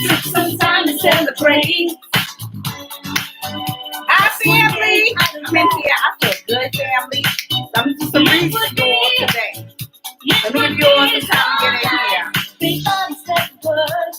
Some time to celebrate. Hi, family. I'm in here. I feel good, family. I'm going to do some reading for you all today. Let me give you all some time to get in here. Big unstep words.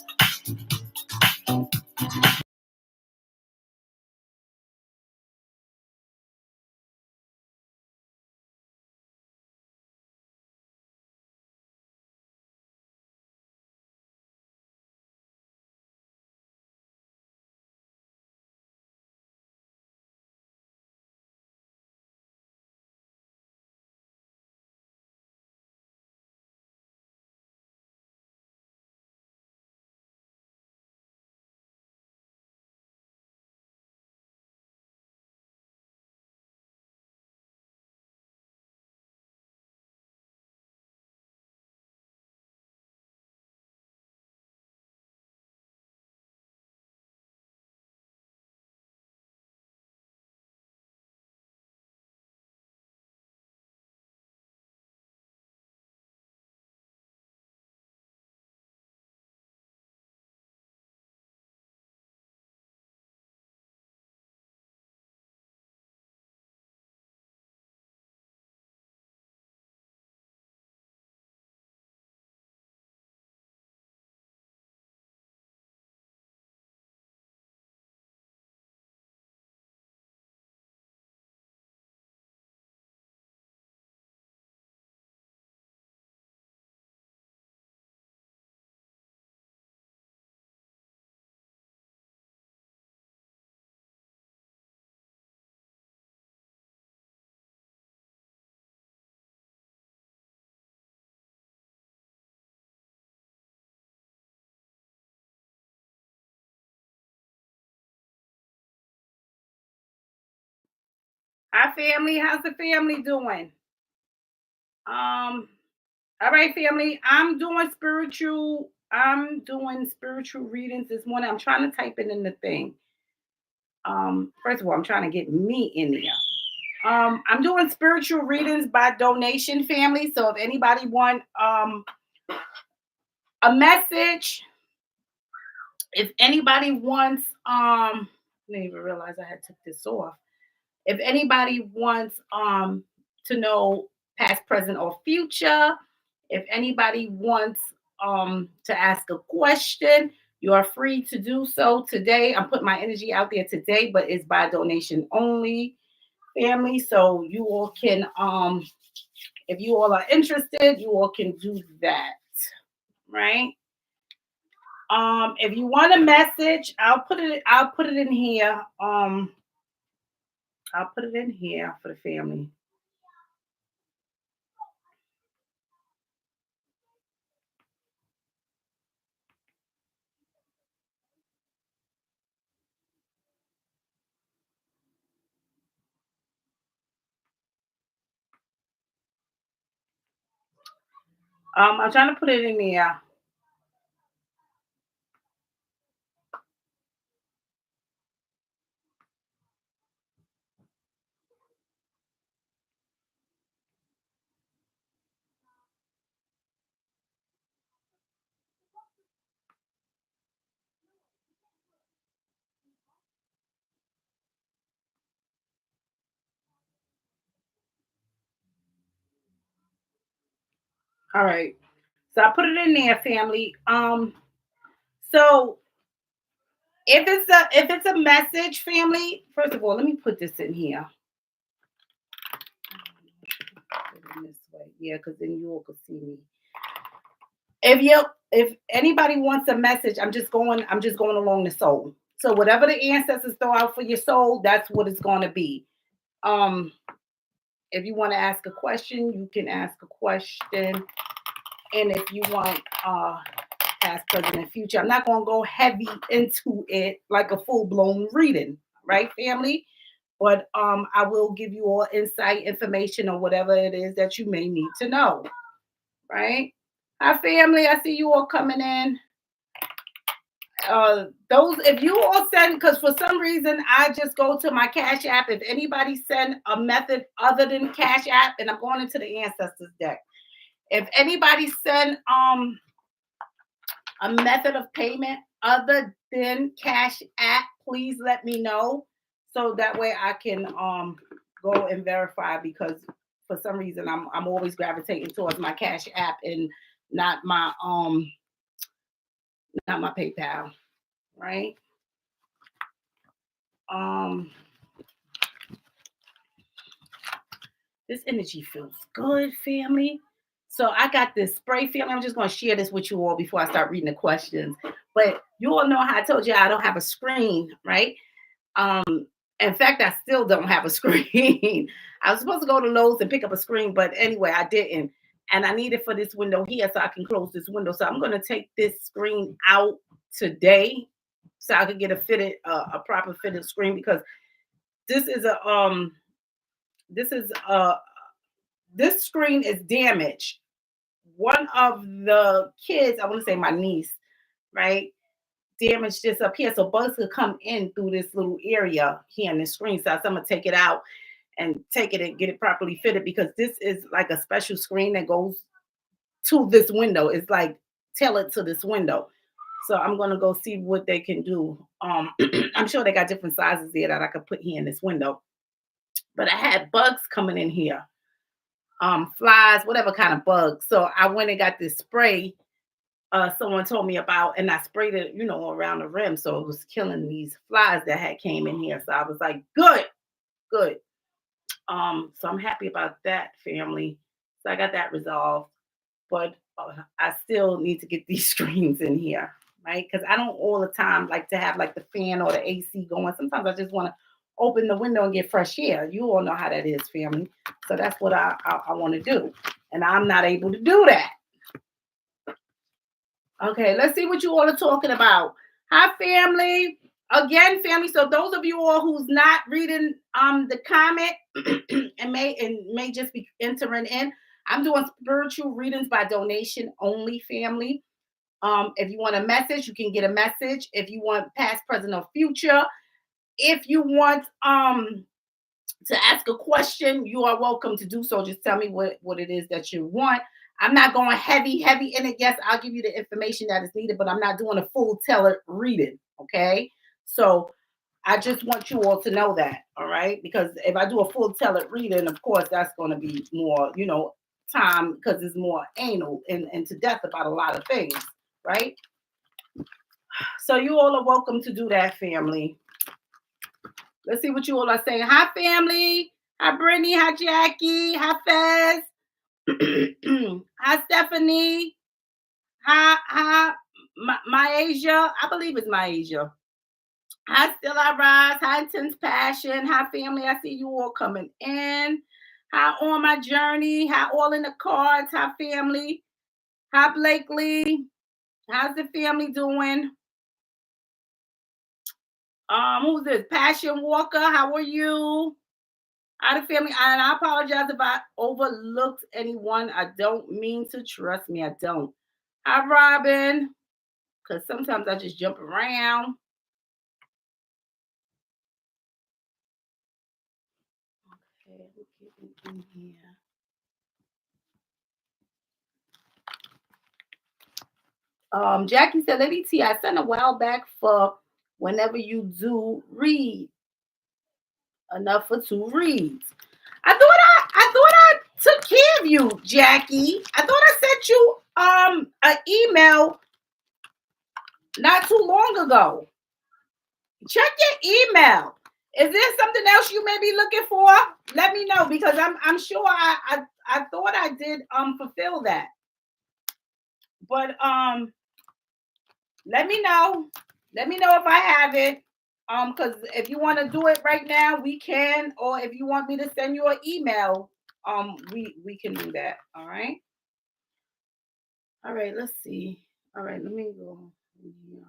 Hi, family. How's the family doing? All right, family. I'm doing spiritual readings this morning. I'm trying to type it in the thing. First of all, I'm trying to get me in there. I'm doing spiritual readings by donation, family. So if anybody want a message, if anybody wants I didn't even realize I had took this off. If anybody wants to know past, present, or future, if anybody wants to ask a question, you are free to do so today. I'm putting my energy out there today, but it's by donation only, family. So you all can if you all are interested, you all can do that, right? If you want a message, I'll put it in here. I'll put it in here for the family. I'm trying to put it in there. All right. So I put it in there, family. So if it's a message, family, first of all, let me put this in here. Put it in this way. Yeah, because then you all can see me. If anybody wants a message, I'm just going along the soul. So whatever the ancestors throw out for your soul, that's what it's gonna be. If you want to ask a question, you can ask a question. And if you want past, present, and future, I'm not gonna go heavy into it like a full-blown reading, right, family? But I will give you all insight, information, or whatever it is that you may need to know, right? Hi, family. I see you all coming in. Those, if you all send, because for some reason I just go to my Cash App. If anybody send a method other than Cash App, and I'm going into the ancestors deck. If anybody send a method of payment other than Cash App, please let me know so that way I can go and verify, because for some reason I'm always gravitating towards my Cash App and not my PayPal, right? Um this energy feels good, family. So I got this spray, family. I'm just going to share this with you all before I start reading the questions. But you all know how I told you I don't have a screen, right? Um, in fact, I still don't have a screen. I was supposed to go to Lowe's and pick up a screen, but anyway, I didn't. And I need it for this window here so I can close this window. So I'm going to take this screen out today so I can get a proper fitted screen, because this is this is a this screen is damaged. One of the kids, I want to say my niece, right, damaged this up here so bugs could come in through this little area here in the screen. So I'm gonna take it out and take it and get it properly fitted, because this is like a special screen that goes to this window. It's like tailored to this window. So I'm gonna go see what they can do. I'm sure they got different sizes there that I could put here in this window. But I had bugs coming in here, flies, whatever kind of bugs. So I went and got this spray someone told me about, and I sprayed it, around the rim, so it was killing these flies that had came in here. So I was like, good, good. So I'm happy about that, family. So I got that resolved, but I still need to get these screens in here, right? Because I don't all the time like to have like the fan or the AC going. Sometimes I just want to open the window and get fresh air. You all know how that is, family. So that's what I want to do, and I'm not able to do that. Okay, let's see what you all are talking about. Hi, family. Again, family. So those of you all who's not reading the comment and may just be entering in, I'm doing spiritual readings by donation only, family. If you want a message, you can get a message. If you want past, present, or future, if you want to ask a question, you are welcome to do so. Just tell me what it is that you want. I'm not going heavy in it. Yes, I'll give you the information that is needed, but I'm not doing a full tailored reading. Okay. So I just want you all to know that. All right. Because if I do a full tailored reading, of course, that's going to be more, time, because it's more anal and to death about a lot of things. Right. So you all are welcome to do that, family. Let's see what you all are saying. Hi, family. Hi, Brittany. Hi, Jackie. Hi, Fez. Hi, Stephanie. Hi, Myasia. I believe it's Myasia. Hi, Still I Rise. Hi, Intense Passion. Hi, family. I see you all coming in. Hi, On My Journey. Hi, All in the Cards. Hi, family. Hi, Blakely. How's the family doing? Who's this? Passion Walker. How are you? Hi, the family. And I apologize if I overlooked anyone. I don't mean to. Trust me, I don't. Hi, Robin. Because sometimes I just jump around. Okay, we'll get in here. Jackie said, Lady T, I sent a while back for whenever you do read enough for 2 reads. I thought I took care of you, Jackie. I thought I sent you an email not too long ago. Check your email. Is there something else you may be looking for? Let me know, because I'm sure I thought I did fulfill that. But let me know. Let me know if I have it. Because if you want to do it right now, we can, or if you want me to send you an email, we can do that. All right. All right, let's see. All right, let me go here.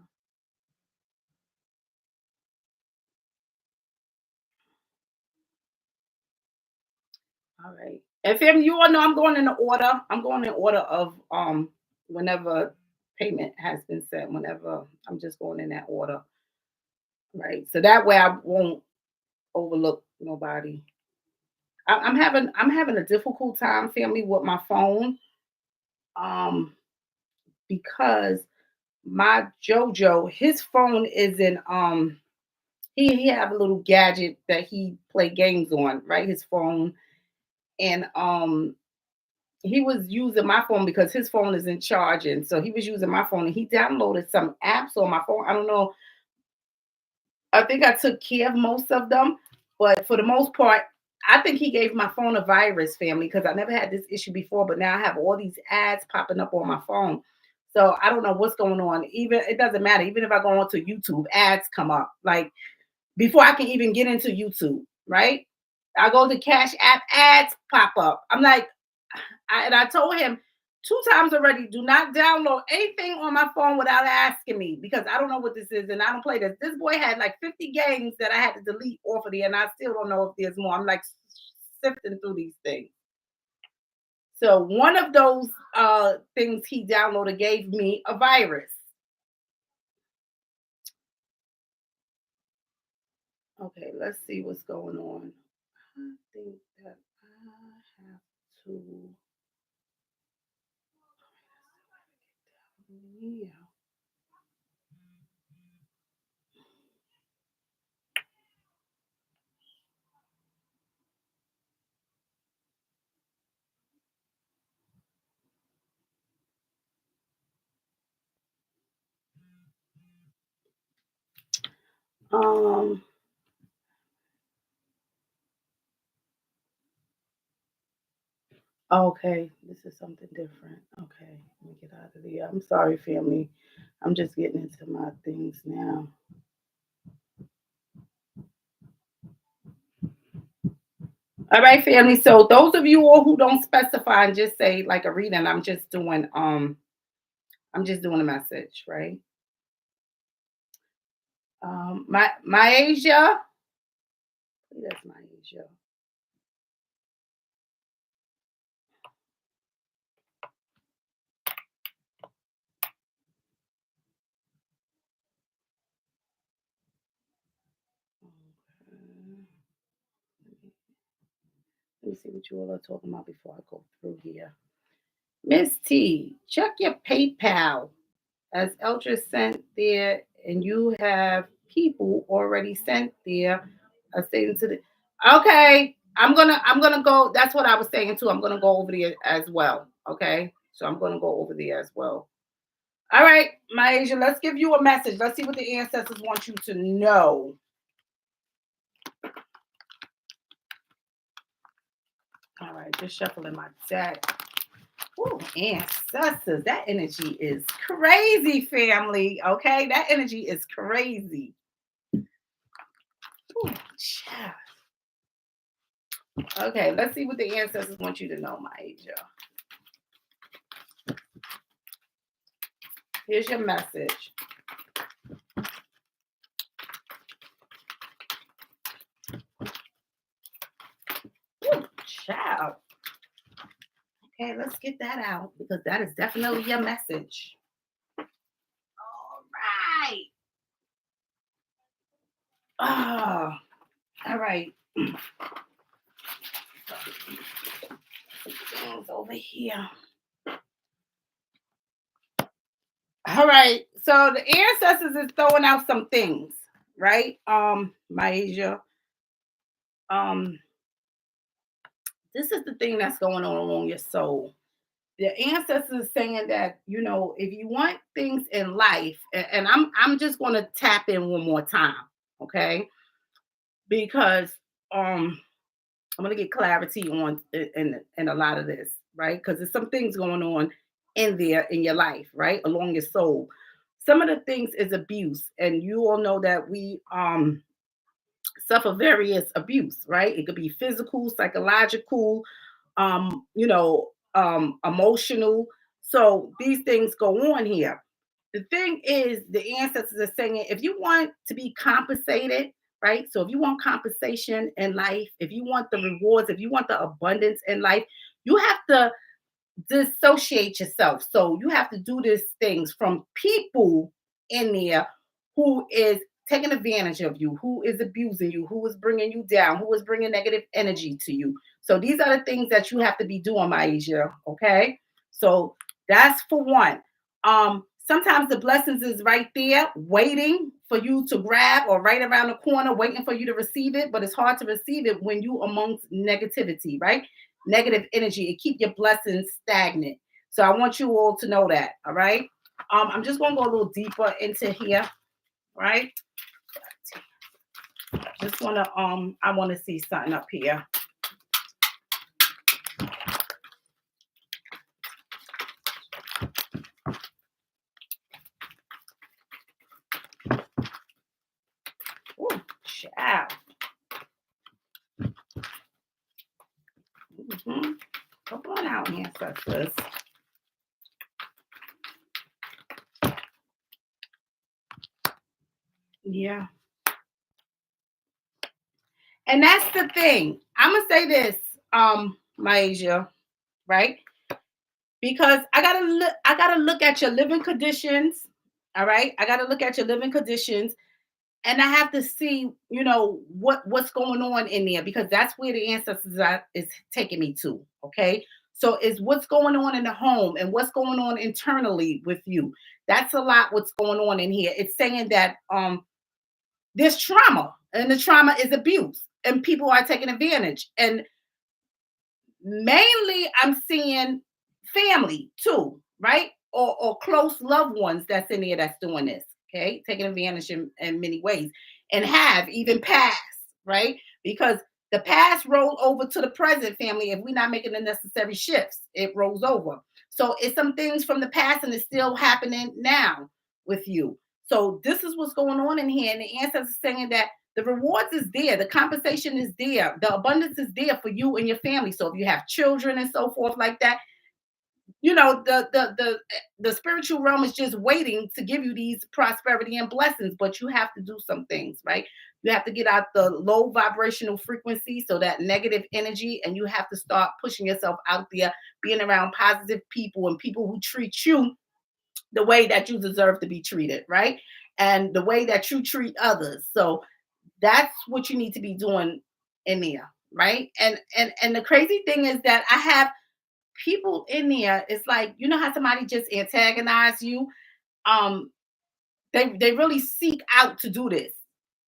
All right. And family, you all know I'm going in order. I'm going in order of whenever payment has been set. Whenever I'm just going in that order. Right. So that way I won't overlook nobody. I'm having a difficult time, family, with my phone. Because my JoJo, his phone is in he have a little gadget that he play games on, right? His phone. And he was using my phone because his phone is in charging. So he was using my phone and he downloaded some apps on my phone. I don't know. I think I took care of most of them, but for the most part, I think he gave my phone a virus, family, because I never had this issue before, but now I have all these ads popping up on my phone. So I don't know what's going on. Even it doesn't matter. Even if I go onto YouTube, ads come up. Like before I can even get into YouTube, right? I go to Cash App, ads pop up. I'm like, I told him two times already, do not download anything on my phone without asking me because I don't know what this is and I don't play this. This boy had like 50 games that I had to delete off of there, and I still don't know if there's more. I'm like sifting through these things. So one of those things he downloaded gave me a virus. Okay, let's see what's going on. I think that I have to. Yeah. Um. Okay, this is something different. Okay, let me get out of here. I'm sorry, family. I'm just getting into my things now. All right, family. So those of you all who don't specify and just say like a reading, I'm just doing a message, right? My Asia. That's my Asia. Okay. Let me see what you all are talking about before I go through here. Miss T, check your PayPal as Eldris sent there, and you have people already sent there. I saying to the okay. I'm gonna go. That's what I was saying too. I'm gonna go over there as well. Okay, so I'm gonna go over there as well. All right, my Asia, let's give you a message. Let's see what the ancestors want you to know. All right, just shuffling my deck. Ooh, ancestors, that energy is crazy, family. Okay, that energy is crazy. Ooh, child. Okay, let's see what the ancestors want you to know, my Asia. Here's your message. Ooh, child. Okay, let's get that out because that is definitely your message. All right. Oh, all right. Things over here. All right. So the ancestors is throwing out some things, right? Maisha. Um, this is the thing that's going on along your soul. The ancestors saying that if you want things in life, and I'm just going to tap in one more time, okay? Because I'm going to get clarity on in a lot of this, right? Because there's some things going on in there in your life, right, along your soul. Some of the things is abuse, and you all know that we suffer various abuse, right? It could be physical, psychological, emotional. So these things go on here. The thing is, the ancestors are saying if you want to be compensated, right? So if you want compensation in life, if you want the rewards, if you want the abundance in life, you have to dissociate yourself. So you have to do these things from people in there who is taking advantage of you, who is abusing you, who is bringing you down, who is bringing negative energy to you. So these are the things that you have to be doing, my Asia. Okay, so that's for one. Sometimes the blessings is right there waiting for you to grab, or right around the corner waiting for you to receive it, but it's hard to receive it when you amongst negativity, right? Negative energy. It keep your blessings stagnant. So I want you all to know that, all right? I'm just going to go a little deeper into here, right? Just want to I want to see something up here. Ooh, child. Come on out, ancestors. Yeah. And that's the thing. I'm gonna say this, Maisha, right? Because I gotta look at your living conditions. All right. I gotta look at your living conditions, and I have to see, what's going on in there, because that's where the ancestors is taking me to. Okay. So it's what's going on in the home and what's going on internally with you. That's a lot what's going on in here. It's saying that there's trauma, and the trauma is abuse, and people are taking advantage. And mainly I'm seeing family too, right? Or close loved ones that's in there that's doing this, okay? Taking advantage in many ways, and have even passed, right? Because the past rolled over to the present, family. If we're not making the necessary shifts, it rolls over. So it's some things from the past, and it's still happening now with you. So this is what's going on in here. And the ancestors saying that the rewards is there, the compensation is there, the abundance is there for you and your family. So if you have children and so forth like that, the spiritual realm is just waiting to give you these prosperity and blessings. But you have to do some things, right? You have to get out the low vibrational frequency, so that negative energy, and you have to start pushing yourself out there, being around positive people and people who treat you the way that you deserve to be treated, right? And the way that you treat others. So that's what you need to be doing in there, right? And the crazy thing is that I have people in there. It's like, how somebody just antagonize you. Um, they really seek out to do this.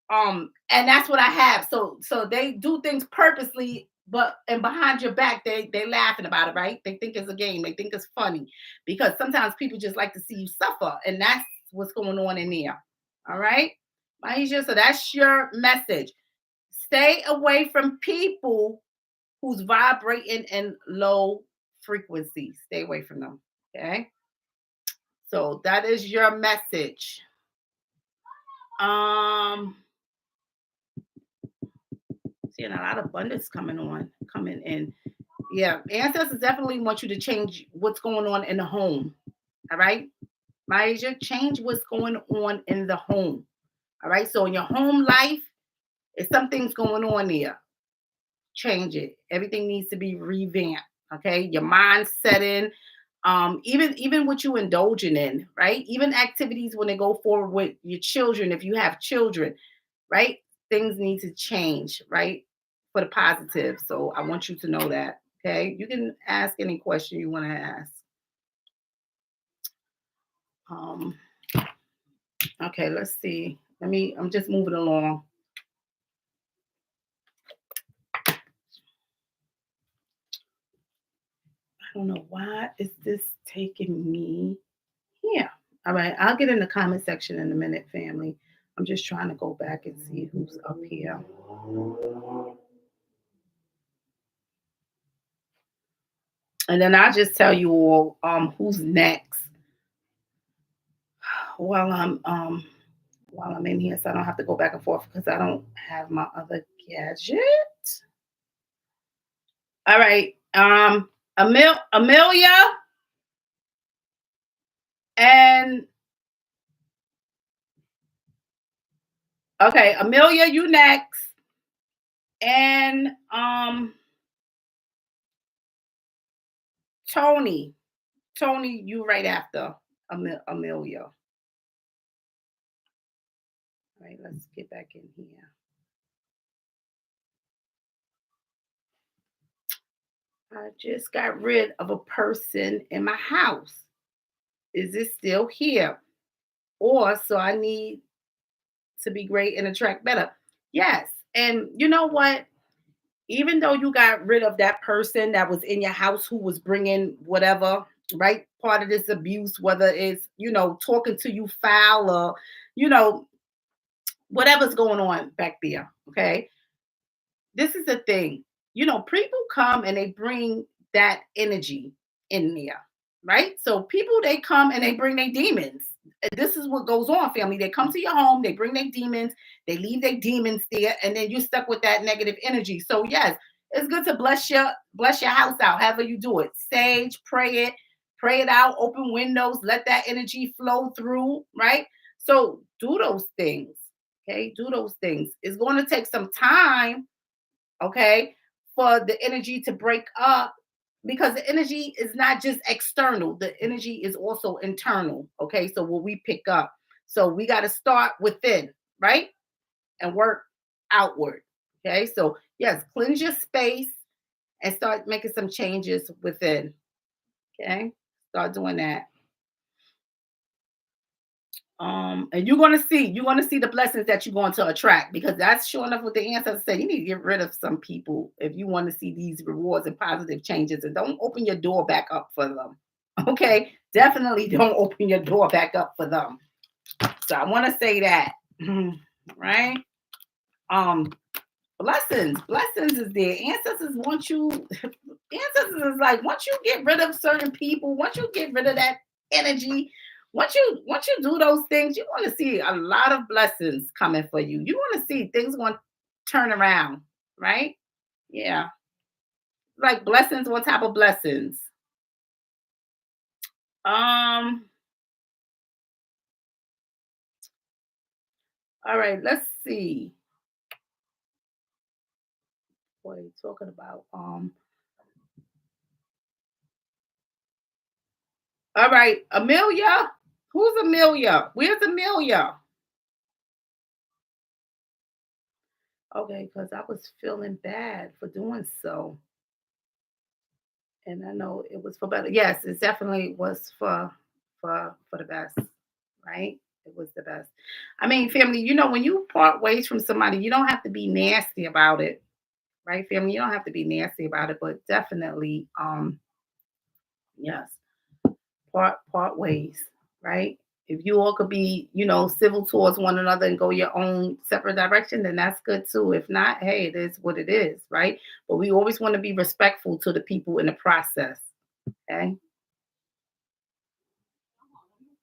And that's what I have. So they do things purposely, but and behind your back, they laughing about it, right? They think it's a game. They think it's funny, because sometimes people just like to see you suffer, and that's what's going on in there. All right, Maisha. So that's your message. Stay away from people who's vibrating in low frequency. Stay away from them. Okay. So that is your message. Seeing a lot of abundance coming in. Yeah, ancestors definitely want you to change what's going on in the home. All right, Maisha, change what's going on in the home. All right, so in your home life, if something's going on there, change it. Everything needs to be revamped. Okay, your mind setting, even what you indulging in, right? Even activities when they go forward with your children, if you have children, right? Things need to change, right? For the positive. So I want you to know that. Okay, you can ask any question you want to ask. Um, okay, let's see. I'm just moving along. I don't know why is this taking me here. All right, I'll get in the comment section in a minute, family. I'm just trying to go back and see who's up here. And then I'll just tell you all who's next while I'm in here, so I don't have to go back and forth because I don't have my other gadget. All right. Amelia and okay, Amelia, you next. And Tony. Tony, you right after Amelia. All right, let's get back in here. I just got rid of a person in my house. Is it still here? Or so I need to be great and attract better. Yes. And you know what? Even though you got rid of that person that was in your house who was bringing whatever, right? Part of this abuse, whether it's, talking to you foul or, you know, whatever's going on back there. Okay. This is the thing. People come and they bring that energy in there, right? So people, they come and they bring their demons. This is what goes on, family. They come to your home, they bring their demons, they leave their demons there, and then you're stuck with that negative energy. So yes, it's good to bless your house out, however you do it. Sage, pray it out, open windows, let that energy flow through, right? So do those things. Okay, do those things. It's going to take some time, okay, for the energy to break up, because the energy is not just external, the energy is also internal. Okay, so what we pick up, so we got to start within, right, and work outward. Okay, so yes, cleanse your space and start making some changes within. Okay, start doing that. And you're gonna see the blessings that you're going to attract, because that's sure enough what the ancestors say. You need to get rid of some people if you want to see these rewards and positive changes, and don't open your door back up for them. Okay, definitely don't open your door back up for them. So I want to say that. Right. um blessings is there. Ancestors want you. Ancestors is like, once you get rid of certain people, once you get rid of that energy, once you do those things, you want to see a lot of blessings coming for you. You want to see things going to turn around, right? Yeah, like blessings on top of blessings. um all right, let's see what are you talking about. All right, Amelia. Who's Amelia? Where's Amelia? Okay, because I was feeling bad for doing so. And I know it was for better. Yes, it definitely was for the best, right? It was the best. I mean, family, when you part ways from somebody, you don't have to be nasty about it, right? Family, you don't have to be nasty about it, but definitely, yes, part ways, right? If you all could be, civil towards one another and go your own separate direction, then that's good too. If not, hey, it is what it is, right? But we always want to be respectful to the people in the process. Okay.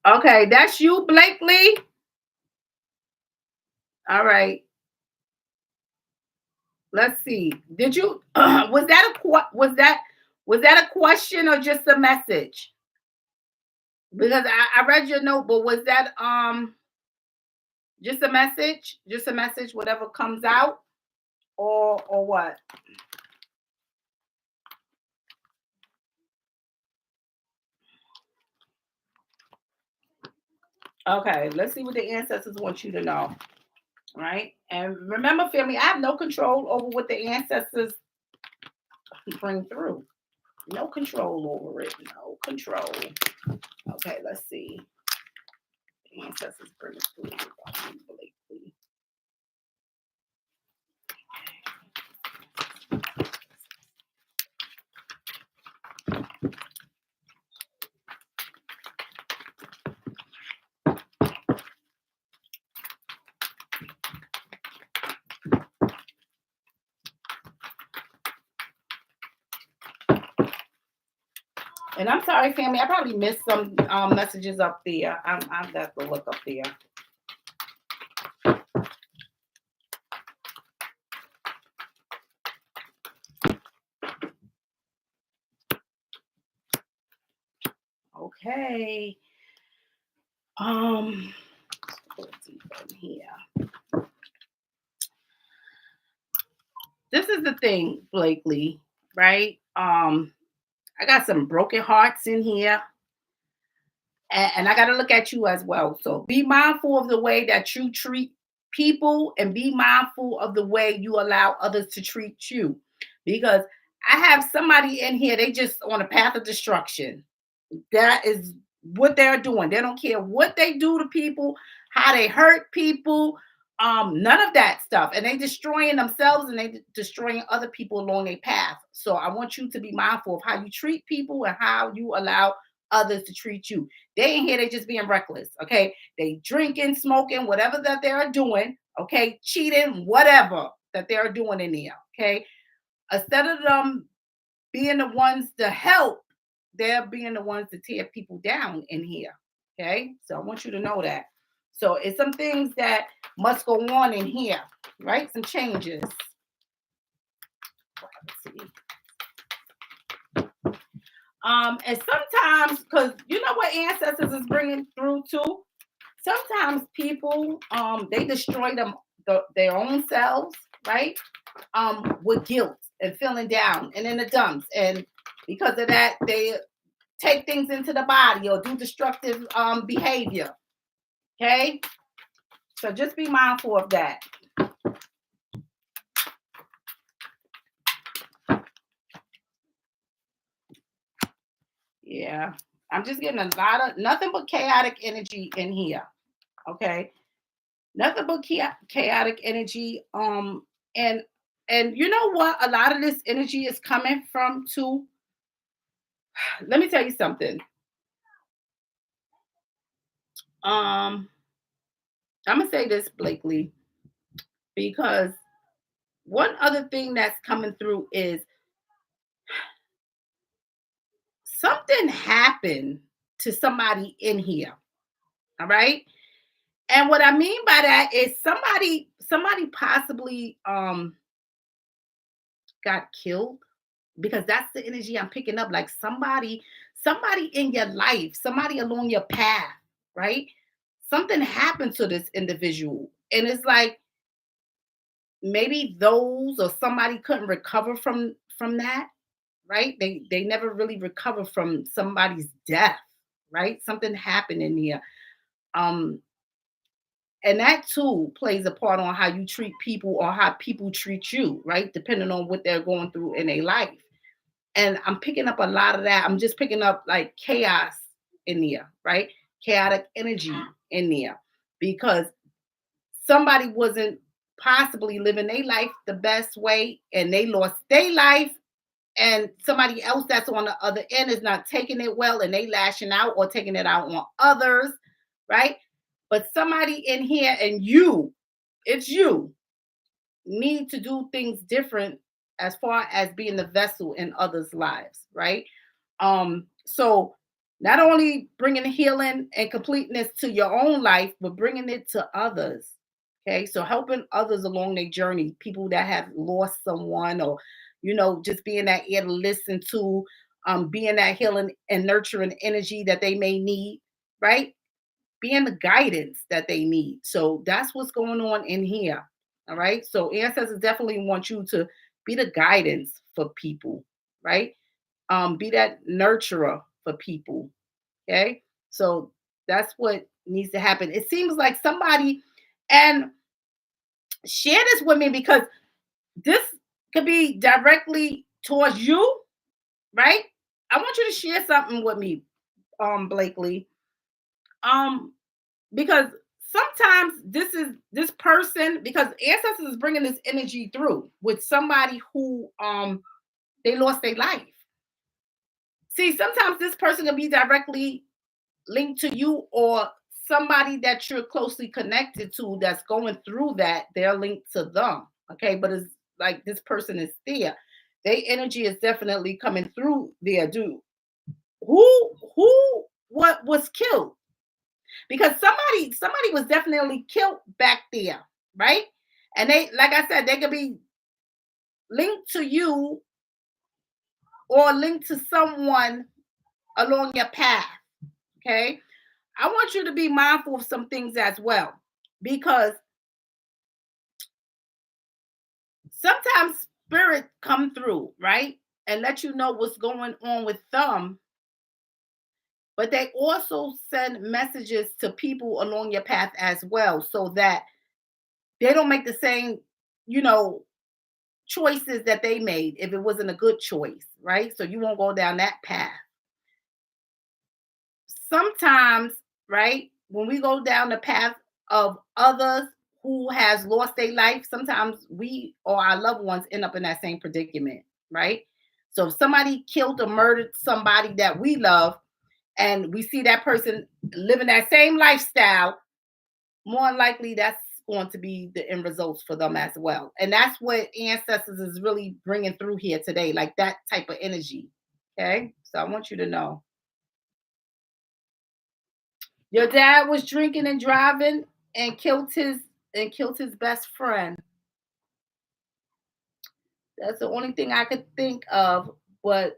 Okay, that's you, Blakely. All right. Let's see. Did you was that a question or just a message? Because I read your note, but was that just a message? Just a message, whatever comes out, or what? Okay, let's see what the ancestors want you to know. Right? And remember, family, I have no control over what the ancestors bring through. No control over it. No control. Okay, let's see. The ancestors bring us through. And I'm sorry, family. I probably missed some messages up there. I'm got to look up there. Okay. Let's see from here. This is the thing, Blakely. Right? I got some broken hearts in here, and I got to look at you as well. So be mindful of the way that you treat people, and be mindful of the way you allow others to treat you. Because I have somebody in here, they just on a path of destruction. That is what they're doing. They don't care what they do to people, how they hurt people, none of that stuff. And they destroying themselves and they destroying other people along their path. So I want you to be mindful of how you treat people and how you allow others to treat you. They ain't here, they just being reckless. Okay. They drinking, smoking, whatever that they're doing, okay, cheating, whatever that they're doing in there. Okay. Instead of them being the ones to help, they're being the ones to tear people down in here. Okay. So I want you to know that. So it's some things that must go on in here, right? Some changes. Let's see. And sometimes, because you know what ancestors is bringing through too. Sometimes people, they destroy their own selves, right? With guilt and feeling down and in the dumps, and because of that, they take things into the body or do destructive behavior. Okay, so just be mindful of that. Yeah, I'm just getting a lot of nothing but chaotic energy in here. Okay, nothing but chaotic energy. And you know what? A lot of this energy is coming from too. Let me tell you something. I'm gonna say this, Blakely, because one other thing that's coming through is something happened to somebody in here. All right. And what I mean by that is somebody possibly got killed, because that's the energy I'm picking up. Like somebody in your life, somebody along your path, right? Something happened to this individual. And it's like maybe those or somebody couldn't recover from that, right? They never really recover from somebody's death, right? Something happened in here. Um and that too plays a part on how you treat people or how people treat you, right? Depending on what they're going through in their life. And I'm picking up a lot of that. I'm just picking up like chaos in there, right? Chaotic energy in there, because somebody wasn't possibly living their life the best way and they lost their life, and somebody else that's on the other end is not taking it well and they lashing out or taking it out on others, right? But somebody in here and it's you need to do things different as far as being the vessel in others' lives, right? So not only bringing healing and completeness to your own life, but bringing it to others. Okay, so helping others along their journey, people that have lost someone, or just being that ear to listen to, being that healing and nurturing energy that they may need, right? Being the guidance that they need. So that's what's going on in here. All right. So ancestors definitely want you to be the guidance for people, right? Be that nurturer for people. Okay. So that's what needs to happen. It seems like somebody, and share this with me, because this could be directly towards you, right? I want you to share something with me, Blakely. Um, because sometimes this person, because ancestors is bringing this energy through with somebody who they lost their life. See, sometimes this person can be directly linked to you, or somebody that you're closely connected to that's going through that, they're linked to them. Okay, but it's like this person is there, their energy is definitely coming through there. Dude, who what was killed, because somebody was definitely killed back there, right? And they, like I said, they could be linked to you or linked to someone along your path. Okay, I want you to be mindful of some things as well, because sometimes spirit come through, right, and let you know what's going on with them, but they also send messages to people along your path as well, so that they don't make the same, you know, choices that they made if it wasn't a good choice, right? So you won't go down that path. sometimes, right, when we go down the path of others who has lost their life, sometimes we or our loved ones end up in that same predicament, right? So if somebody killed or murdered somebody that we love, and we see that person living that same lifestyle, more than likely that's going to be the end results for them as well. And that's what ancestors is really bringing through here today, like that type of energy. Okay, so I want you to know your dad was drinking and driving and killed his best friend. That's the only thing I could think of, but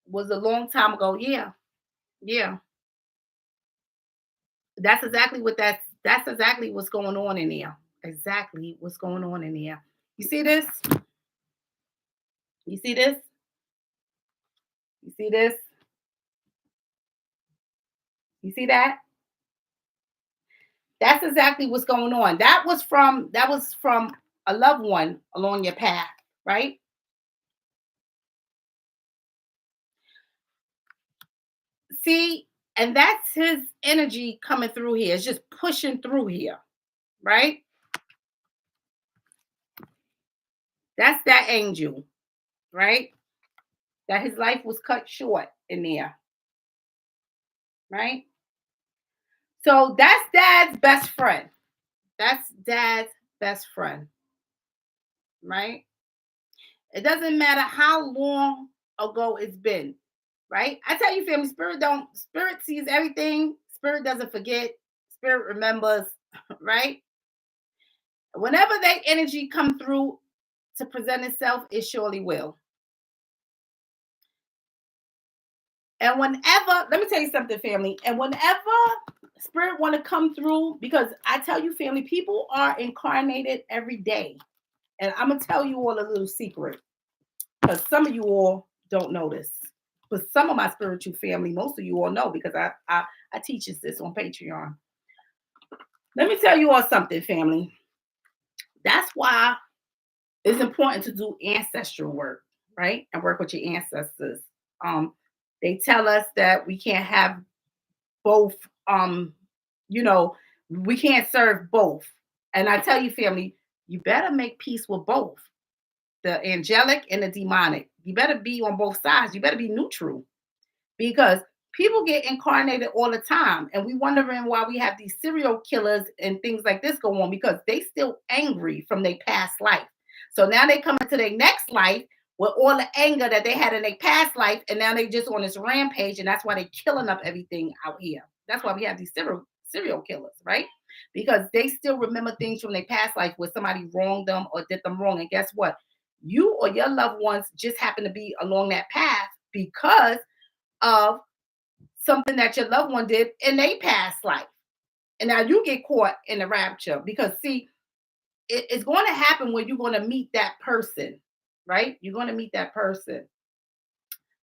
was a long time ago. Yeah, yeah. That's exactly what's going on in there. Exactly what's going on in there. You see this? You see this? You see this? You see that? That's exactly what's going on. That was from a loved one along your path, right? See, and that's his energy coming through here. It's just pushing through here, right? That's that angel, right? That his life was cut short in there, right? So that's dad's best friend. That's dad's best friend, right? It doesn't matter how long ago it's been, right? I tell you, family, spirit sees everything. Spirit doesn't forget. Spirit remembers, right? Whenever that energy come through to present itself, it surely will. And whenever, let me tell you something, family. And whenever spirit want to come through, because I tell you, family, people are incarnated every day. And I'm gonna tell you all a little secret, because some of you all don't know this. But some of my spiritual family, most of you all know, because I teach this on Patreon. Let me tell you all something, family. That's why it's important to do ancestral work, right? And work with your ancestors. They tell us that we can't have both, you know, we can't serve both. And I tell you, family, you better make peace with both the angelic and the demonic. You better be on both sides. You better be neutral, because people get incarnated all the time, and we wondering why we have these serial killers and things like this go on, because they still angry from their past life. So now they come into their next life with all the anger that they had in their past life, and now they just on this rampage, and that's why they're killing up everything out here. That's why we have these serial killers, right? Because they still remember things from their past life where somebody wronged them or did them wrong. And guess what? You or your loved ones just happen to be along that path because of something that your loved one did in their past life. And now you get caught in the rapture, because see, it's going to happen when you're going to meet that person, right? You're going to meet that person.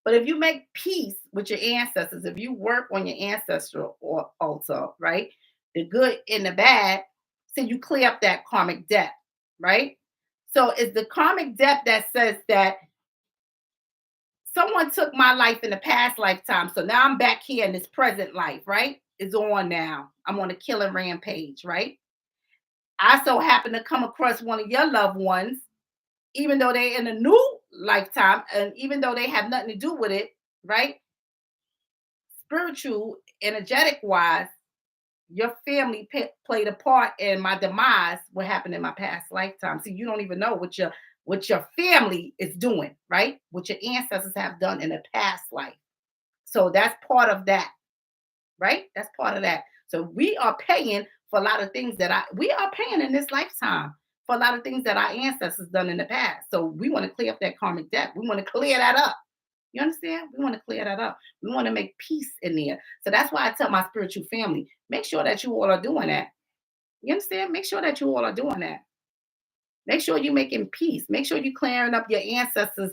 But if you make peace with your ancestors, if you work on your ancestral altar, right? The good and the bad, so you clear up that karmic debt, right? So it's the karmic debt that says that someone took my life in the past lifetime. So now I'm back here in this present life, right? It's on now. I'm on a killing rampage, right? I so happen to come across one of your loved ones, even though they're in a new lifetime and even though they have nothing to do with it, right? Spiritual, energetic wise, your family played a part in my demise, what happened in my past lifetime. See, you don't even know what your family is doing, right? What your ancestors have done in the past life. So that's part of that, right? That's part of that. So we are paying for a lot of things we are paying in this lifetime for a lot of things that our ancestors done in the past. So we want to clear up that karmic debt. We want to clear that up. You understand? We want to clear that up. We want to make peace in there. So that's why I tell my spiritual family, make sure that you all are doing that. You understand? Make sure that you all are doing that. Make sure you're making peace. Make sure you're clearing up your ancestors'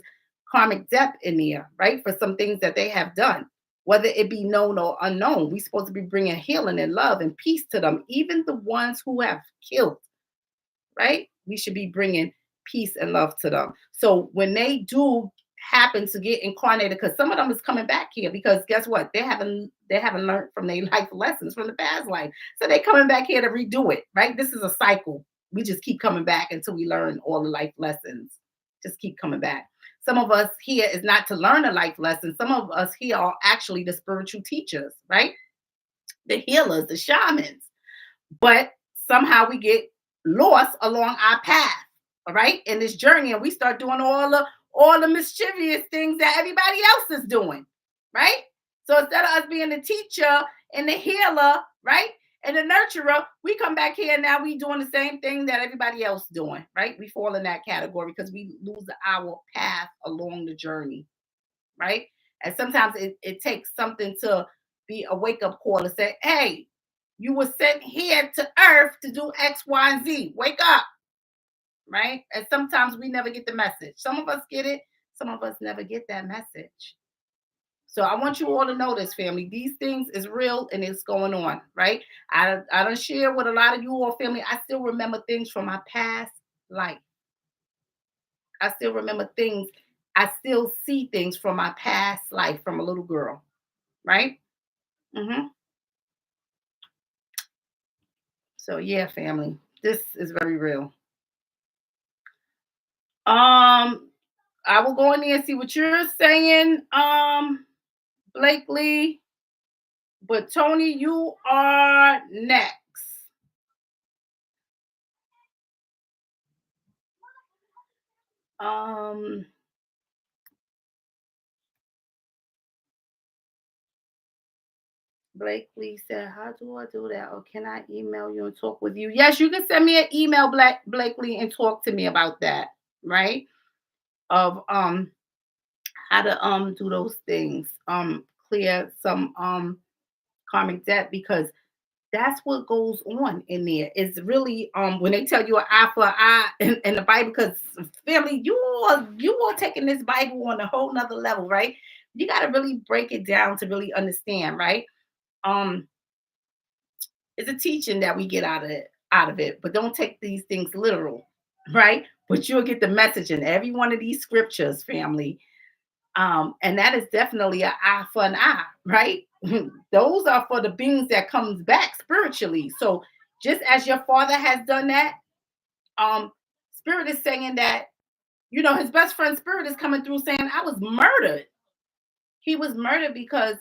karmic debt in there, right? For some things that they have done, whether it be known or unknown. We're supposed to be bringing healing and love and peace to them, even the ones who have killed, right? We should be bringing peace and love to them. So when they do happen to get incarnated, because some of them is coming back here, because guess what? They haven't learned from their life lessons from the past life. So they coming back here to redo it, right? This is a cycle. We just keep coming back until we learn all the life lessons. Just keep coming back. Some of us here is not to learn a life lesson. Some of us here are actually the spiritual teachers, right? The healers, the shamans. But somehow we get lost along our path, all right, in this journey, and we start doing all the mischievous things that everybody else is doing, right? So instead of us being the teacher and the healer, right, and the nurturer, we come back here and now we doing the same thing that everybody else doing, right? We fall in that category because we lose our path along the journey, right? And sometimes it takes something to be a wake up call to say, hey, you were sent here to earth to do X, Y, and Z. Wake up, right? And sometimes we never get the message. Some of us get it, some of us never get that message. So I want you all to know this, family. These things is real and it's going on, right? I don't share with a lot of you all, family. I still remember things from my past life. I still remember things. I still see things from my past life from a little girl, right? hmm So yeah, family, this is very real. I will go in there and see what you're saying, Blakely. But Tony, you are next. Um, Blakely said, "How do I do that? Or can I email you and talk with you?" Yes, you can send me an email, Blakely, and talk to me about that, right? Of how to do those things, clear some karmic debt, because that's what goes on in there. It's really when they tell you an eye for an eye in the Bible, because family, you are taking this Bible on a whole nother level, right? You got to really break it down to really understand, right? Um, it's a teaching that we get out of it, but don't take these things literal, right? But you'll get the message in every one of these scriptures, family. And that is definitely an eye for an eye, right? Those are for the beings that comes back spiritually. So just as your father has done that, um, spirit is saying that, his best friend spirit is coming through saying, I was murdered. He was murdered because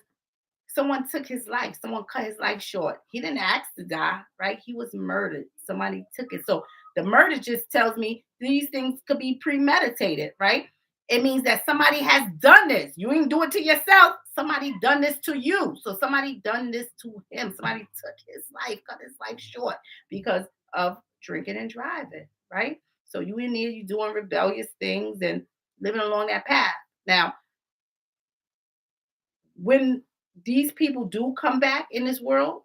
someone took his life. Someone cut his life short. He didn't ask to die, right? He was murdered. Somebody took it. So the murder just tells me these things could be premeditated, right? It means that somebody has done this. You didn't do it to yourself. Somebody done this to you. So somebody done this to him. Somebody took his life, cut his life short because of drinking and driving, right? So you in there, you doing rebellious things and living along that path. Now, when these people do come back in this world,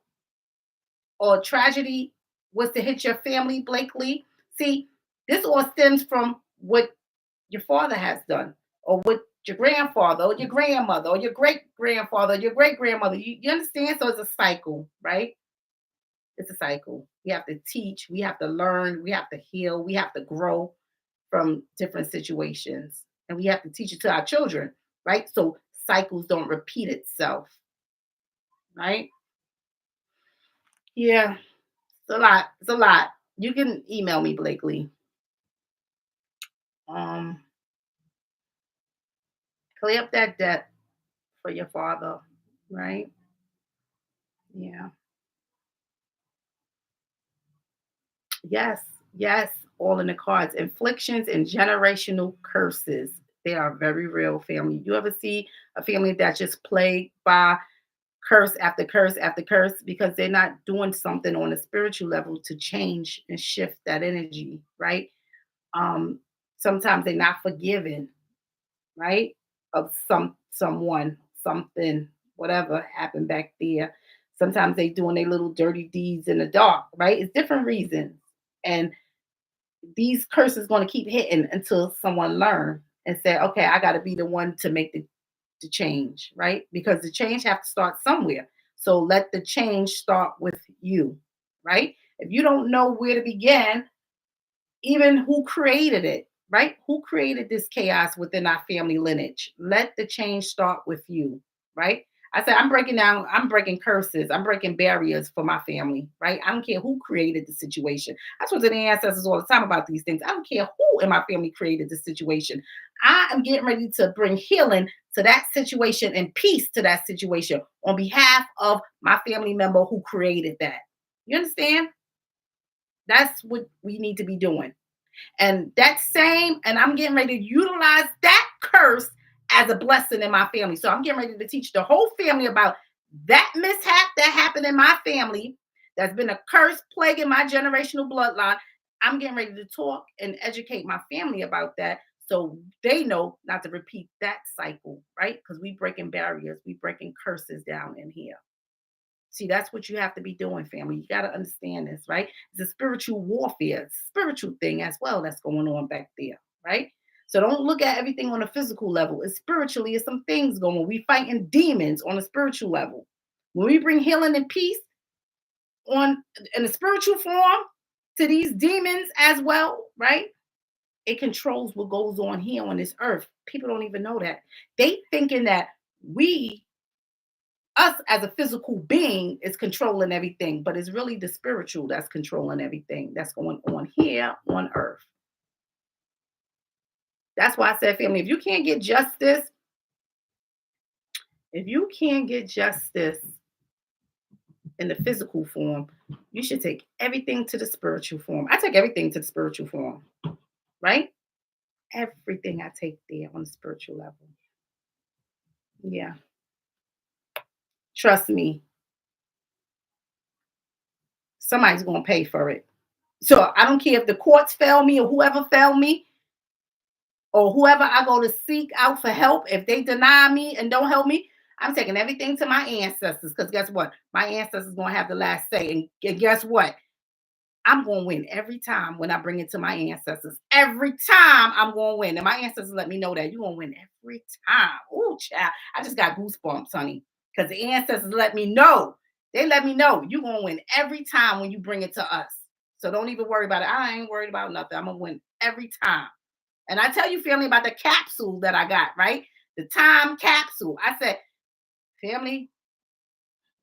or tragedy was to hit your family, Blakely, see, this all stems from what your father has done, or what your grandfather, or your grandmother, or your great grandfather, your great grandmother. You understand? So it's a cycle, right? It's a cycle. We have to teach, we have to learn, we have to heal, we have to grow from different situations. And we have to teach it to our children, right? So cycles don't repeat itself, right? Yeah, it's a lot. It's a lot. You can email me, Blakely. Um, Clear up that debt for your father, right? Yeah. Yes, yes, all in the cards. Inflictions and generational curses. They are very real, family. You ever see a family that's just plagued by curse after curse after curse because they're not doing something on a spiritual level to change and shift that energy, right? Um, Sometimes they're not forgiven, right? Of someone, something, whatever happened back there. Sometimes they doing their little dirty deeds in the dark, right? It's different reasons. And these curses going to keep hitting until someone learn and say, okay, I got to be the one to make the change, right? Because the change have to start somewhere. So let the change start with you, right? If you don't know where to begin, even who created it, right? Who created this chaos within our family lineage? Let the change start with you, right? I said, I'm breaking curses, I'm breaking barriers for my family, right? I don't care who created the situation. I talk to the ancestors all the time about these things. I don't care who in my family created the situation. I am getting ready to bring healing to that situation and peace to that situation on behalf of my family member who created that. You understand? That's what we need to be doing. And I'm getting ready to utilize that curse as a blessing in my family. So I'm getting ready to teach the whole family about that mishap that happened in my family that's been a curse plaguing my generational bloodline. I'm getting ready to talk and educate my family about that so they know not to repeat that cycle, right? Because we breaking barriers, we breaking curses down in here. See, that's what you have to be doing, family. You got to understand this, right? It's a spiritual warfare, it's a spiritual thing as well that's going on back there, right? So don't look at everything on a physical level. It's spiritually, it's some things going on. We fighting demons on a spiritual level. When we bring healing and peace on in a spiritual form to these demons as well, right? It controls what goes on here on this earth. People don't even know that. They thinking that we us as a physical being is controlling everything, but it's really the spiritual that's controlling everything that's going on here on earth. That's why I said, family, if you can't get justice in the physical form, you should take everything to the spiritual form. I take everything to the spiritual form, right? Everything I take there on the spiritual level. Yeah. Trust me, somebody's going to pay for it. So I don't care if the courts fail me or whoever failed me, or whoever I go to seek out for help, if they deny me and don't help me, I'm taking everything to my ancestors. Because guess what? My ancestors going to have the last say. And guess what? I'm going to win every time when I bring it to my ancestors. Every time I'm going to win. And my ancestors let me know that you're going to win every time. Oh, child. I just got goosebumps, honey. Because the ancestors let me know. They let me know you're going to win every time when you bring it to us. So don't even worry about it. I ain't worried about nothing. I'm going to win every time. And I tell you, family, about the capsule that I got, right? The time capsule. I said, family,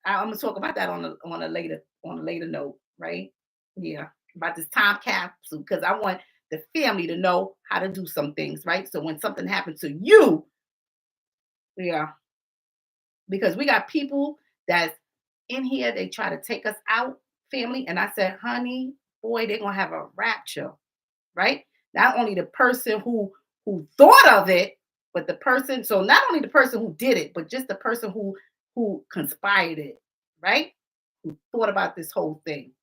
I'm gonna talk about that on a later note, right? Yeah, about this time capsule because I want the family to know how to do some things, right? So when something happens to you, yeah, because we got people that's in here, they try to take us out, family. And I said, honey, boy, they're gonna have a rapture, right? Not only the person who thought of it, but the person, so not only the person who did it, but just the person who conspired it, right? Who thought about this whole thing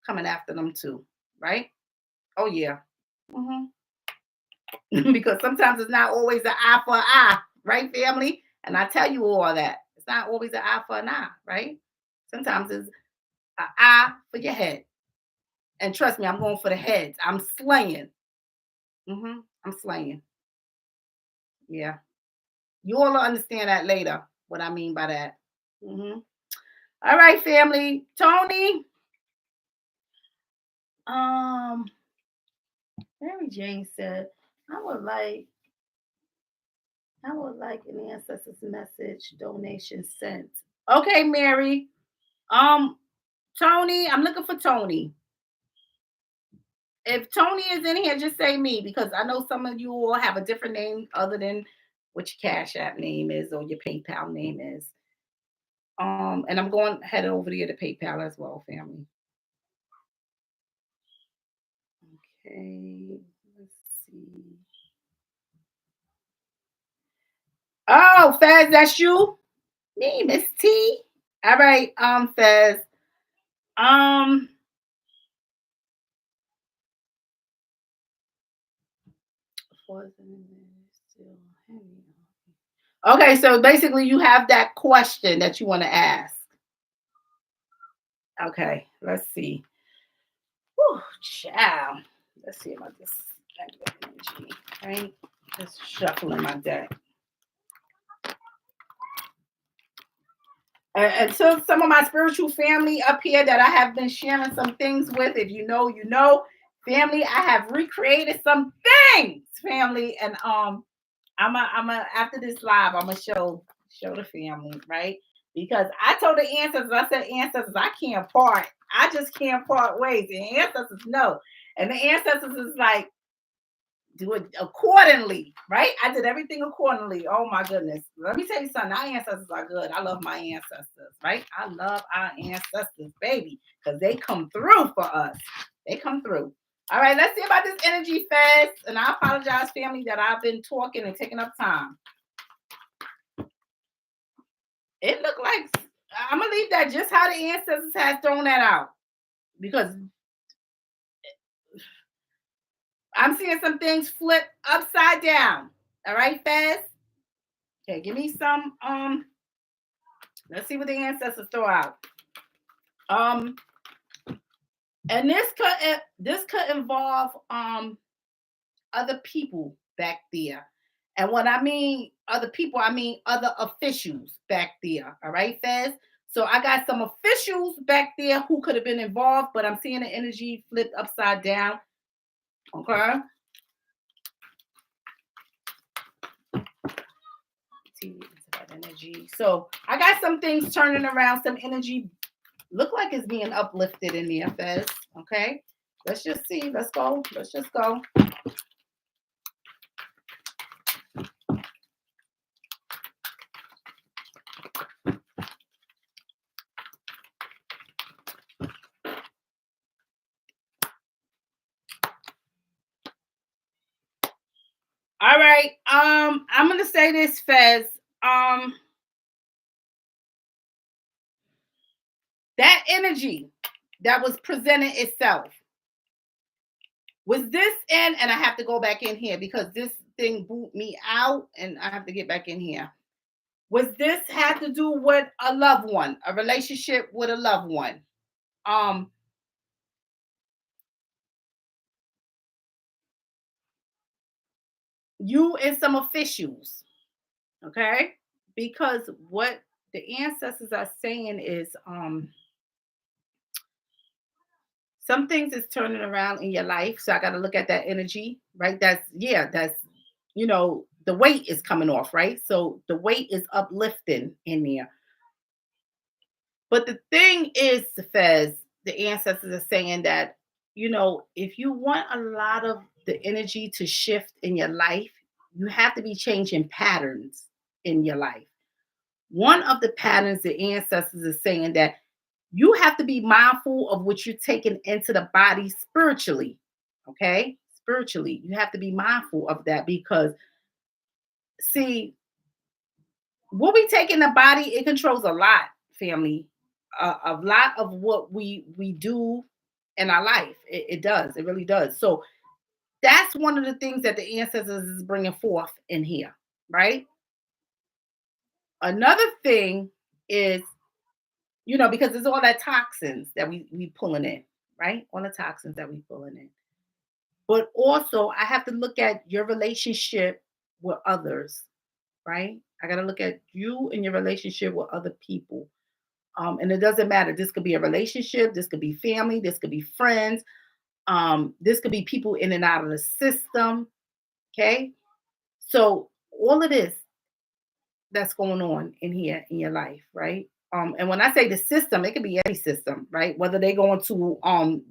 coming after them too, right? Oh yeah. hmm because sometimes it's not always an eye for an eye, right, family? And I tell you all that. It's not always an eye for an eye, right? Sometimes it's an eye for your head. And trust me, I'm going for the heads. I'm slaying. I'm slaying. Yeah. You all will understand that later, what I mean by that. hmm All right, family. Tony. Um, Mary Jane said, I would like an ancestors message donation sent. Okay, Mary. Um, Tony, I'm looking for Tony. If Tony is in here, just say me because I know some of you all have a different name other than what your Cash App name is or your PayPal name is. And I'm going head over to the PayPal as well, family. Okay, let's see. Oh, Fez, that's you? Me, Miss T. All right, Fez. Um, okay, so basically you have that question that you want to ask. Okay, let's see. Whew, child. Let's see about this energy, right? Just shuffling my deck. And so some of my spiritual family up here that I have been sharing some things with, if you know, you know, family, I have recreated some things, family. And I'm a after this live, I'm gonna show the family, right? Because I told the ancestors, I said, ancestors, I can't part. I just can't part ways. The ancestors know. And the ancestors is like, do it accordingly, right? I did everything accordingly. Oh my goodness. Let me tell you something. Our ancestors are good. I love my ancestors, right? I love our ancestors, baby, because they come through for us. They come through. All right, let's see about this energy fast. And I apologize, family, that I've been talking and taking up time. It looked like I'm gonna leave that just how the ancestors has thrown that out, because I'm seeing some things flip upside down. All right, fast. Okay, give me some. Let's see what the ancestors throw out. And this could involve other people back there. And when I mean other people, I mean other officials back there. All right, Fez. So I got some officials back there who could have been involved, but I'm seeing the energy flipped upside down. Okay. That energy. So I got some things turning around, some energy look like it's being uplifted in the Fez. Okay. Let's just see. Let's go. Let's just go. All right. I'm gonna say this, Fez. That energy that was presented itself. Was this in, and I have to go back in here because this thing boot me out and I have to get back in here. Was this had to do with a loved one, a relationship with a loved one? You and some officials, okay? Because what the ancestors are saying is some things is turning around in your life. So I got to look at that energy, right? That's the weight is coming off, right? So the weight is uplifting in there. But the thing is, Fez, the ancestors are saying that, if you want a lot of the energy to shift in your life, you have to be changing patterns in your life. One of the patterns the ancestors are saying that you have to be mindful of what you're taking into the body spiritually. Okay? Spiritually, you have to be mindful of that because, see, what we take in the body, it controls a lot, family. A lot of what we do in our life. It does. It really does. So that's one of the things that the ancestors is bringing forth in here, right? Another thing is, because it's all that toxins that we pulling in, right? All the toxins that we pulling in. But also, I have to look at your relationship with others, right? I got to look at you and your relationship with other people. And it doesn't matter. This could be a relationship. This could be family. This could be friends. This could be people in and out of the system. Okay. So all of this that's going on in here in your life, right? And when I say the system, it could be any system, right? Whether they going to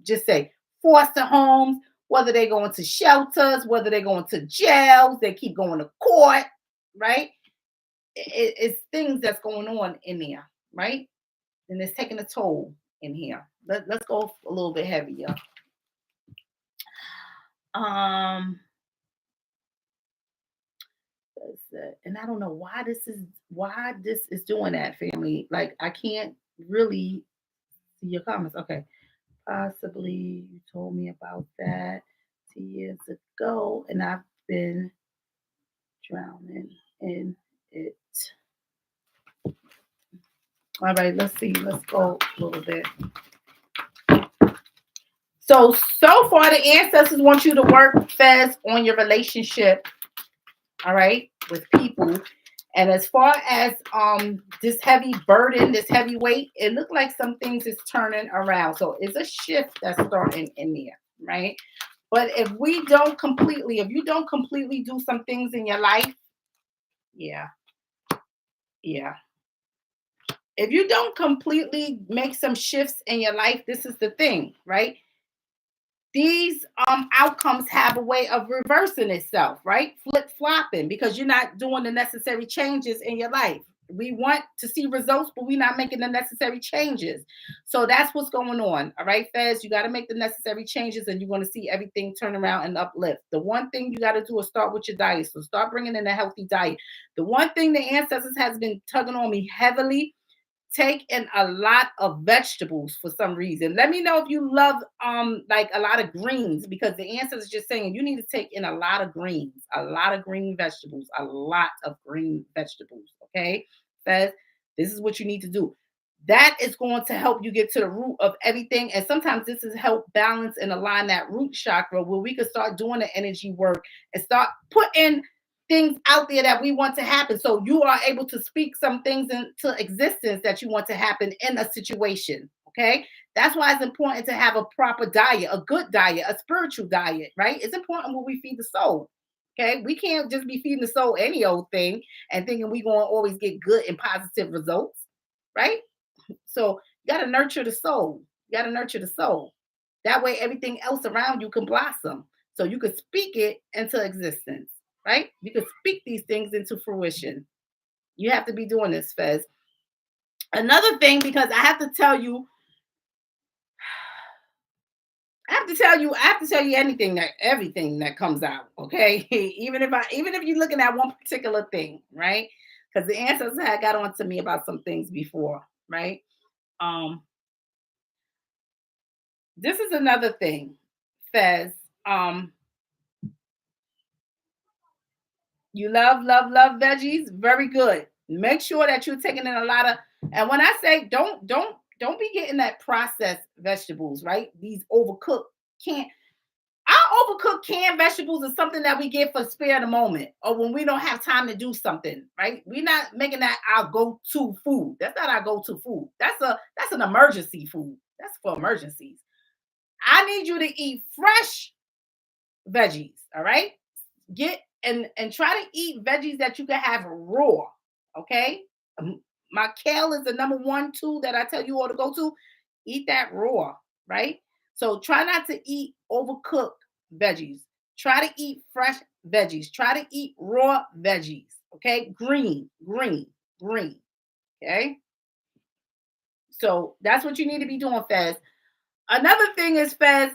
just say foster homes, whether they going to shelters, whether they're going to jails, they keep going to court, right? It's things that's going on in there, right? And it's taking a toll in here. Let's go a little bit heavier. And I don't know why this is doing that, family. Like I can't really see your comments. Okay. Possibly you told me about that 2 years ago, and I've been drowning in it. All right, let's see. Let's go a little bit. So far, the ancestors want you to work fast on your relationship, all right, with people. And as far as this heavy burden, this heavy weight, it looked like some things is turning around. So it's a shift that's starting in there, right? But if you don't completely do some things in your life, yeah, yeah. If you don't completely make some shifts in your life, this is the thing, right? These outcomes have a way of reversing itself, right? Flip flopping, because you're not doing the necessary changes in your life. We want to see results, but we're not making the necessary changes. So that's what's going on. All right, Fez, you got to make the necessary changes and you're going to see everything turn around and uplift. The one thing you got to do is start with your diet. So start bringing in a healthy diet. The one thing the ancestors has been tugging on me heavily, take in a lot of vegetables for some reason. Let me know if you love like a lot of greens, because the answer is just saying you need to take in a lot of greens, a lot of green vegetables, a lot of green vegetables. Okay, says this is what you need to do. That is going to help you get to the root of everything. And sometimes this is help balance and align that root chakra, where we can start doing the energy work and start putting things out there that we want to happen. So you are able to speak some things into existence that you want to happen in a situation. Okay. That's why it's important to have a proper diet, a good diet, a spiritual diet, right? It's important when we feed the soul. Okay. We can't just be feeding the soul any old thing and thinking we're going to always get good and positive results, right? So you got to nurture the soul. You got to nurture the soul. That way, everything else around you can blossom. So you can speak it into existence, right? You can speak these things into fruition. You have to be doing this, Fez. Another thing, because I have to tell you, I have to tell you everything that comes out, okay? even if you're looking at one particular thing, right? Because the ancestors had got on to me about some things before, right? Um, this is another thing, Fez. Um, you love veggies. Very good. Make sure that you're taking in a lot of, and when I say don't be getting that processed vegetables, right? These overcooked can't our overcooked canned vegetables is something that we get for spare the moment or when we don't have time to do something, right? We're not making that our go-to food. That's not our go-to food. That's an emergency food. That's for emergencies. I need you to eat fresh veggies, all right? Get and try to eat veggies that you can have raw, okay? My kale is the number one tool that I tell you all to go to. Eat that raw, right? So try not to eat overcooked veggies. Try to eat fresh veggies. Try to eat raw veggies, okay? Green, okay? So that's what you need to be doing, Fez. Another thing is, Fez,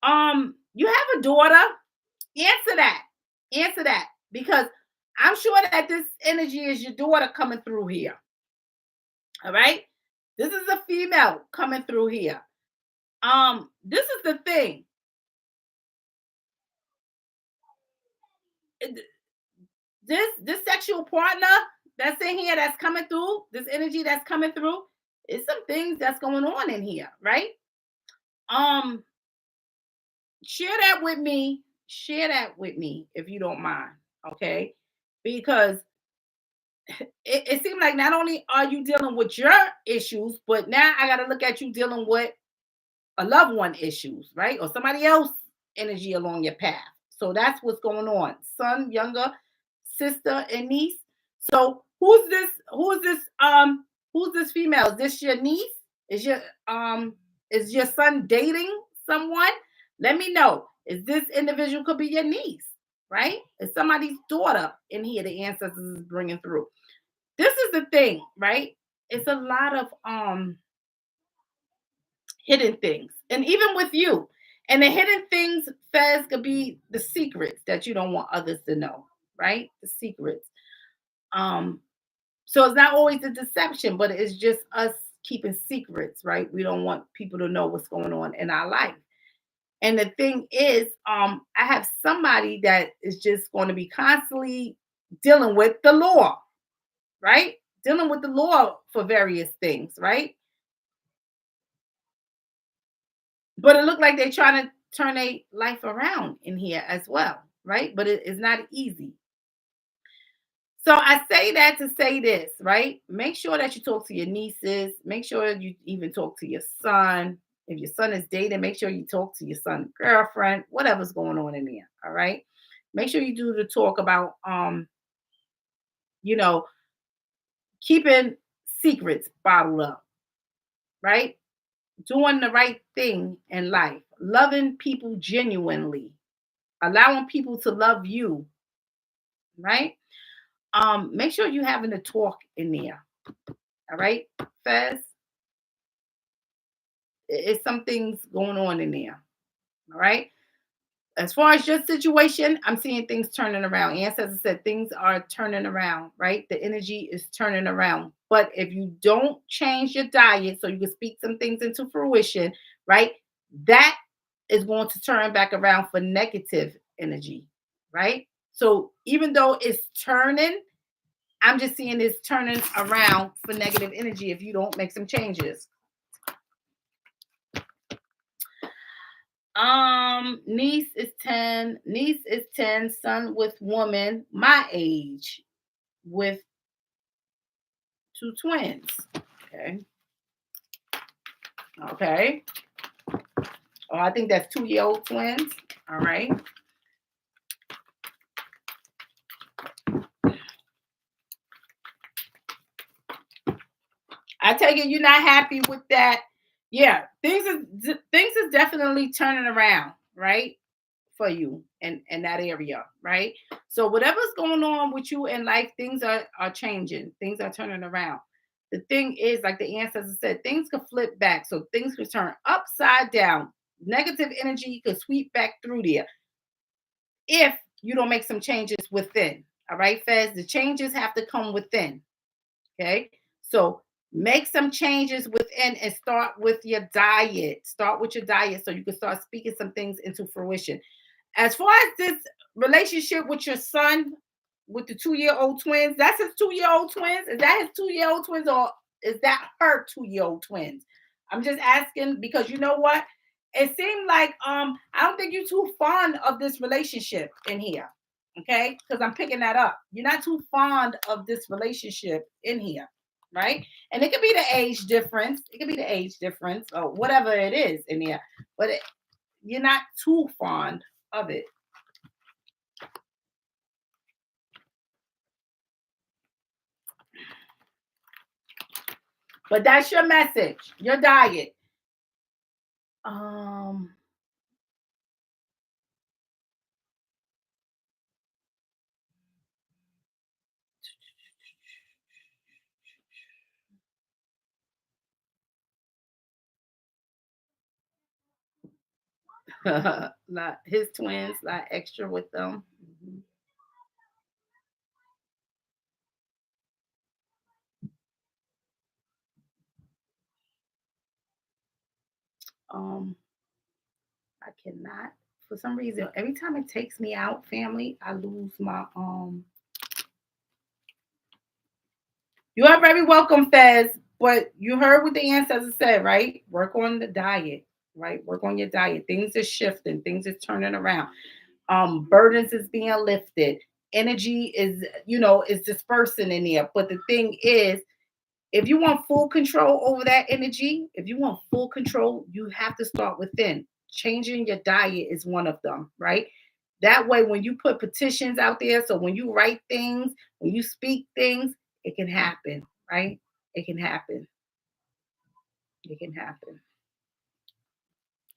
you have a daughter. Answer that. Answer that. Because I'm sure that this energy is your daughter coming through here. All right. This is a female coming through here. This is the thing. This sexual partner that's in here that's coming through, this energy that's coming through, is some things that's going on in here, right? Um, share that with me. Share that with me if you don't mind. Okay. Because it seems like not only are you dealing with your issues, but now I got to look at you dealing with a loved one issues, right? Or somebody else energy along your path. So that's what's going on. Son, younger sister, and niece. So who's this? Who's this female? Is this your niece? Is your son dating someone? Let me know. Is this individual could be your niece, right? It's somebody's daughter in here the ancestors is bringing through. This is the thing, right? It's a lot of hidden things. And even with you, and the hidden things, Fez, could be the secrets that you don't want others to know, right? The secrets. Um, so it's not always a deception, but it's just us keeping secrets, right? We don't want people to know what's going on in our life. And the thing is, I have somebody that is just going to be constantly dealing with the law, right? Dealing with the law for various things, right? But it looked like they're trying to turn their life around in here as well, right? But it is not easy. So I say that to say this, right? Make sure that you talk to your nieces. Make sure you even talk to your son If your son is dating, make sure you talk to your son's girlfriend, whatever's going on in there. All right. Make sure you do the talk about you know, keeping secrets bottled up, right? Doing the right thing in life, loving people genuinely, allowing people to love you, right? Make sure you having a talk in there. All right, Fez. It's some things going on in there. All right. As far as your situation, I'm seeing things turning around. Ancestors said things are turning around, right? The energy is turning around. But if you don't change your diet so you can speak some things into fruition, right? That is going to turn back around for negative energy, right? So even though it's turning, I'm just seeing this turning around for negative energy if you don't make some changes. Niece is 10. Niece is 10. Son with woman my age with two twins. Okay. Okay. Oh, I think that's 2-year-old twins. All right. I take it you're not happy with that. Yeah, things is definitely turning around, right? For you in that area, right? So whatever's going on with you in life, things are changing, things are turning around. The thing is, like the ancestors said, things could flip back, so things could turn upside down. Negative energy could sweep back through there if you don't make some changes within. All right, Fez, the changes have to come within. Okay, so make some changes within and start with your diet. Start with your diet so you can start speaking some things into fruition. As far as this relationship with your son, with the 2-year-old twins, that's his 2-year-old twins. Is that his 2-year-old twins or is that her 2-year-old twins? I'm just asking because you know what? It seemed like I don't think you're too fond of this relationship in here. Okay, because I'm picking that up. You're not too fond of this relationship in here, right? And it could be the age difference. It could be the age difference or whatever it is in here, but you're not too fond of it. But that's your message, your diet. Um, like his twins, like extra with them. Mhm. Um, I cannot. For some reason, every time it takes me out, family, I lose my You are very welcome, Fez. But you heard what the ancestors said, right? Work on the diet, right? Work on your diet. Things are shifting, things are turning around. Burdens is being lifted. Energy is dispersing in there. But the thing is, if you want full control over that energy, if you want full control, you have to start within. Changing your diet is one of them, right? That way, when you put petitions out there, so when you write things, when you speak things, it can happen, right? It can happen. It can happen.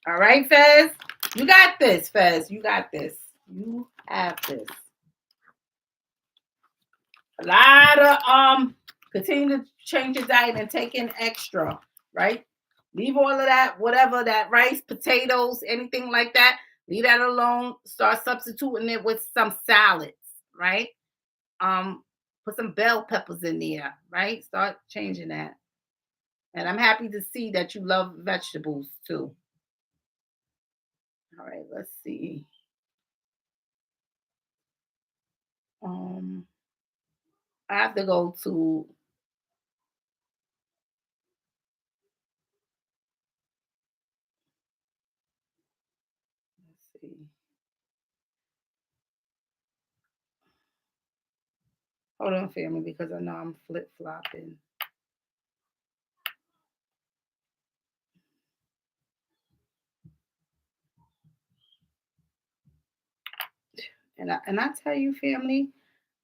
All right, Fez? You got this, Fez. You got this. You have this. A lot of continue to change your diet and take in extra, right? Leave all of that, whatever that rice, potatoes, anything like that. Leave that alone. Start substituting it with some salads, right? Put some bell peppers in there, right? Start changing that. And I'm happy to see that you love vegetables too. All right, let's see. Um, I have to go to let's see. Hold on, family, because I know I'm flip flopping. And I tell you, family,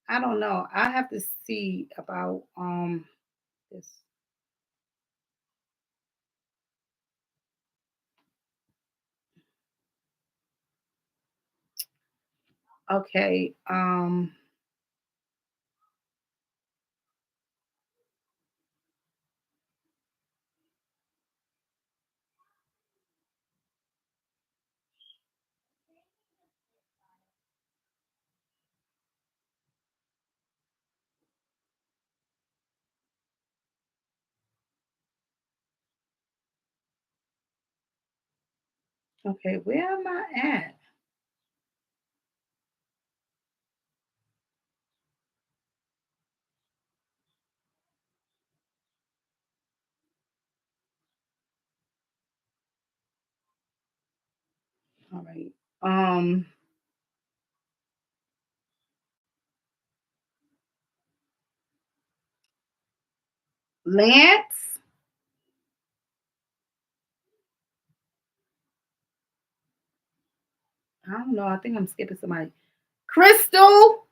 I don't know. I have to see about this. Okay. Okay, where am I at? All right. Lance. I don't know. I think I'm skipping somebody. Crystal.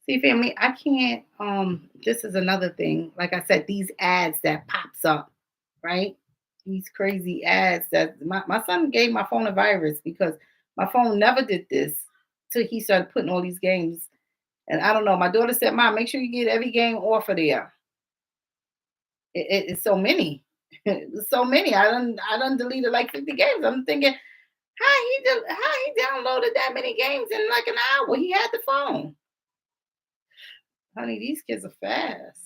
See, family, I can't. This is another thing. Like I said, these ads that pops up, right? These crazy ads that my son gave my phone a virus because my phone never did this till he started putting all these games. And I don't know. My daughter said, "Mom, make sure you get every game off of there." It's so many. It's so many. I done deleted like 50 games. I'm thinking, how he downloaded that many games in like an hour? He had the phone. Honey, these kids are fast.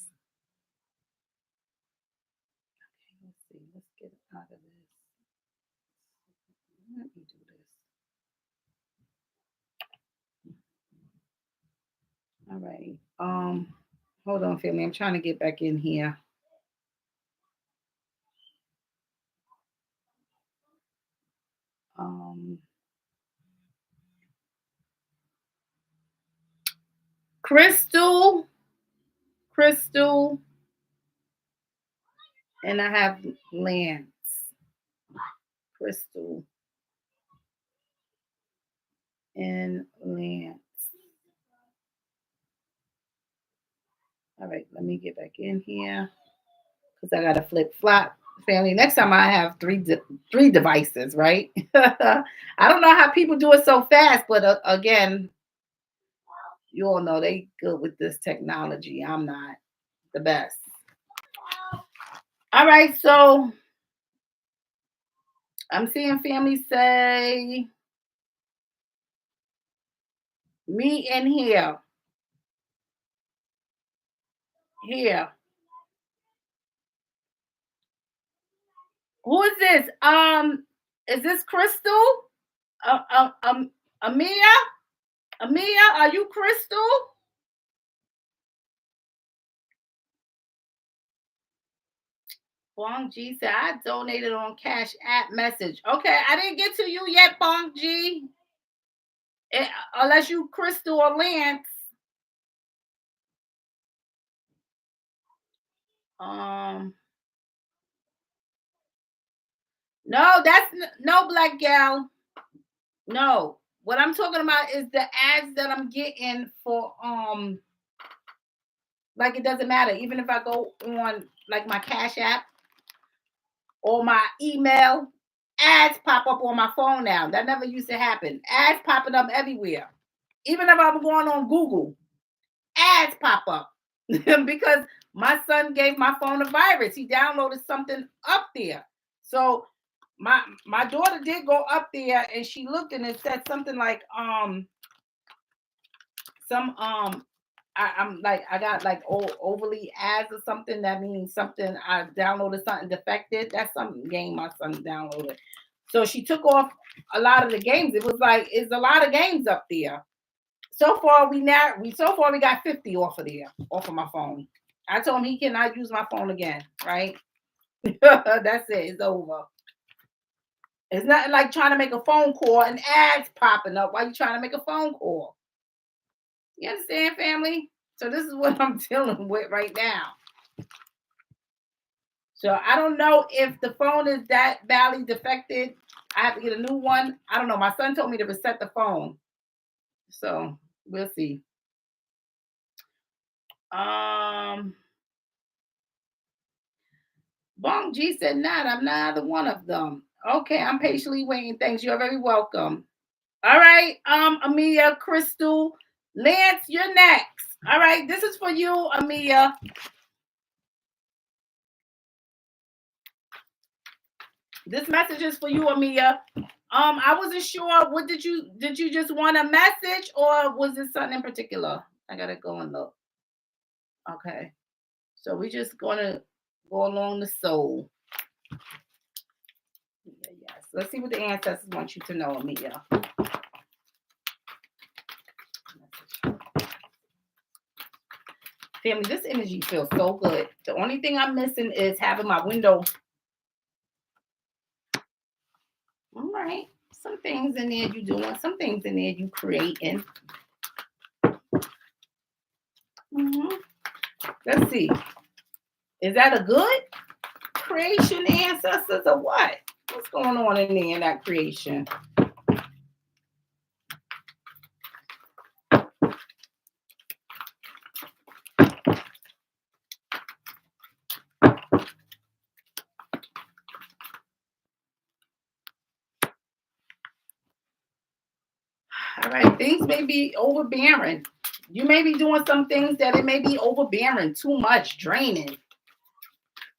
Let's see. Let's get out of this. Let me do this. All right. Hold on, family. I'm trying to get back in here. Um, Crystal, Crystal, and I have Lance. Crystal and Lance. All right, let me get back in here because I got to flip flop. Family, next time I have three devices, right? I don't know how people do it so fast, but again, you all know they good with this technology. I'm not the best. All right, so I'm seeing family say me in here. Here. Who is this? Is this Crystal? Amia? Amia, are you Crystal? Bong G said I donated on Cash App message. Okay, I didn't get to you yet, Bong G. Unless you Crystal or Lance. Um, no, no black gal. No. What I'm talking about is the ads that I'm getting for like it doesn't matter. Even if I go on like my Cash App or my email, ads pop up on my phone now. That never used to happen. Ads popping up everywhere. Even if I'm going on Google, ads pop up because my son gave my phone a virus. He downloaded something up there. So my daughter did go up there and she looked and it said something like some I'm like I got like overly ads or something. That means something I downloaded something defected. That's some game my son downloaded. So she took off a lot of the games. It was like it's a lot of games up there. So far we got 50 off of there, off of my phone. I told him he cannot use my phone again, right? That's it, it's over. It's nothing like trying to make a phone call and ads popping up while you're trying to make a phone call. You understand, family? So this is what I'm dealing with right now. So I don't know if the phone is that badly defected. I have to get a new one. I don't know. My son told me to reset the phone. So we'll see. Bong G said not. I'm not either one of them. Okay, I'm patiently waiting. Thanks. You're very welcome. All right, Amelia, Crystal, Lance, you're next. All right, this is for you, Amelia. This message is for you, Amelia. I wasn't sure. What did you just want a message or was it something in particular? I gotta go and look. Okay. So we're just gonna go along the soul. Yeah, yes. Let's see what the ancestors want you to know, Amelia. Family, this energy feels so good. The only thing I'm missing is having my window. All right. Some things in there you doing, some things in there you creating. Mm-hmm. Let's see. Is that a good creation, ancestors, or what? What's going on in there in that creation? All right, things may be overbearing. You may be doing some things that it may be overbearing, too much, draining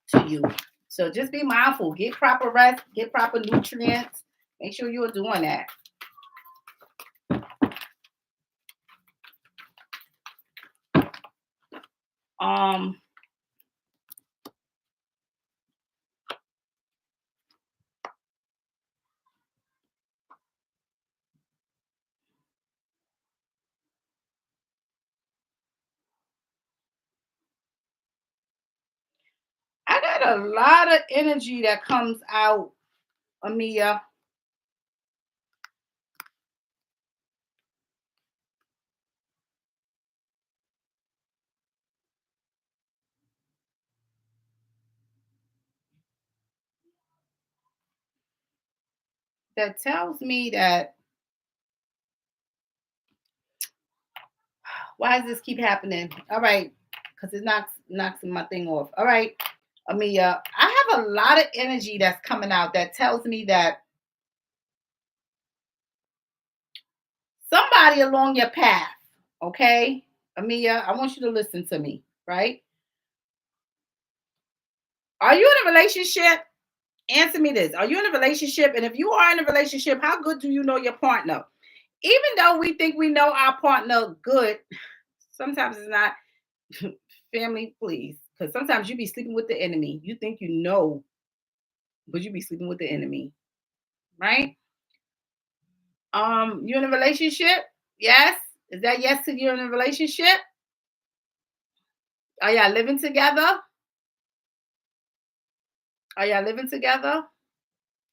to you. So just be mindful. Get proper rest, get proper nutrients. Make sure you're doing that. I got a lot of energy that comes out, Amia. That tells me that why does this keep happening? All right, because it knocks my thing off. All right, Amia, I have a lot of energy that's coming out that tells me that somebody along your path, okay, Amia, I want you to listen to me, right? Are you in a relationship? Answer me this. Are you in a relationship? And if you are in a relationship, how good do you know your partner? Even though we think we know our partner good, sometimes it's not. Family, please. Because sometimes you be sleeping with the enemy. You think you know, but you be sleeping with the enemy. Right? You in a relationship? Yes. Is that yes to you in a relationship? Are y'all living together? Are y'all living together?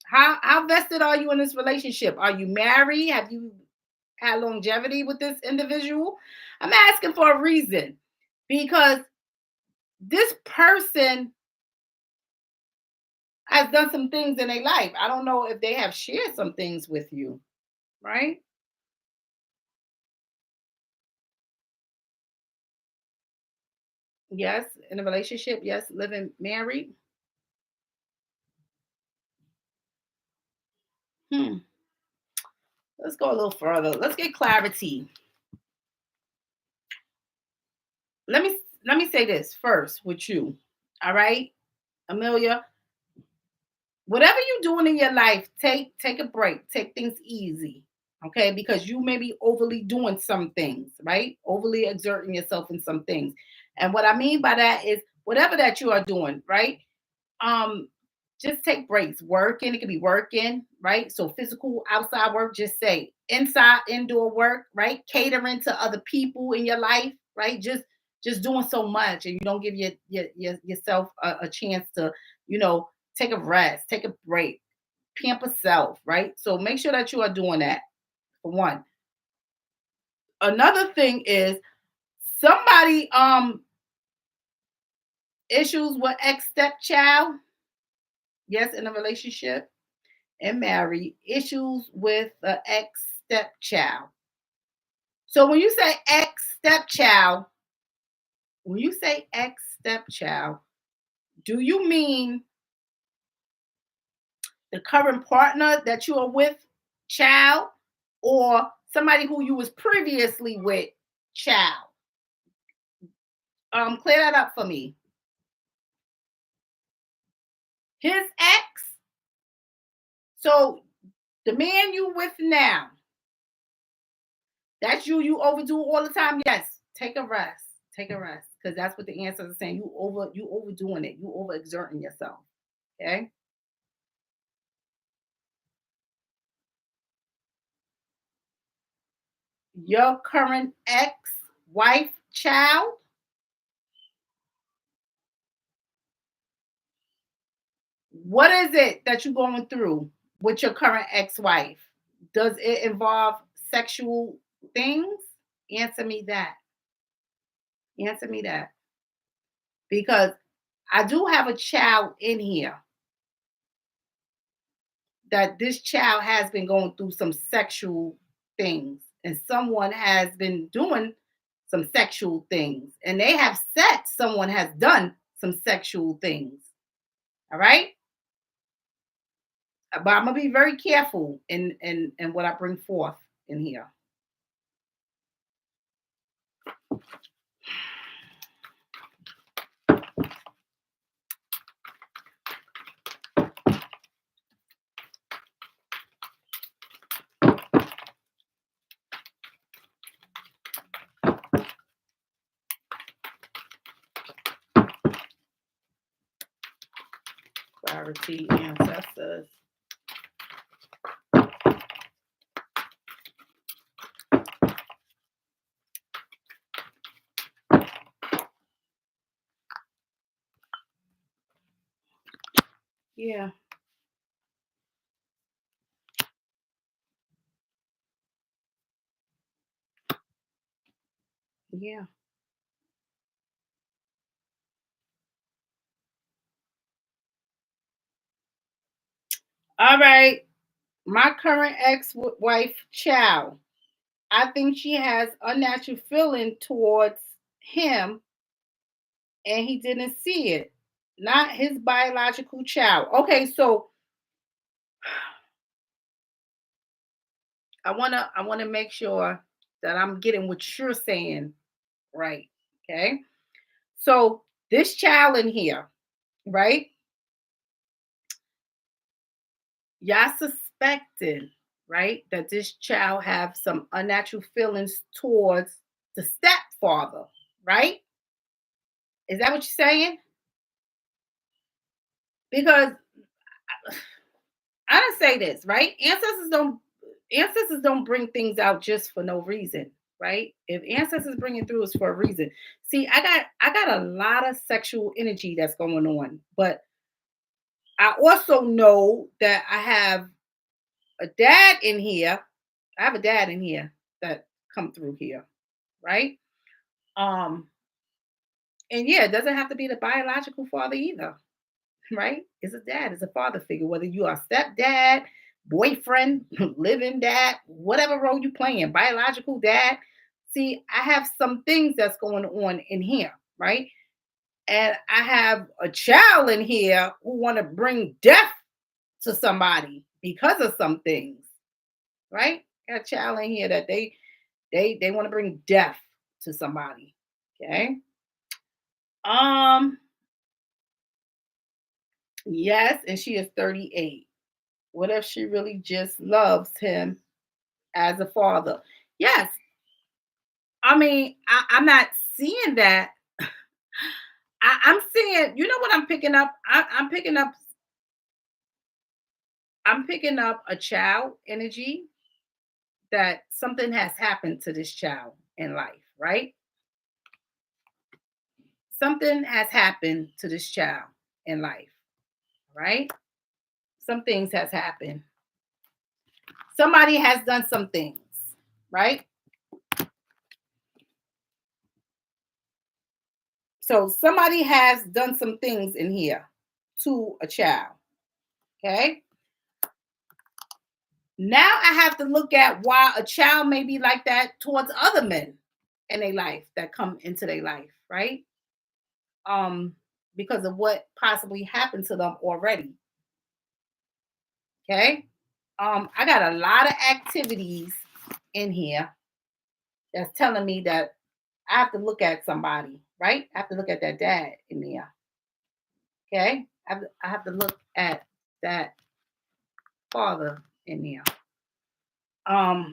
How vested are you in this relationship? Are you married? Have you had longevity with this individual? I'm asking for a reason because this person has done some things in their life. I don't know if they have shared some things with you, right? Yes, in a relationship. Yes, living married. Hmm. Let's go a little further. Let's get clarity. Let me let me say this first with you. All right, Amelia. Whatever you're doing in your life, take a break. Take things easy. Okay, because you may be overly doing some things, right? Overly exerting yourself in some things. And what I mean by that is whatever that you are doing, right? Um, just take breaks. Working, it could be working, right? So physical outside work, just say inside indoor work, right? Catering to other people in your life, right? Just doing so much, and you don't give yourself a chance to, you know, take a rest, take a break, pamper self, right? So make sure that you are doing that for one. Another thing is somebody Issues with ex-stepchild. Yes, in a relationship and married. Issues with the ex-stepchild. So when you say ex-stepchild, do you mean the current partner that you are with, child, or somebody who you was previously with, child? Clear that up for me. His ex. So the man you with now, that's you overdo all the time. Yes, take a rest. Because that's what the answers are saying. You overdoing it. You overexerting yourself. Okay. Your current ex-wife, child. What is it that you're going through with your current ex-wife? Does it involve sexual things? Answer me that. Because I do have a child in here that this child has been going through some sexual things, and someone has been doing some sexual things, and they have said someone has done some sexual things. All right. But I'm gonna be very careful in what I bring forth in here. Clarity, ancestors. Yeah. Yeah. All right. My current ex-wife, child. I think she has unnatural feeling towards him, and he didn't see it. Not his biological child. Okay, so I wanna make sure that I'm getting what you're saying right. Okay. So this child in here, right? Y'all suspecting, right, that this child have some unnatural feelings towards the stepfather, right? Is that what you're saying? Because I don't say this, right? Ancestors don't bring things out just for no reason, right? If ancestors bring it through, it's for a reason. See, I got a lot of sexual energy that's going on, but I also know that I have a dad in here. I have a dad in here that come through here, right? Um, and yeah, it doesn't have to be the biological father either, right? It's a dad, it's a father figure, whether you are stepdad, boyfriend, living dad, whatever role you playing, biological dad. See, I have some things that's going on in here, right? And I have a child in here who want to bring death to somebody because of some things, right? Got a child in here that they want to bring death to somebody. Okay. Um, yes, and she is 38. What if she really just loves him as a father? Yes. I mean, I'm not seeing that. I'm seeing, you know what I'm picking up? I'm picking up a child energy, that something has happened to this child in life, right? Something has happened to this child in life, right? Some things has happened. Somebody has done some things, right? So somebody has done some things in here to a child. Okay. Now I have to look at why a child may be like that towards other men in their life that come into their life, right? Because of what possibly happened to them already. Okay. I got a lot of activities in here that's telling me that I have to look at somebody, right? I have to look at that dad in there. Okay. I have to look at that father in there. A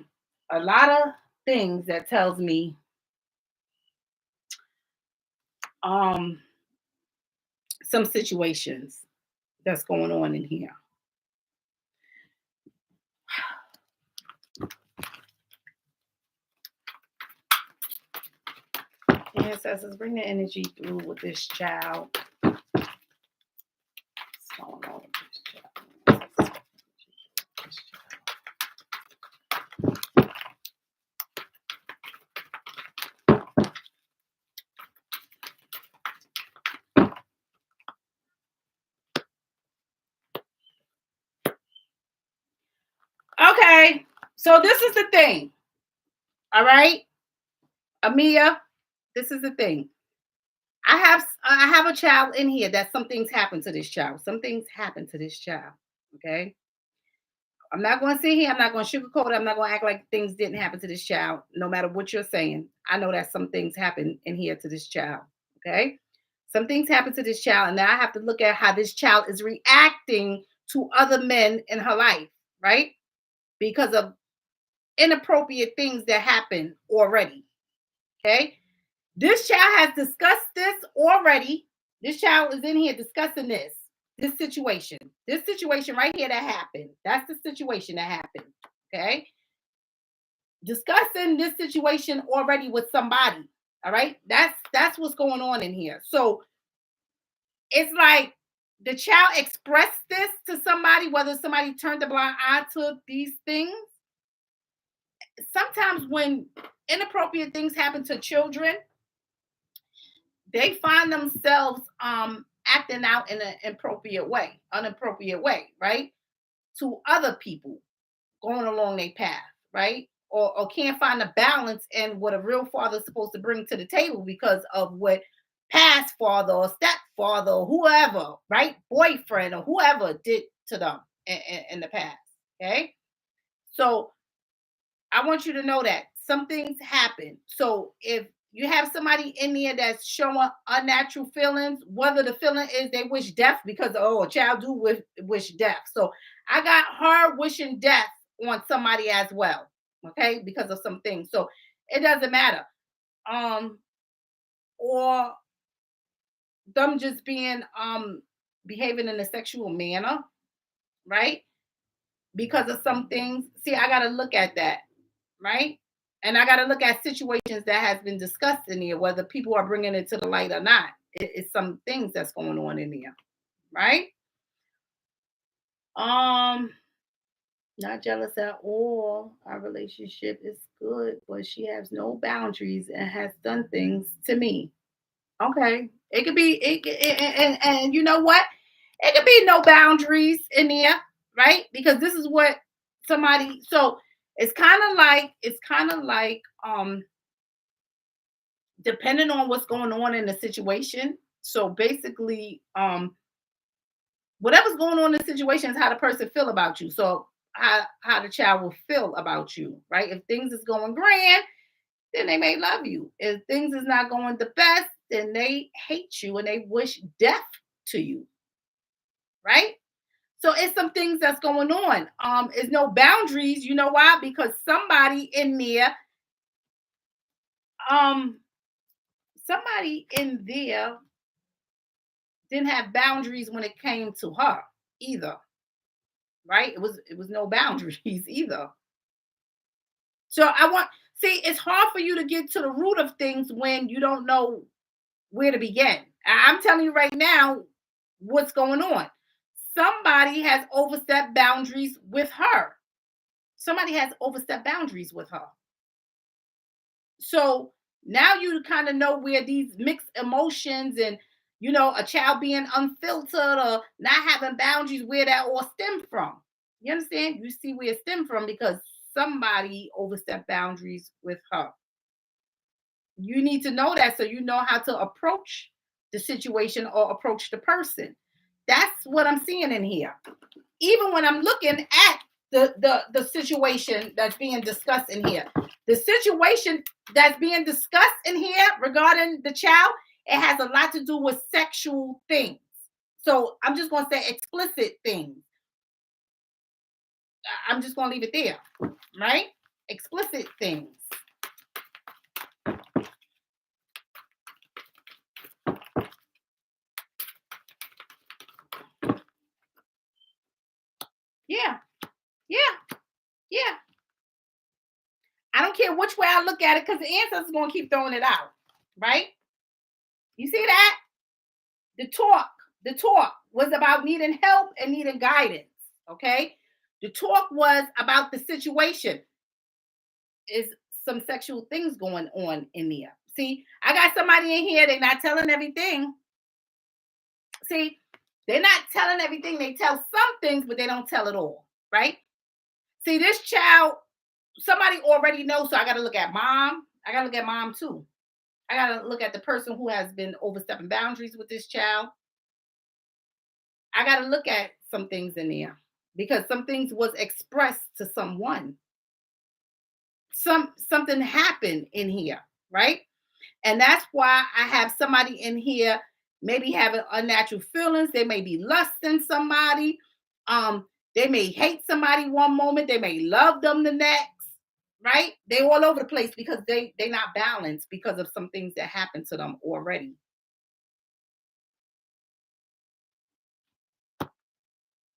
lot of things that tells me um some situations that's going on in here. Ancestors, bring the energy through with this child. What's going on with this child? Okay, so this is the thing. All right, Amia, this is the thing. I have a child in here that some things happen to this child. Some things happen to this child. Okay. I'm not going to sit here. I'm not going to sugarcoat it. I'm not going to act like things didn't happen to this child, no matter what you're saying. I know that some things happen in here to this child. Okay. Some things happen to this child. And now I have to look at how this child is reacting to other men in her life, right? Because of inappropriate things that happen already. Okay. This child has discussed this already. This child is in here discussing this situation right here that happened. That's the situation that happened. Okay. Discussing this situation already with somebody. All right. That's what's going on in here. So it's like the child expressed this to somebody, whether somebody turned a blind eye to these things. Sometimes when inappropriate things happen to children, they find themselves acting out in an inappropriate way, right? To other people going along their path, right? Or can't find a balance in what a real father is supposed to bring to the table because of what past father or stepfather or whoever, right? Boyfriend or whoever did to them in the past. Okay. So I want you to know that some things happen. So if you have somebody in there that's showing unnatural feelings, whether the feeling is they wish death because a child do wish death. So I got her wishing death on somebody as well, okay, because of some things. So it doesn't matter. Or them just being behaving in a sexual manner, right? Because of some things. See, I gotta look at that, right? And I got to look at situations that has been discussed in here, whether people are bringing it to the light or not. It's some things that's going on in there, right? Not jealous at all. Our relationship is good, but she has no boundaries and has done things to me. Okay, it could be and you know what? It could be no boundaries in there, right? Because this is what somebody. So it's kind of like depending on what's going on in the situation. So basically, whatever's going on in the situation is how the person feel about you. So how the child will feel about you, right? If things is going grand, then they may love you. If things is not going the best, then they hate you and they wish death to you, right? So it's some things that's going on. It's no boundaries. You know why? Because um, somebody in there didn't have boundaries when it came to her either, right? It was no boundaries either. So it's hard for you to get to the root of things when you don't know where to begin. I'm telling you right now what's going on. Somebody has overstepped boundaries with her. Somebody has overstepped boundaries with her. So Now you kind of know where these mixed emotions and, a child being unfiltered or not having boundaries, where that all stem from. You understand? You see where it stem from because somebody overstepped boundaries with her. You need to know that so you know how to approach the situation or approach the person. That's what I'm seeing in here. Even when I'm looking at the situation that's being discussed in here, the situation that's being discussed in here regarding the child, it has a lot to do with sexual things. So I'm just going to say explicit things. I'm just going to leave it there, right? Explicit things. Yeah. I don't care which way I look at it because the ancestors going to keep throwing it out, right? You see that? The talk was about needing help and needing guidance, okay? The talk was about the situation. Is some sexual things going on in there. See, I got somebody in here, they're not telling everything. See, they're not telling everything. They tell some things, but they don't tell it all, right? See, this child, somebody already knows, so I got to look at mom. I got to look at mom too. I got to look at the person who has been overstepping boundaries with this child. I got to look at some things in there because some things was expressed to someone. Something happened in here, right? And that's why I have somebody in here maybe having unnatural feelings. They may be lusting somebody. They may hate somebody one moment. They may love them the next, right? They all over the place because they're not balanced because of some things that happened to them already.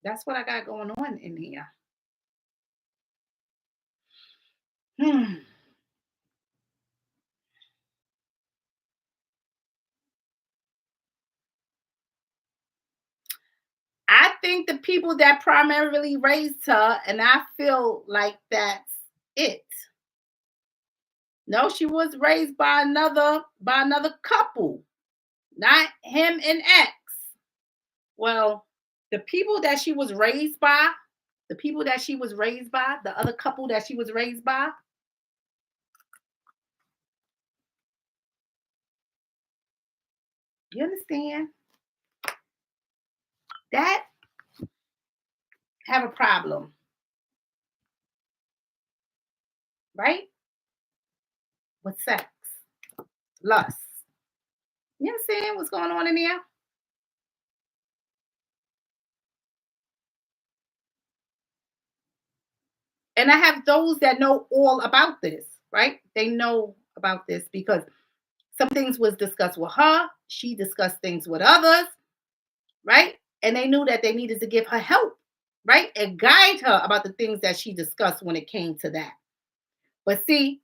That's what I got going on in here. I think the people that primarily raised her, and I feel like that's it. No, she was raised by another couple, not him and X. Well, the people that she was raised by, the other couple that she was raised by, you understand? That have a problem, right? With sex, lust. You understand what's going on in there? And I have those that know all about this, right? They know about this because some things was discussed with her. She discussed things with others, right? And they knew that they needed to give her help, right? And guide her about the things that she discussed when it came to that. But see,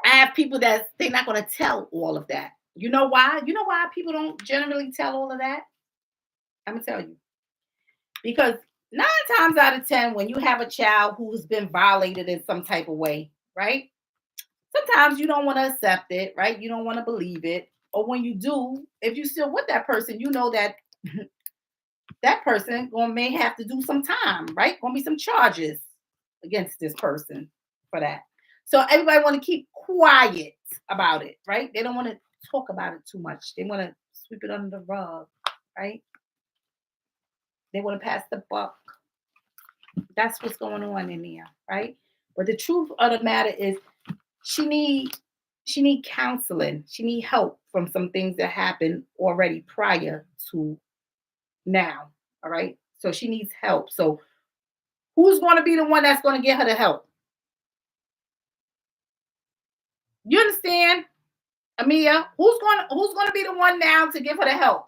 I have people that they're not going to tell all of that. You know why? You know why people don't generally tell all of that? I'm going to tell you. Because 9 times out of 10, when you have a child who's been violated in some type of way, right? Sometimes you don't want to accept it, right? You don't want to believe it. Or when you do, if you're still with that person, you know that that person may have to do some time, right? Going to be some charges against this person for that. So everybody want to keep quiet about it, right? They don't want to talk about it too much. They want to sweep it under the rug, right? They want to pass the buck. That's what's going on in there, right? But the truth of the matter is she need counseling. She need help from some things that happened already prior to now. All right. So she needs help. So who's going to be the one that's going to get her the help? You understand, Amia? Who's going to be the one now to give her the help?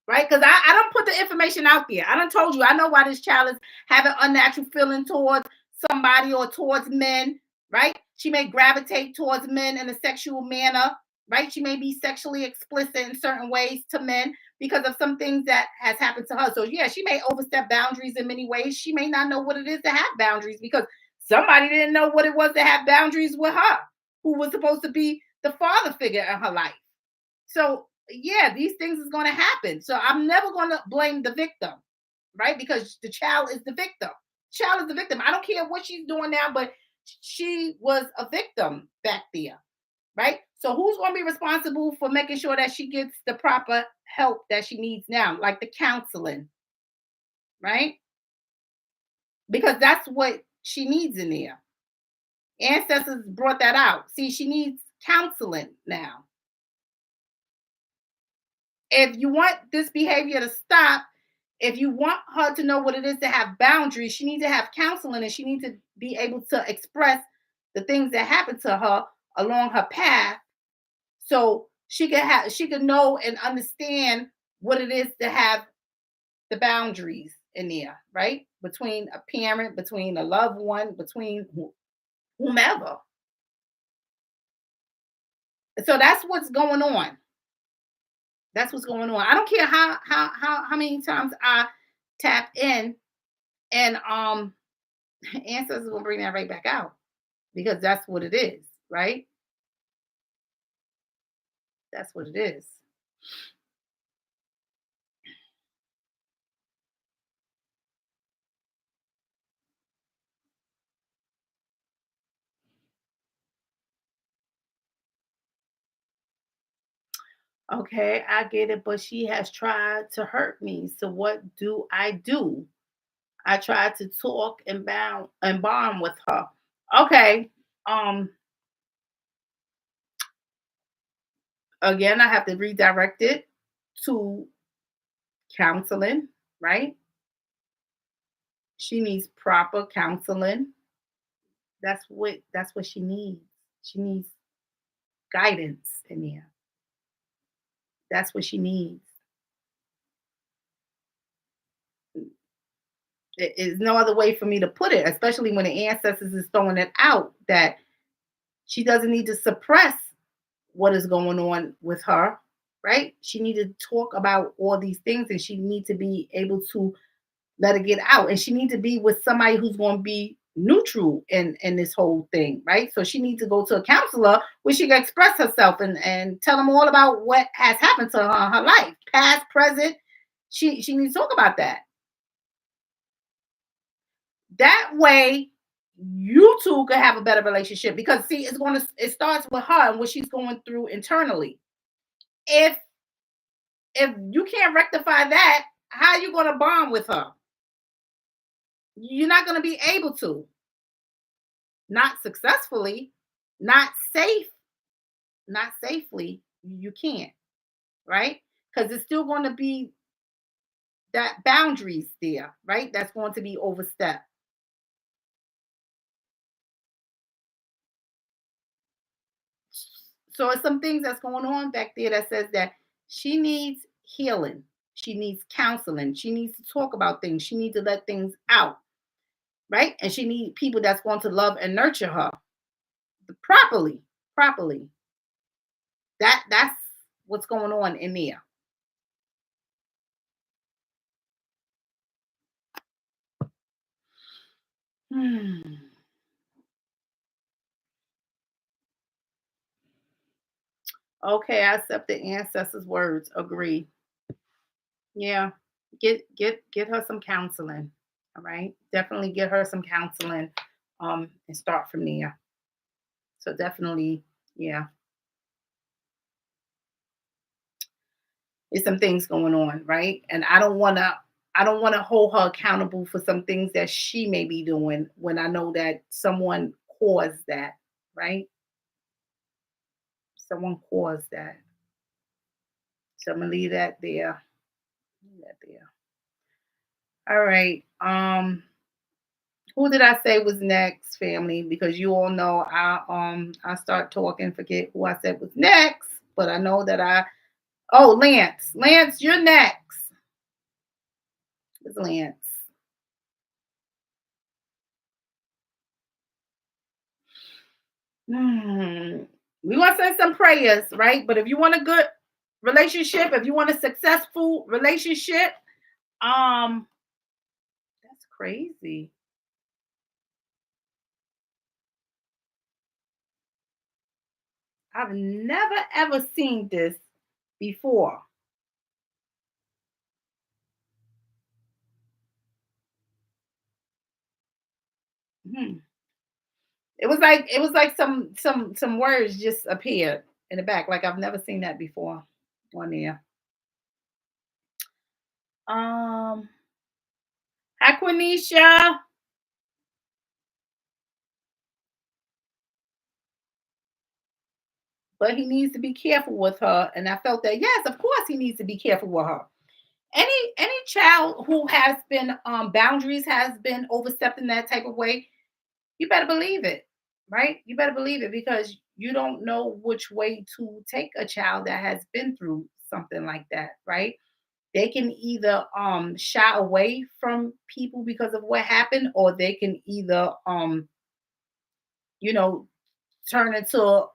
Right? Because I don't put the information out there. I done told you, I know why this child is having unnatural feeling towards somebody or towards men, right? She may gravitate towards men in a sexual manner, right? She may be sexually explicit in certain ways to men because of some things that has happened to her. So yeah, she may overstep boundaries in many ways. She may not know what it is to have boundaries because Somebody didn't know what it was to have boundaries with her, who was supposed to be the father figure in her life. So, yeah, these things is going to happen. So, I'm never going to blame the victim, right? Because the child is the victim. Child is the victim. I don't care what she's doing now, but she was a victim back there, right? So, who's going to be responsible for making sure that she gets the proper help that she needs now, like the counseling, right? Because that's what she needs in there. Ancestors brought that out. See, she needs counseling now. If you want this behavior to stop, if you want her to know what it is to have boundaries, she needs to have counseling, and she needs to be able to express the things that happen to her along her path, so she can know and understand what it is to have the boundaries in there, right? Between a parent, between a loved one, between whomever. So that's what's going on. That's what's going on. I don't care how many times I tap in, and ancestors will bring that right back out, because that's what it is, right? That's what it is. Okay, I get it, but she has tried to hurt me. So what do I do? I tried to talk and bond with her. Okay. Um Again, I have to redirect it to counseling, right? She needs proper counseling. That's what she needs. She needs guidance in there. That's what she needs. There is no other way for me to put it, especially when the ancestors is throwing it out that she doesn't need to suppress what is going on with her, right? She need to talk about all these things, and she need to be able to let it get out, and she need to be with somebody who's going to be neutral in this whole thing, right? So she needs to go to a counselor where she can express herself and tell them all about what has happened to her in her life, past, present. She needs to talk about that. That way, you two can have a better relationship, because see, it starts with her and what she's going through internally. If you can't rectify that, how are you going to bond with her? You're not going to be able to. Not successfully, not safe, not safely. You can't, right? Because it's still going to be that boundaries there, right? That's going to be overstepped. So it's some things that's going on back there that says that she needs healing. She needs counseling. She needs to talk about things. She needs to let things out, right? And she needs people that's going to love and nurture her properly, properly. That's what's going on in there. Hmm. Okay, I accept the ancestors' words. Agree. Yeah. Get her some counseling. All right. Definitely get her some counseling. And start from there. So definitely, yeah. There's some things going on, right? And I don't wanna hold her accountable for some things that she may be doing when I know that someone caused that, right? Someone caused that. So I'm gonna leave that there. Leave that there. All right. Who did I say was next, family? Because you all know I start talking, forget who I said was next, but I know that Lance. Lance, you're next. It's Lance. Hmm. We want to send some prayers, right? But if you want a good relationship, if you want a successful relationship, um, that's crazy. I've never ever seen this before. Hmm. It was like some words just appeared in the back. Like I've never seen that before on there. Um, Hi Quenisha. But he needs to be careful with her. And I felt that yes, of course he needs to be careful with her. Any child who has been boundaries has been overstepped in that type of way, you better believe it, right? You better believe it because you don't know which way to take a child that has been through something like that, right? They can either shy away from people because of what happened, or they can either you know turn into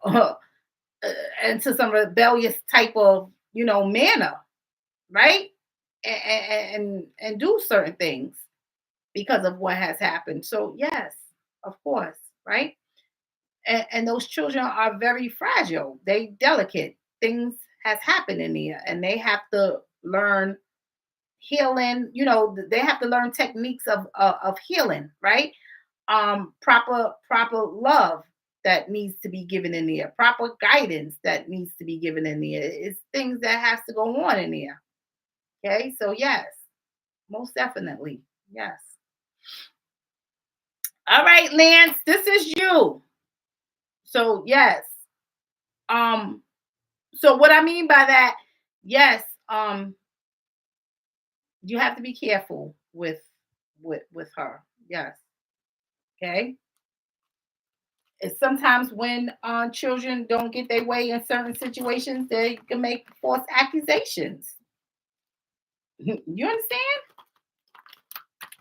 some rebellious type of manner, right? And do certain things because of what has happened. So yes, of course, right? And those children are very fragile. They delicate. Things has happened in there, and they have to learn healing. They have to learn techniques of healing, right? Proper love that needs to be given in there. Proper guidance that needs to be given in there. It's things that has to go on in there. Okay, so yes, most definitely, yes. All right, Lance, this is you. So yes. Um, so what I mean by that, yes, you have to be careful with her. Yes. Okay. It's sometimes when children don't get their way in certain situations, they can make false accusations. You understand?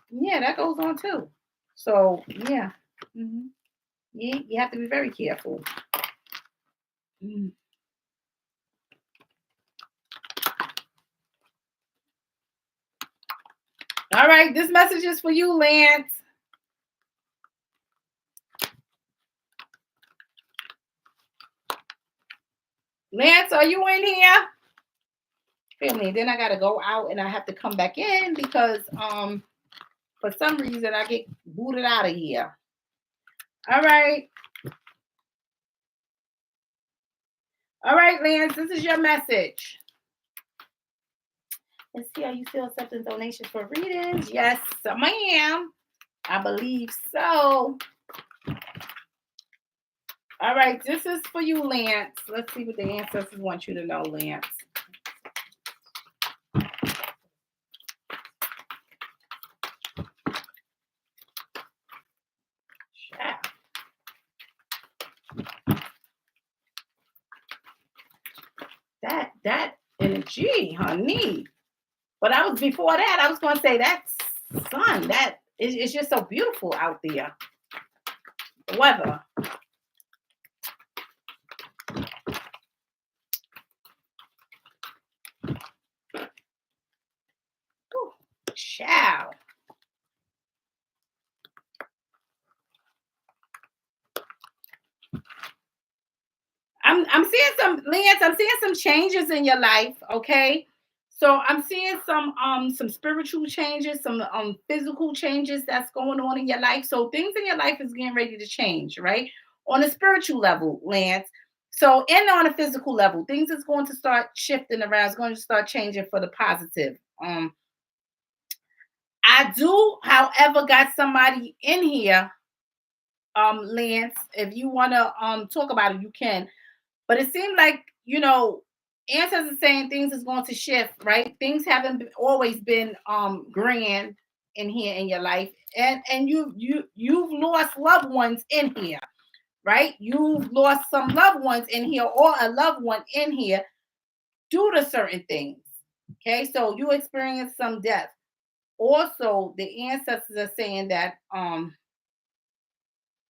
Yeah, that goes on too. So yeah. Hmm. You have to be very careful. Mm. All right, this message is for you, Lance. Lance, are you in here? Feel me? Then I gotta go out and I have to come back in because for some reason I get booted out of here. All right. All right, Lance, this is your message. Let's see, are you still accepting donations for readings? Yes, ma'am. I believe so. All right, this is for you, Lance. Let's see what the ancestors want you to know, Lance. That energy, honey. But I was before that, I was gonna say that's sun. That it's just so beautiful out there. The weather. Ooh, ciao. I'm seeing some Lance, I'm seeing some changes in your life, okay? So I'm seeing some spiritual changes, some physical changes that's going on in your life. So things in your life is getting ready to change, right? On a spiritual level, Lance. So and on a physical level, things is going to start shifting around. It's going to start changing for the positive. I do, however, got somebody in here, Lance. If you want to talk about it, you can. But it seemed like, ancestors saying things is going to shift, right? Things haven't always been grand in here in your life. And you've lost loved ones in here, right? You've lost some loved ones in here or a loved one in here due to certain things. Okay, so you experience some death. Also, the ancestors are saying that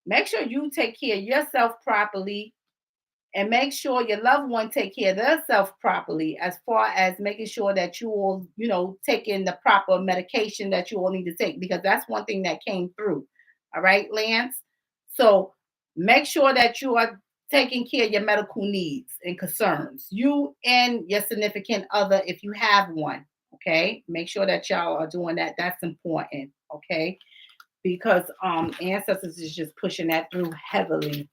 make sure you take care of yourself properly and make sure your loved one take care of themselves properly as far as making sure that you all taking the proper medication that you all need to take, because that's one thing that came through. All right, Lance. So make sure that you are taking care of your medical needs and concerns. You and your significant other, if you have one. Okay, make sure that y'all are doing that. That's important. Okay, because ancestors is just pushing that through heavily.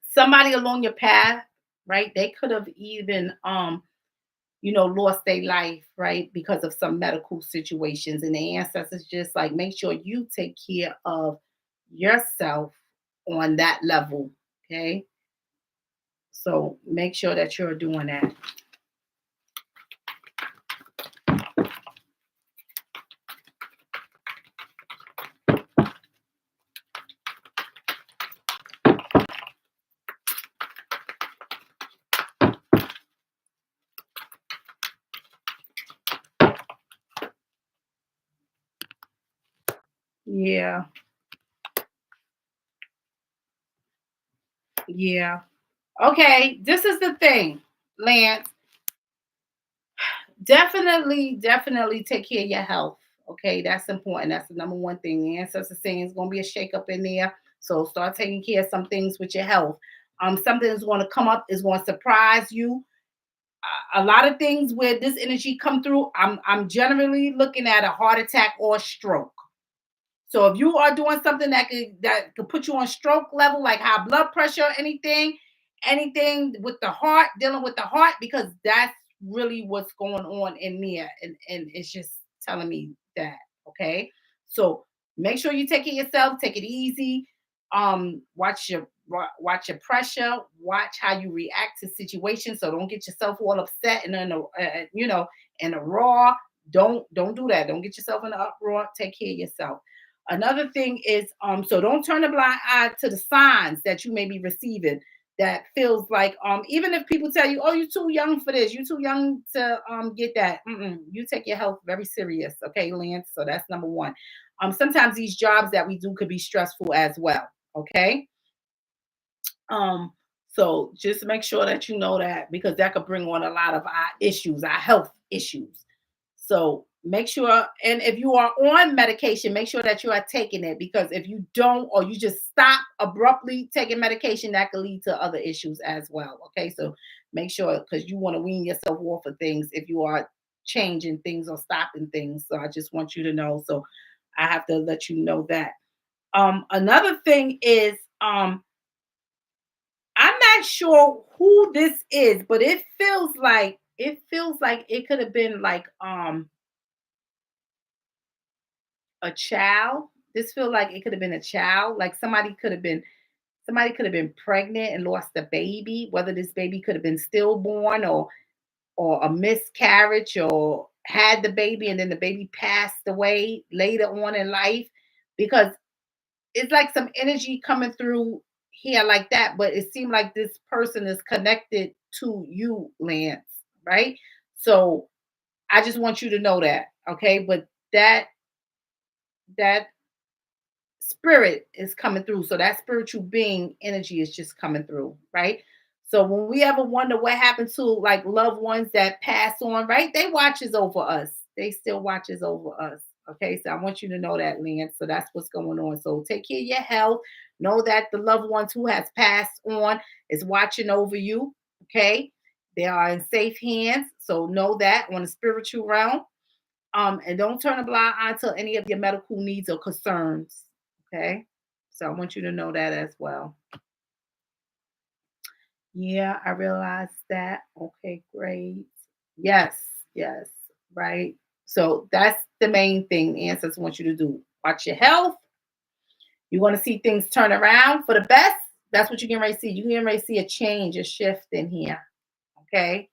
Somebody along your path, right? They could have even lost their life, right? Because of some medical situations. And the ancestors just like make sure you take care of yourself on that level. Okay. So make sure that you're doing that. Yeah. Yeah. Okay. This is the thing, Lance. Definitely take care of your health. Okay, that's important. That's the number one thing. The ancestors saying it's gonna be a shakeup in there. So start taking care of some things with your health. Something is going to come up, is going to surprise you. A lot of things where this energy come through, I'm generally looking at a heart attack or a stroke. So if you are doing something that could put you on stroke level, like high blood pressure or anything with the heart, dealing with the heart, because that's really what's going on in there. And it's just telling me that. Okay. So make sure you take care of yourself, take it easy. Watch your pressure, watch how you react to situations. So don't get yourself all upset and in a raw. Don't do that. Don't get yourself in an uproar. Take care of yourself. Another thing is, so don't turn a blind eye to the signs that you may be receiving that feels like, even if people tell you, oh, you're too young for this, you're too young to get that. You take your health very serious, okay, Lance? So that's number one. Sometimes these jobs that we do could be stressful as well, okay? Um, so just make sure that you know that, because that could bring on a lot of our issues, our health issues. So make sure, and if you are on medication, make sure that you are taking it, because if you don't, or you just stop abruptly taking medication, that could lead to other issues as well. Okay, so make sure, because you want to wean yourself off of things if you are changing things or stopping things. So I just want you to know. So I have to let you know that. Another thing is, I'm not sure who this is, but it feels like it could have been like a child. This feels like it could have been a child. Like somebody could have been pregnant and lost a baby, whether this baby could have been stillborn or a miscarriage, or had the baby and then the baby passed away later on in life, because it's like some energy coming through here like that, but it seemed like this person is connected to you, Lance, right? So I just want you to know that, okay? But that spirit is coming through. So that spiritual being energy is just coming through, right? So when we ever wonder what happened to like loved ones that pass on, right? They watches over us. They still watches over us. Okay. So I want you to know that, Lance. So that's what's going on. So take care of your health. Know that the loved ones who has passed on is watching over you. Okay. They are in safe hands. So know that on the spiritual realm. And don't turn a blind eye to any of your medical needs or concerns. Okay. So I want you to know that as well. Yeah, I realized that. Okay, great. Yes, yes, right. So that's the main thing the ancestors want you to do. Watch your health. You want to see things turn around for the best. That's what you can ready to see. You can ready to see a change, a shift in here. Okay.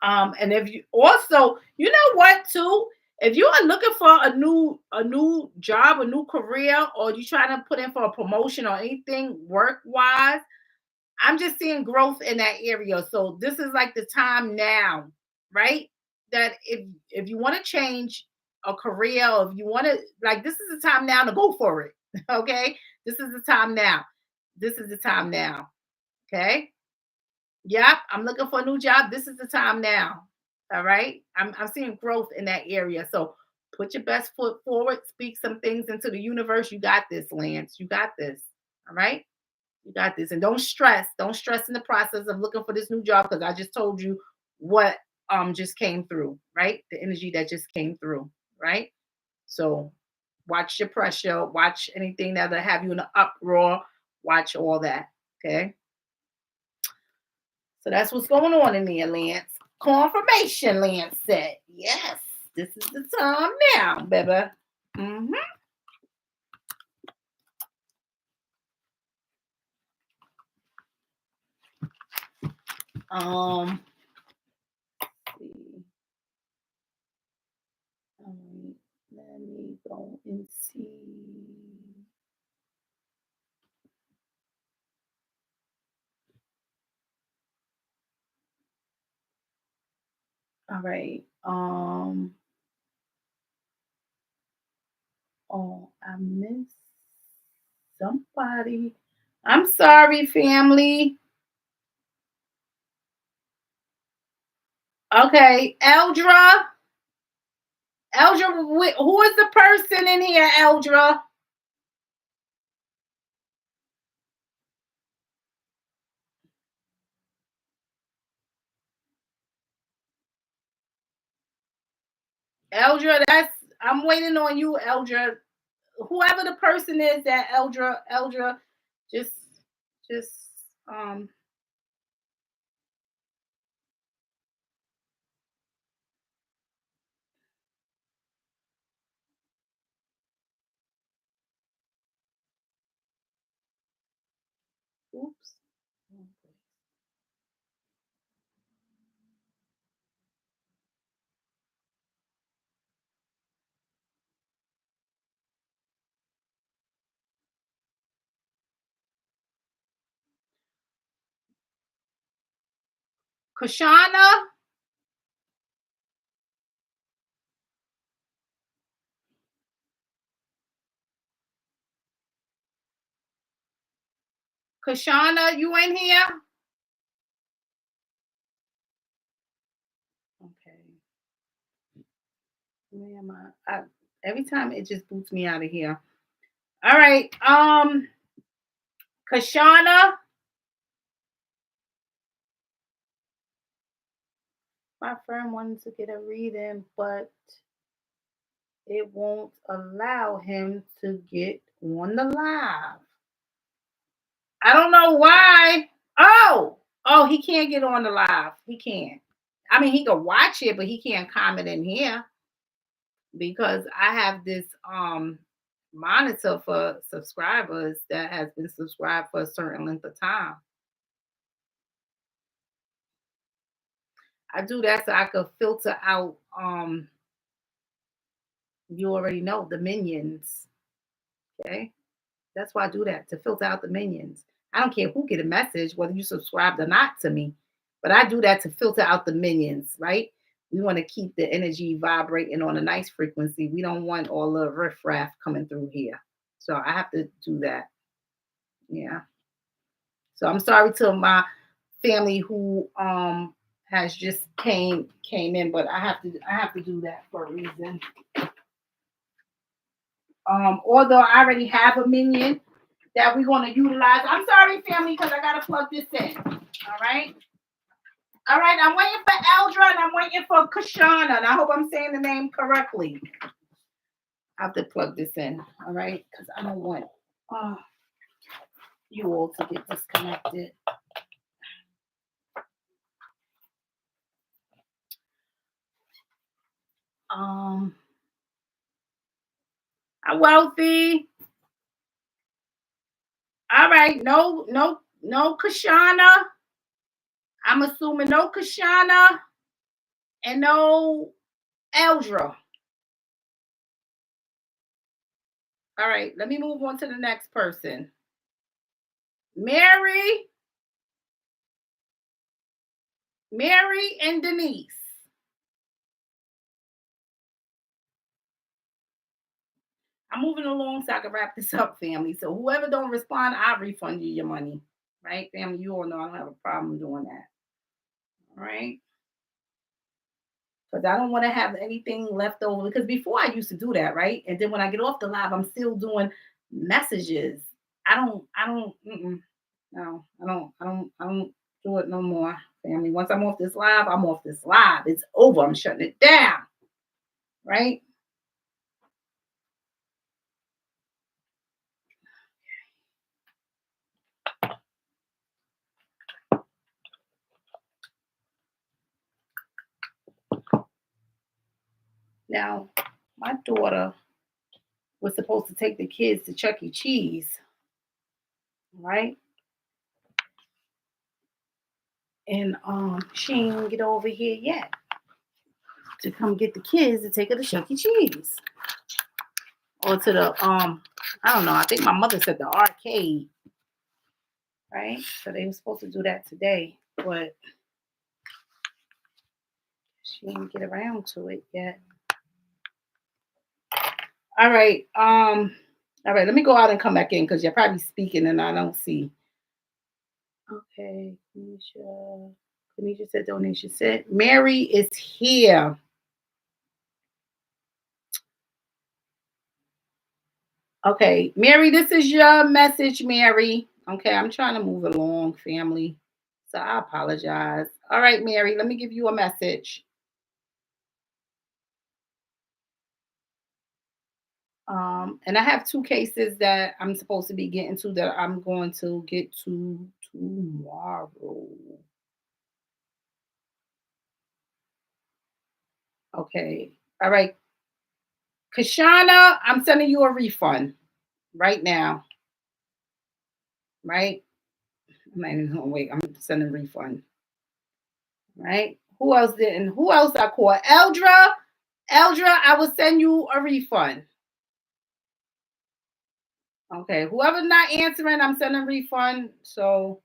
And if you also, you know what, too, if you are looking for a new job, a new career, or you trying to put in for a promotion or anything work wise, I'm just seeing growth in that area. So this is like the time now, right? That if you want to change a career, or if you want to, like, this is the time now to go for it. Okay, this is the time now. This is the time now. Okay. Yep, I'm looking for a new job. This is the time now. All right. I'm seeing growth in that area. So put your best foot forward, speak some things into the universe. You got this, Lance. You got this. All right. You got this. And don't stress. Don't stress in the process of looking for this new job because I just told you what just came through, right? The energy that just came through, right? So watch your pressure, watch anything that'll have you in an uproar, watch all that. Okay. So that's what's going on in there, Lance. Confirmation, Lance said. Yes, this is the time now, baby. Mm-hmm. See. All right, let me go and see. All right. Oh, I missed somebody. I'm sorry, family. Okay, Eldra. Eldra, who is the person in here, Eldra? Eldra, I'm waiting on you, Eldra. Whoever the person is that Eldra, just just um oops. Kashana, Kashana, you in here? Okay. Where am I? Every time it just boots me out of here. All right. Kashana, my friend wanted to get a reading, but it won't allow him to get on the live. I don't know why. Oh, he can't get on the live. He can't. I mean, he can watch it, but he can't comment in here because I have this monitor for subscribers that has been subscribed for a certain length of time. I do that so I could filter out you already know the minions. Okay. That's why I do that to filter out the minions. I don't care who get a message, whether you subscribed or not to me, but I do that to filter out the minions, right? We want to keep the energy vibrating on a nice frequency. We don't want all the riffraff coming through here. So I have to do that. Yeah. So I'm sorry to my family who has just came in, but I have to do that for a reason. Although I already have a minion that we're going to utilize. I'm sorry, family, because I got to plug this in. All right. All right. I'm waiting for Eldra and I'm waiting for Kashana. And I hope I'm saying the name correctly. I have to plug this in. All right. Because I don't want you all to get disconnected. I'm wealthy. All right. No Kashana. I'm assuming no Kashana and no Eldra. All right, let me move on to the next person. Mary and Denise. I'm moving along so I can wrap this up, family. So whoever don't respond, I'll refund you your money. Right, family? You all know I don't have a problem doing that. All right. Because I don't want to have anything left over. Because before I used to do that, right? And then when I get off the live, I'm still doing messages. I don't. Mm-mm. No, I don't do it no more, family. Once I'm off this live, I'm off this live. It's over. I'm shutting it down. Right? Now, my daughter was supposed to take the kids to Chuck E. Cheese, right? And she ain't get over here yet to come get the kids to take her to Chuck E. Cheese. Or to the I don't know, I think my mother said the arcade. Right? So they were supposed to do that today, but she didn't get around to it yet. All right. Let me go out and come back in because you're probably speaking and I don't see. Okay, Kanisha said donation sent. Mary is here. Okay, Mary, this is your message, Mary. Okay, I'm trying to move along, family. So I apologize. All right, Mary, let me give you a message. And I have 2 cases that I'm supposed to be getting to that I'm going to get to tomorrow. Okay. All right. Kashana, I'm sending you a refund right now. Right? I'm not even gonna wait. I'm sending a refund. Right? Who else didn't? Who else I called? Eldra, I will send you a refund. Okay. Whoever's not answering, I'm sending a refund. So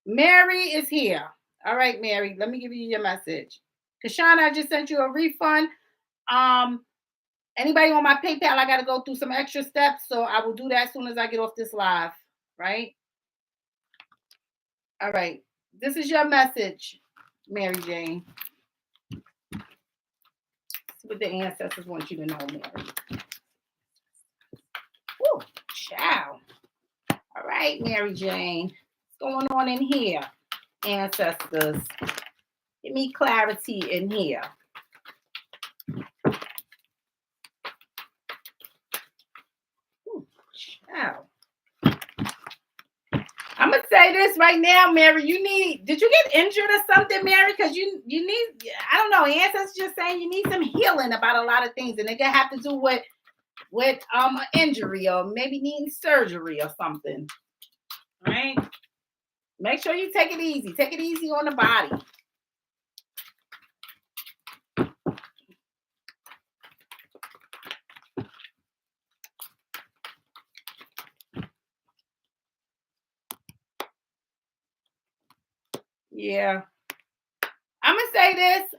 Mary is here. All right, Mary. Let me give you your message. Kashana, I just sent you a refund. Um, Anybody on my PayPal, I got to go through some extra steps, so I will do that as soon as I get off this live. Right? All right. This is your message, Mary Jane. See what the ancestors want you to know, Mary. Woo, ciao. All right, Mary Jane. What's going on in here, ancestors? Give me clarity in here. Ooh, ciao. I'm gonna say this right now, Mary. Did you get injured or something, Mary? Because you need, I don't know, ancestors just saying you need some healing about a lot of things, and it can have to do with an injury or maybe needing surgery or something. Right? Make sure you take it easy. Take it easy on the body. Yeah. I'm gonna say this.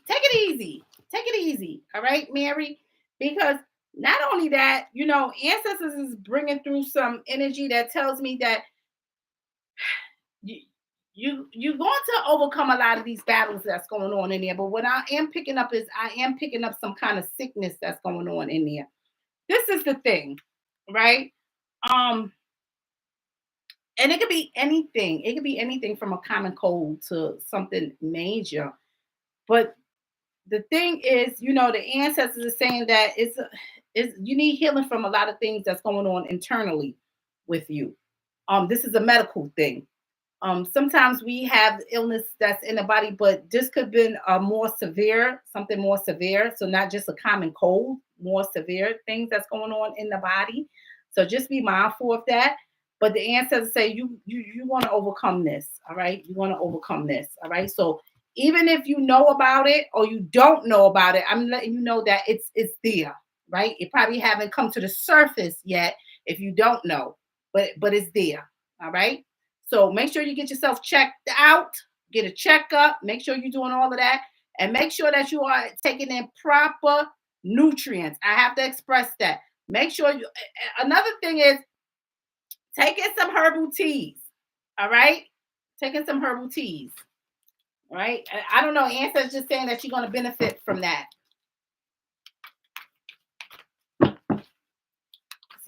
Take it easy. Take it easy. All right, Mary, because not only that, ancestors is bringing through some energy that tells me that you're going to overcome a lot of these battles that's going on in there. But what I am picking up is some kind of sickness that's going on in there. This is the thing, right? And it could be anything. It could be anything from a common cold to something major. But the thing is, the ancestors are saying that it's you need healing from a lot of things that's going on internally with you. This is a medical thing. Sometimes we have illness that's in the body, but this could have been something more severe. So not just a common cold, more severe things that's going on in the body. So just be mindful of that. But the ancestors say you want to overcome this. All right. You want to overcome this. All right. So even if you know about it or you don't know about it, I'm letting you know that it's there. Right. It probably haven't come to the surface yet if you don't know, but it's there. All right. So make sure you get yourself checked out, get a checkup, make sure you're doing all of that, and make sure that you are taking in proper nutrients. I have to express that. Make sure another thing is taking some herbal teas. All right? Taking some herbal teas. All right? I don't know. Ancestors just saying that you're going to benefit from that.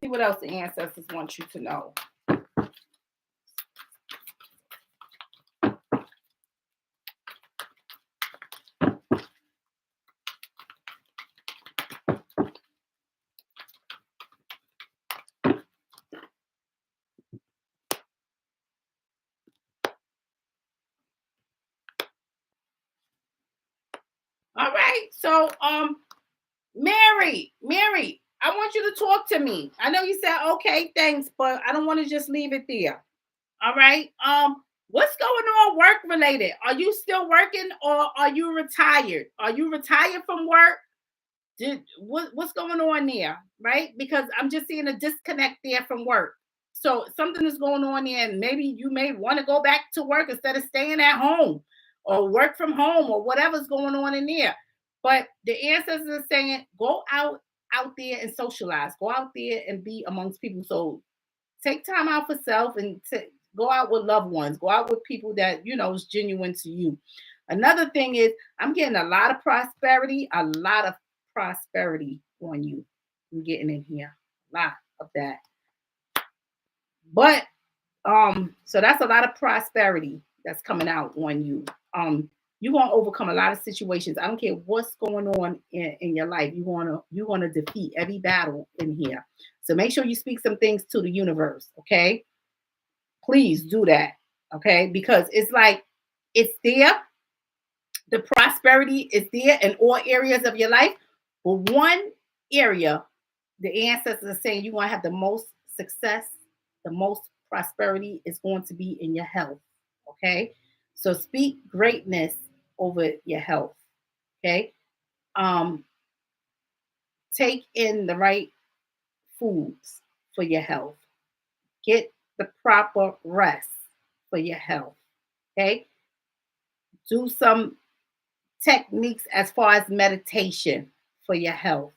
See what else the ancestors want you to know. right. So Mary, I want you to talk to me. I know you said okay, thanks, but I don't want to just leave it there. All right. What's going on work related? Are you still working or are you retired? Are you retired from work? What's going on there? Right? Because I'm just seeing a disconnect there from work. So something is going on there, and maybe you may want to go back to work instead of staying at home or work from home or whatever's going on in there. But the ancestors are saying go out there and socialize. Go out there and be amongst people. So take time out for self and go out with loved ones. Go out with people that you know is genuine to you. Another thing is I'm getting a lot of prosperity, on you. I'm getting in here. A lot of that. But so that's a lot of prosperity that's coming out on you. You're gonna overcome a lot of situations. I don't care what's going on in your life. You're gonna defeat every battle in here. So make sure you speak some things to the universe, okay? Please do that, okay? Because it's like it's there. The prosperity is there in all areas of your life, but one area, the ancestors are saying you're gonna have the most success, the most prosperity is going to be in your health. Okay. So speak greatness over your health. Okay. Um, take in the right foods for your health. Get the proper rest for your health. Okay. Do some techniques as far as meditation for your health.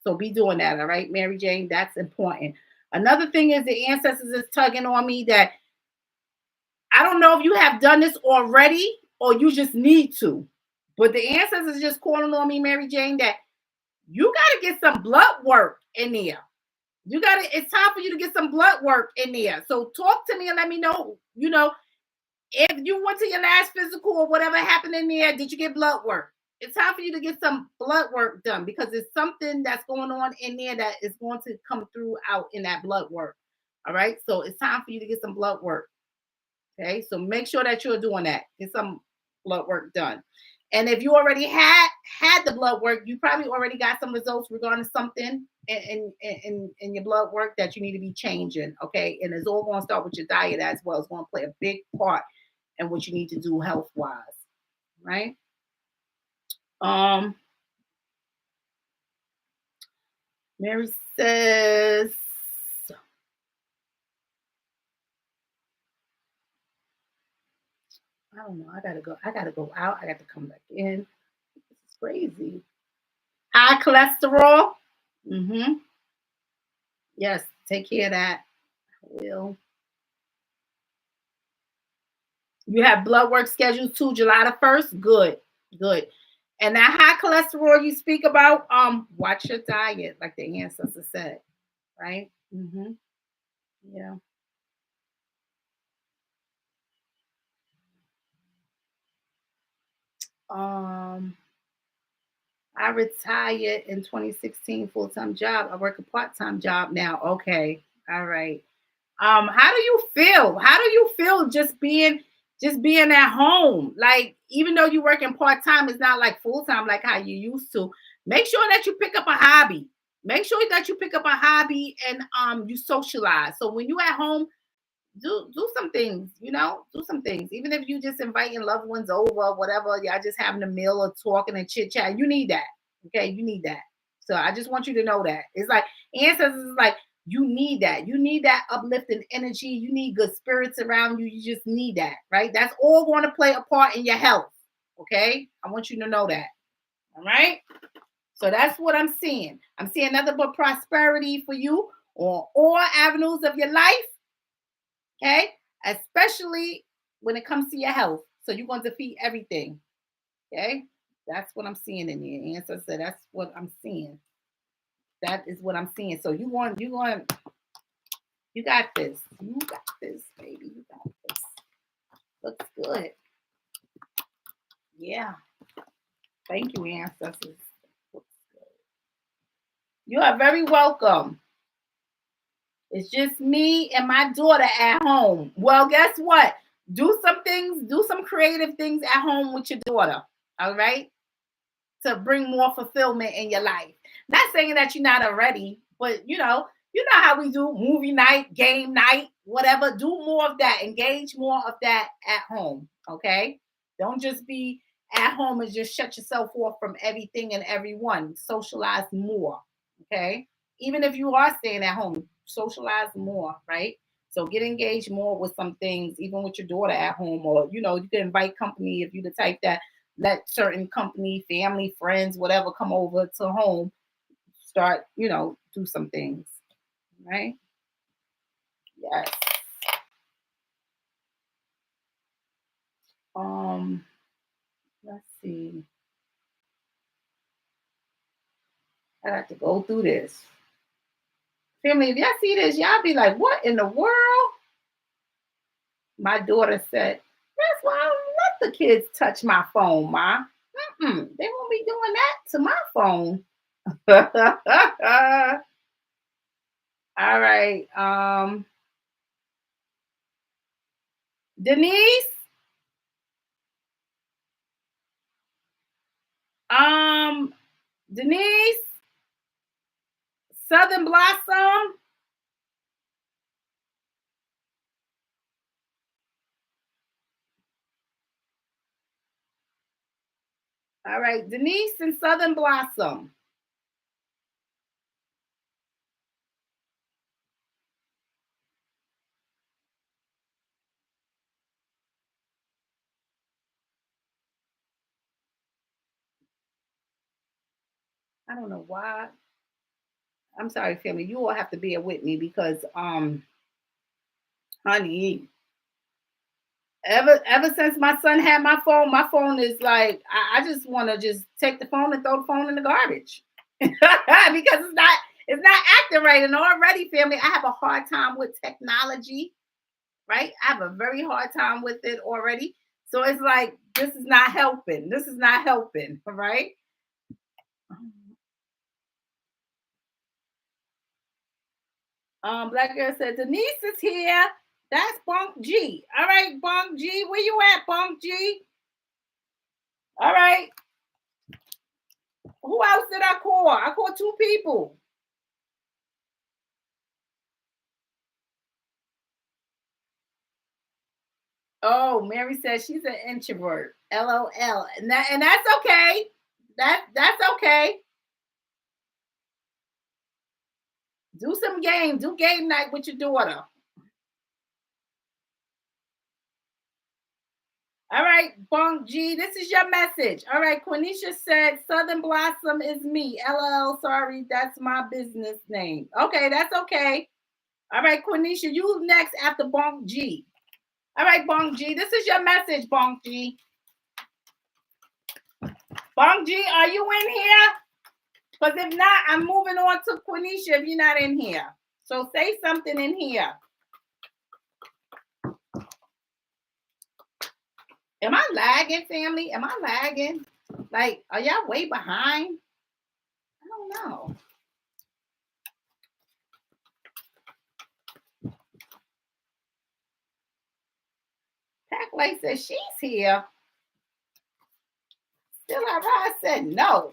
So be doing that, all right, Mary Jane? That's important. Another thing is the ancestors is tugging on me that I don't know if you have done this already or you just need to, but the ancestors is just calling on me, Mary Jane, that you got to get some blood work in there. It's time for you to get some blood work in there. So talk to me and let me know, if you went to your last physical or whatever happened in there, did you get blood work? It's time for you to get some blood work done because there's something that's going on in there that is going to come through out in that blood work. All right. So it's time for you to get some blood work. Okay. So make sure that you're doing that. Get some blood work done. And if you already had the blood work, you probably already got some results regarding something in your blood work that you need to be changing. Okay. And it's all going to start with your diet as well. It's going to play a big part in what you need to do health wise. Right. Mary says, I don't know. I gotta go out. I got to come back in. This is crazy. High cholesterol. Mm-hmm. Yes, take care of that. I will. You have blood work scheduled to July the 1st. Good. And that high cholesterol you speak about, watch your diet, like the ancestor said. Right? Mm-hmm. Yeah. I retired in 2016, full-time job. I work a part-time job now. Okay. All right. How do you feel? How do you feel just being at home? Like, even though you're working part-time, it's not like full-time like how you used to. Make sure that you pick up a hobby. Make sure that you pick up a hobby and you socialize. So when you're at home, do some things, do some things. Even if you just inviting loved ones over, whatever, y'all just having a meal or talking and chit chat, you need that. Okay, you need that. So I just want you to know that. It's like ancestors is like you need that. You need that uplifting energy. You need good spirits around you. You just need that, right? That's all going to play a part in your health. Okay, I want you to know that. All right. So that's what I'm seeing. I'm seeing nothing but prosperity for you on all avenues of your life. Okay, especially when it comes to your health. So you're going to defeat everything. Okay, that's what I'm seeing in the answer. So that's what I'm seeing. That is what I'm seeing. So you got this. You got this, baby. You got this. Looks good. Yeah. Thank you, ancestors. Looks good. You are very welcome. It's just me and my daughter at home. Well, guess what? Do some things, do some creative things at home with your daughter. All right. to bring more fulfillment in your life. Not saying that you're not already, but you know how we do movie night, game night, whatever. Do more of that. Engage more of that at home. Okay. Don't just be at home and just shut yourself off from everything and everyone. Socialize more. Okay. Even if you are staying at home, socialize more, right? So get engaged more with some things, even with your daughter at home, or you can invite company if you're the type that let certain company, family, friends, whatever come over to home, start, do some things, right? Yes. Um, let's see. I got to go through this. Family, if y'all see this, y'all be like, what in the world? My daughter said, that's why I don't let the kids touch my phone, Ma. They won't be doing that to my phone. All right. Denise. Um, Denise. Southern Blossom. All right, Denise and Southern Blossom. I don't know why. I'm sorry, family. You all have to bear with me because, honey, ever since my son had my phone is like I just want to just take the phone and throw the phone in the garbage because it's not acting right. And already, family, I have a hard time with technology. Right, I have a very hard time with it already. So it's like this is not helping. This is not helping. Right. Black girl said Denise is here. That's Bunk G. All right, Bunk G. Where you at, Bunk G? All right. Who else did I call? I called two people. Oh, Mary says she's an introvert. LOL. And that's okay. That's okay. Do some game. Do game night with your daughter. All right, Bunk G, this is your message. All right, Quenisha said Southern Blossom is me. LL, sorry, that's my business name. Okay, that's okay. All right, Quenisha, you next after Bunk G. All right, Bunk G, this is your message, Bunk G. Bunk G, are you in here? Because if not, I'm moving on to Quenisha if you're not in here. So say something in here. Am I lagging, family? Am I lagging? Like, are y'all way behind? I don't know. Pack Light says she's here. Still I said no.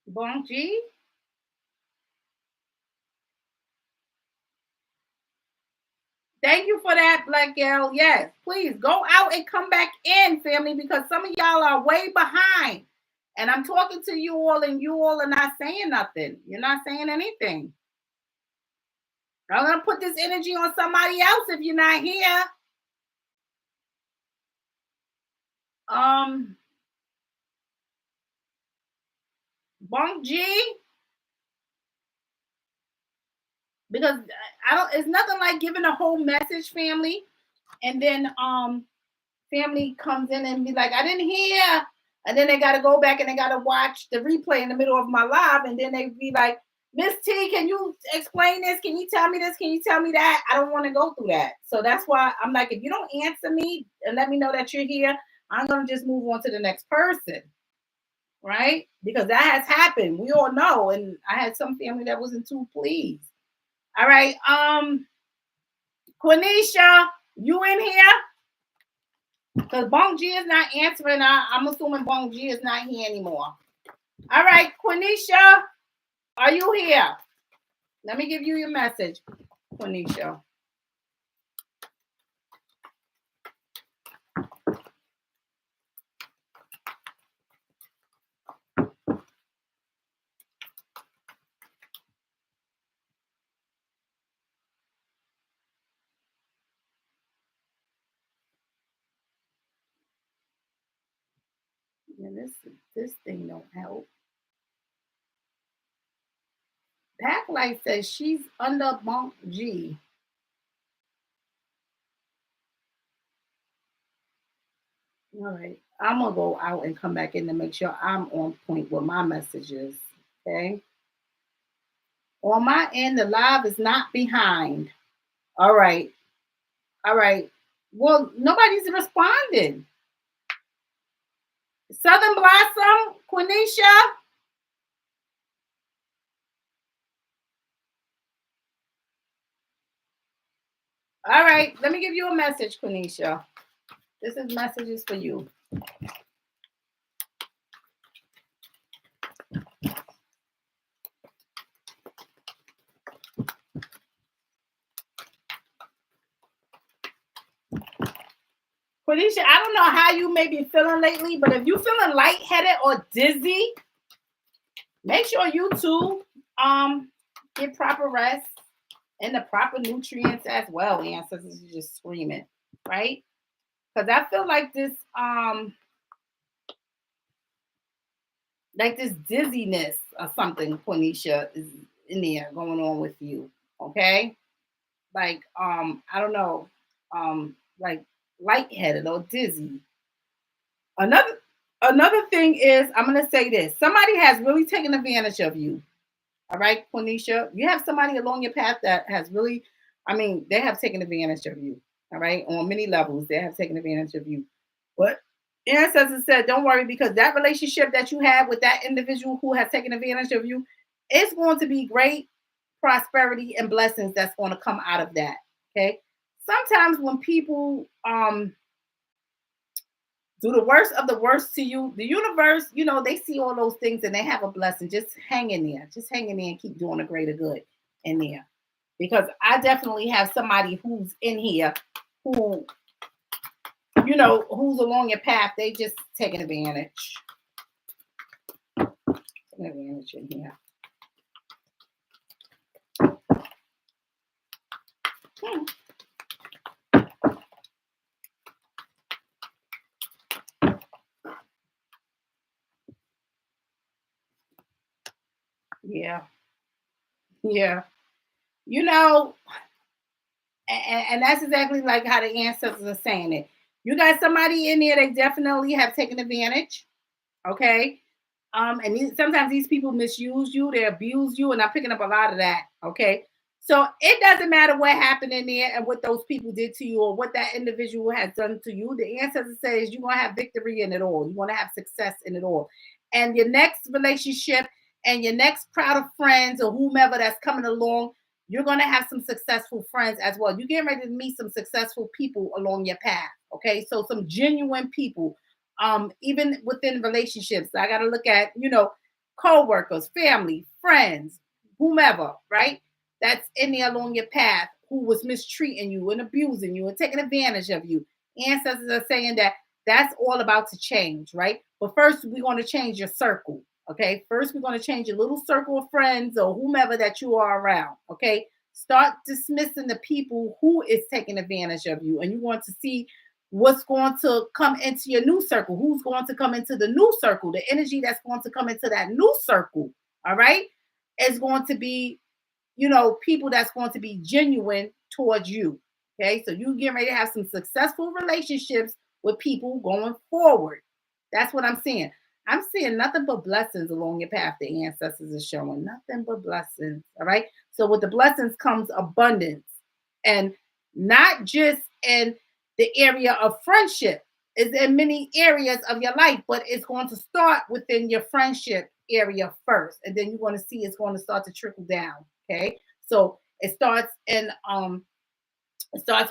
Bon G. Thank you for that, Black Girl. Yes, please go out and come back in, family, because some of y'all are way behind. And I'm talking to you all, and you all are not saying nothing. You're not saying anything. I'm gonna put this energy on somebody else if you're not here. Bunk G, because I don't. It's nothing like giving a whole message, family, and then family comes in and be like, I didn't hear. And then they got to go back and they got to watch the replay in the middle of my live. And then they be like, Miss T, can you explain this? Can you tell me this? Can you tell me that? I don't want to go through that. So that's why I'm like, if you don't answer me and let me know that you're here, I'm going to just move on to the next person. right? Because that has happened. We all know. And I had some family that wasn't too pleased. All right. Quenisha, you in here? Because Bong G is not answering. I'm assuming Bong G is not here anymore. All right, Quenisha, are you here? Let me give you your message, Quenisha. Yeah, this thing don't help. Packlight says she's under Bunk G. All right. I'm gonna go out and come back in to make sure I'm on point with my messages. Okay. On my end, the live is not behind. All right. All right. Well, nobody's responding. Southern Blossom, Quenisha. All right, let me give you a message, Quenisha. This is messages for you. Quenisha, I don't know how you may be feeling lately, but if you're feeling lightheaded or dizzy, make sure you too get proper rest and the proper nutrients as well. Ancestors are just screaming, right? Because I feel like this dizziness or something, Quenisha, is in there going on with you. Okay. Like I don't know, like lightheaded or dizzy. Another thing is, I'm gonna say this: somebody has really taken advantage of you. All right, Quenisha, you have somebody along your path that has really, I mean, they have taken advantage of you. All right, on many levels, they have taken advantage of you. But ancestors said, don't worry, because that relationship that you have with that individual who has taken advantage of you, it's going to be great prosperity and blessings that's going to come out of that. Okay. Sometimes when people do the worst of the worst to you, the universe, they see all those things and they have a blessing. Just hang in there. Just hang in there and keep doing a greater good in there. Because I definitely have somebody who's in here who, who's along your path. They just taking advantage. Taking advantage in here. Yeah. Yeah. And that's exactly like how the ancestors are saying it. You got somebody in there, they definitely have taken advantage. Okay. And sometimes these people misuse you, they abuse you, and I'm picking up a lot of that. Okay. So it doesn't matter what happened in there and what those people did to you or what that individual has done to you. The ancestor says you're gonna have victory in it all. You want to have success in it all. And your next relationship and your next crowd of friends or whomever that's coming along, you're gonna have some successful friends as well. You're getting ready to meet some successful people along your path. Okay, so some genuine people, even within relationships. I got to look at, co-workers, family, friends, whomever, right? That's in there along your path who was mistreating you and abusing you and taking advantage of you. Ancestors are saying that that's all about to change, right? But first, we're going to change your circle, okay? First, we're going to change your little circle of friends or whomever that you are around, okay? Start dismissing the people who is taking advantage of you, and you want to see what's going to come into your new circle, who's going to come into the new circle, the energy that's going to come into that new circle, all right, is going to be, people that's going to be genuine towards you. Okay, so you get ready to have some successful relationships with people going forward. That's what I'm seeing. I'm seeing nothing but blessings along your path. The ancestors are showing nothing but blessings. All right. So with the blessings comes abundance, and not just in the area of friendship. is in many areas of your life, but it's going to start within your friendship area first, and then you're going to see it's going to start to trickle down. Okay, so it starts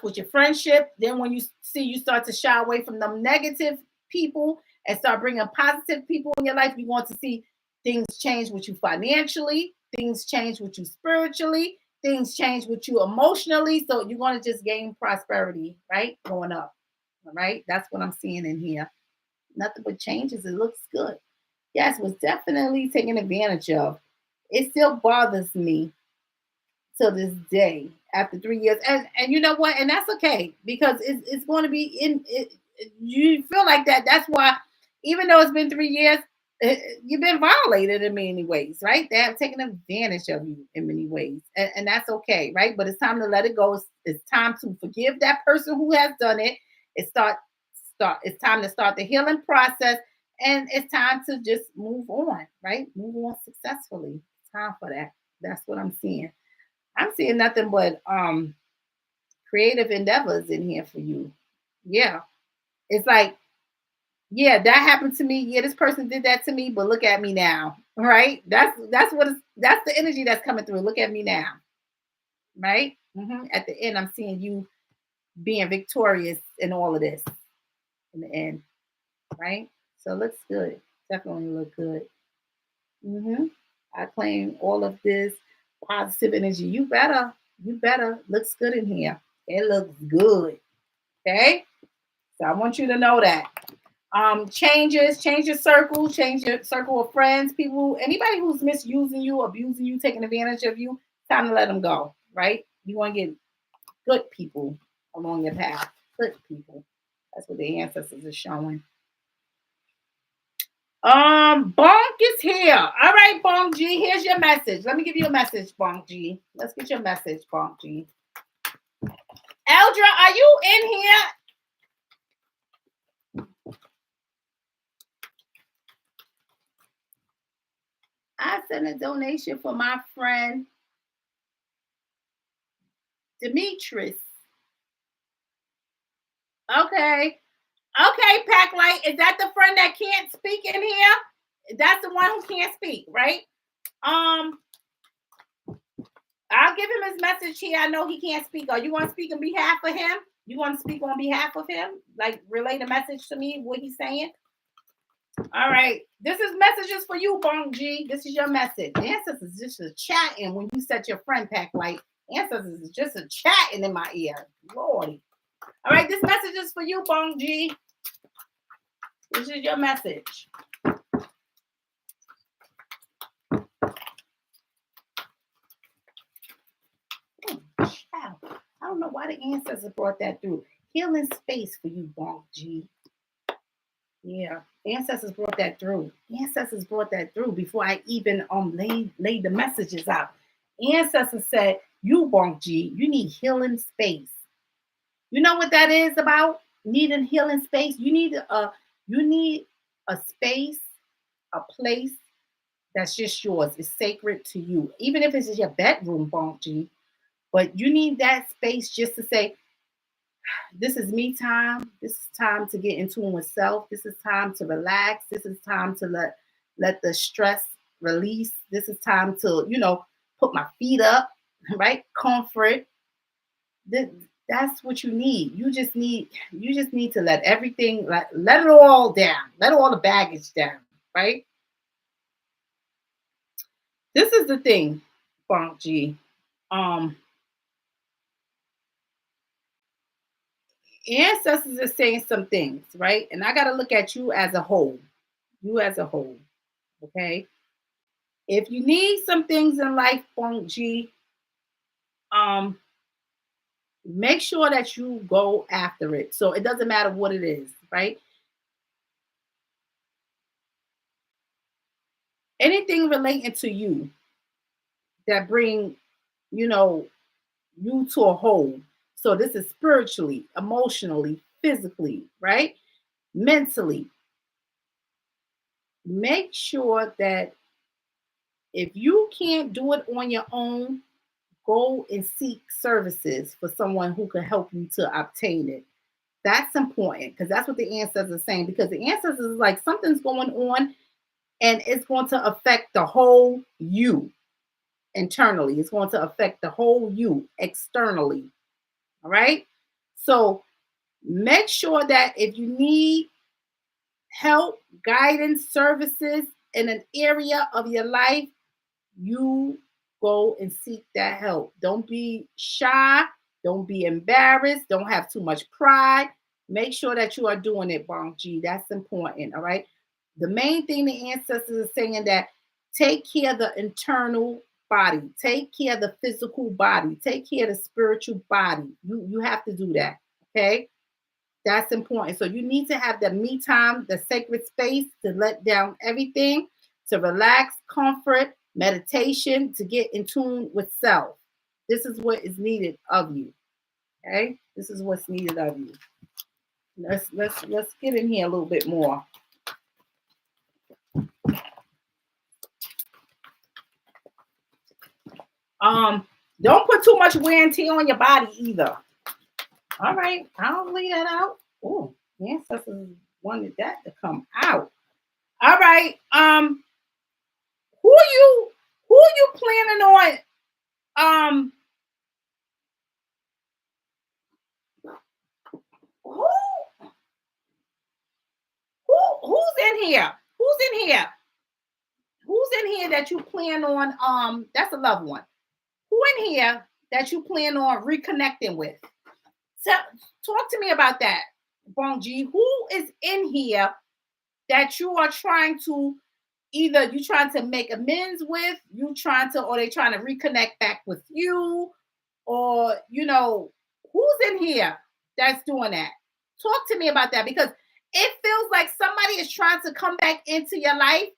with your friendship. Then when you see you start to shy away from them negative people and start bringing positive people in your life, you want to see things change with you financially, things change with you spiritually, things change with you emotionally. So you're going to just gain prosperity, right? Going up. All right. That's what I'm seeing in here. Nothing but changes. It looks good. Yes, was definitely taken advantage of. It still bothers me till this day after 3 years. And you know what? And that's okay because it's going to be in it. You feel like that. That's why, even though it's been 3 years, you've been violated in many ways, right? They have taken advantage of you in many ways, and that's okay, right? But it's time to let it go. It's time to forgive that person who has done it. It start. It's time to start the healing process, and it's time to just move on, right? Move on successfully. It's time for that. That's what I'm seeing. I'm seeing nothing but creative endeavors in here for you. Yeah. It's like, yeah, that happened to me. Yeah, this person did that to me, but look at me now. Right? That's the energy that's coming through. Look at me now. Right? At the end, I'm seeing you being victorious in all of this in the end. Right? So it looks good. Definitely look good. hmm I claim all of this positive energy. You better. Looks good in here. It looks good. Okay. So I want you to know that. Change your circle of friends, people, anybody who's misusing you, abusing you, taking advantage of you, time to let them go, right? You want to get good people along your path. Good people. That's what the ancestors are showing. Bonk is here. All right, Bonk G. Here's your message. Let me give you a message, Bonk G. Let's get your message, Bonk G. Eldra, are you in here? I sent a donation for my friend Demetrius. Okay. Okay, Pack Light. Is that the friend that can't speak in here? That's the one who can't speak, right? Um, I'll give him his message here. I know he can't speak. Are you want to speak on behalf of him? You want to speak on behalf of him? Like relay the message to me, what he's saying? All right. This is messages for you, Bong G. This is your message. Ancestors is just a chatting when you set your friend Pack Light. Ancestors is just a chatting in my ear. Lordy. All right, this message is for you, Bong G. This is your message. Child, I don't know why the ancestors brought that through. Healing space for you, Bonk G. Yeah, ancestors brought that through. Ancestors brought that through before I even laid the messages out. Ancestors said, "You, Bonk G, you need healing space." You know what that is about? Needing healing space. You need a space, a place that's just yours. It's sacred to you, even if it's your bedroom, Bonk G. But you need that space just to say, this is me time. This is time to get in tune with self. This is time to relax. This is time to let the stress release. This is time to, put my feet up, right? Comfort. That's what you need. You just need to let everything, let it all down. Let all the baggage down, right? This is the thing, Bonk G. Um, Ancestors are saying some things, right? And I got to look at you as a whole. You as a whole, okay? If you need some things in life, Funk G, um, make sure that you go after it. So it doesn't matter what it is, right? Anything relating to you that bring, you know, you to a whole. So this is spiritually, emotionally, physically, right? Mentally. Make sure that if you can't do it on your own, go and seek services for someone who can help you to obtain it. That's important because that's what the ancestors are saying. Because the ancestors is like something's going on and it's going to affect the whole you internally. It's going to affect the whole you externally. All right. So make sure that if you need help, guidance, services in an area of your life, you go and seek that help. Don't be shy. Don't be embarrassed. Don't have too much pride. Make sure that you are doing it, Bong G. That's important. All right. The main thing the ancestors are saying that take care of the internal body, take care of the physical body, take care of the spiritual body. You have to do that. Okay. That's important. So you need to have the me time, the sacred space to let down everything, to relax, comfort, meditation, to get in tune with self. This is what is needed of you. Okay? This is what's needed of you. Let's get in here a little bit more. Don't put too much wear and tear on your body either. All right, I'll leave that out. Oh, the ancestors wanted that to come out. All right. Who are you planning on? Who who's in here? Who's in here? Who's in here that you plan on? That's a loved one. Who in here that you plan on reconnecting with? So talk to me about that, Bong G. Who is in here that you are trying to either you trying to make amends with, you trying to, or they trying to reconnect back with you, or who's in here that's doing that? Talk to me about that because it feels like somebody is trying to come back into your life,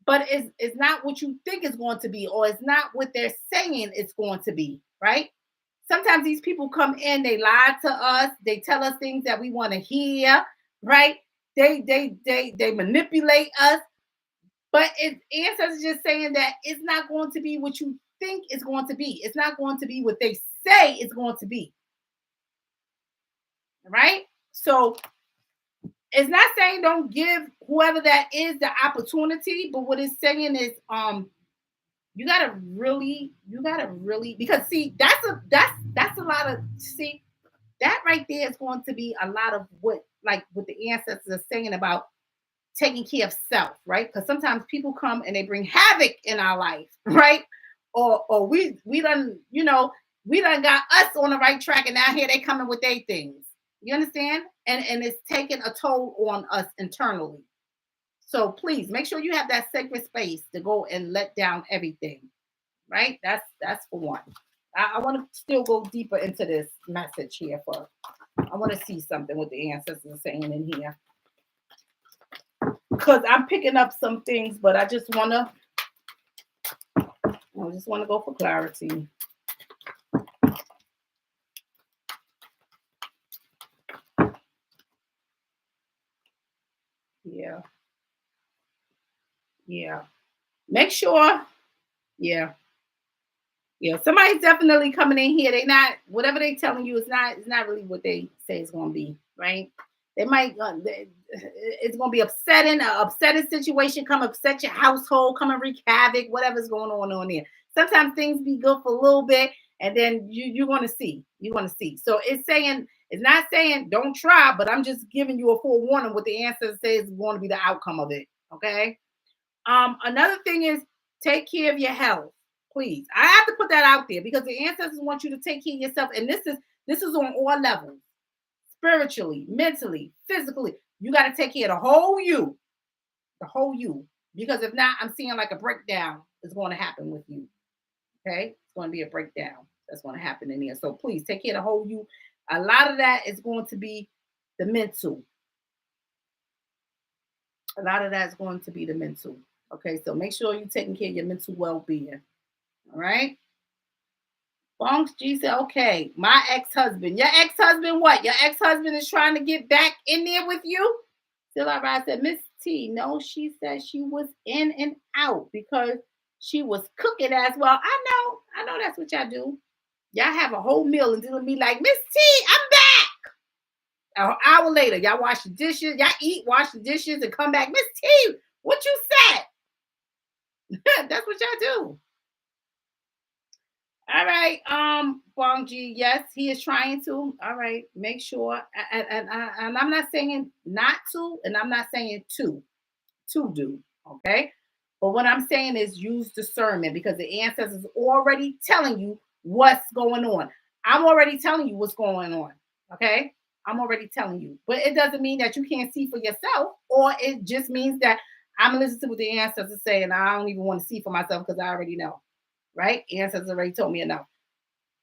but it's not what you think it's going to be, or it's not what they're saying it's going to be, right? Sometimes these people come in, they lie to us, they tell us things that we want to hear, right? They manipulate us, but ancestors just saying that it's not going to be what you think it's going to be. It's not going to be what they say it's going to be, right? So it's not saying don't give whoever that is the opportunity, but what it's saying is you gotta really because see that's a lot of see that right there is going to be a lot of what the ancestors are saying about taking care of self, right? Because sometimes people come and they bring havoc in our life, right? Or we done we done got us on the right track and now here they coming with their things. You understand? And it's taking a toll on us internally. So please make sure you have that sacred space to go and let down everything, right? That's for one. I want to still go deeper into this message here for. I want to see something what the ancestors are saying in here because I'm picking up some things, but I just want to go for clarity. Yeah. Make sure. Yeah. Somebody's definitely coming in here. They not whatever they telling you. It's not really what they say it's going to be, right? They might. It's going to be upsetting. An upsetting situation. Come upset your household. Come and wreak havoc. Whatever's going on there. Sometimes things be good for a little bit, and then you're going to see. You're going to see. So it's not saying don't try, but I'm just giving you a forewarning. What the ancestors say is going to be the outcome of it. Okay. Another thing is take care of your health. Please. I have to put that out there because the ancestors want you to take care of yourself. And this is on all levels. Spiritually, mentally, physically. You got to take care of the whole you. The whole you. Because if not, I'm seeing like a breakdown is going to happen with you. Okay? It's going to be a breakdown that's going to happen in here. So please take care of the whole you. A lot of that is going to be the mental. A lot of that is going to be the mental. Okay? So make sure you're taking care of your mental well-being. All right. Bonks G said, okay, my ex-husband. Your ex-husband what? Your ex-husband is trying to get back in there with you? Still I said, Miss T, no, she said she was in and out because she was cooking as well. I know that's what y'all do. Y'all have a whole meal and then be like, Miss T, I'm back. An hour later, y'all wash the dishes, y'all eat, wash the dishes, and come back. Miss T, what you said? That's what y'all do. All right, Bongji, yes, he is trying to. All right, make sure, and I'm not saying not to, and I'm not saying to do, okay? But what I'm saying is use discernment because the ancestors already telling you what's going on. I'm already telling you what's going on, okay? I'm already telling you. But it doesn't mean that you can't see for yourself, or it just means that I'm gonna listen to what the ancestors say, and I don't even want to see for myself because I already know, right? Ancestors already told me enough.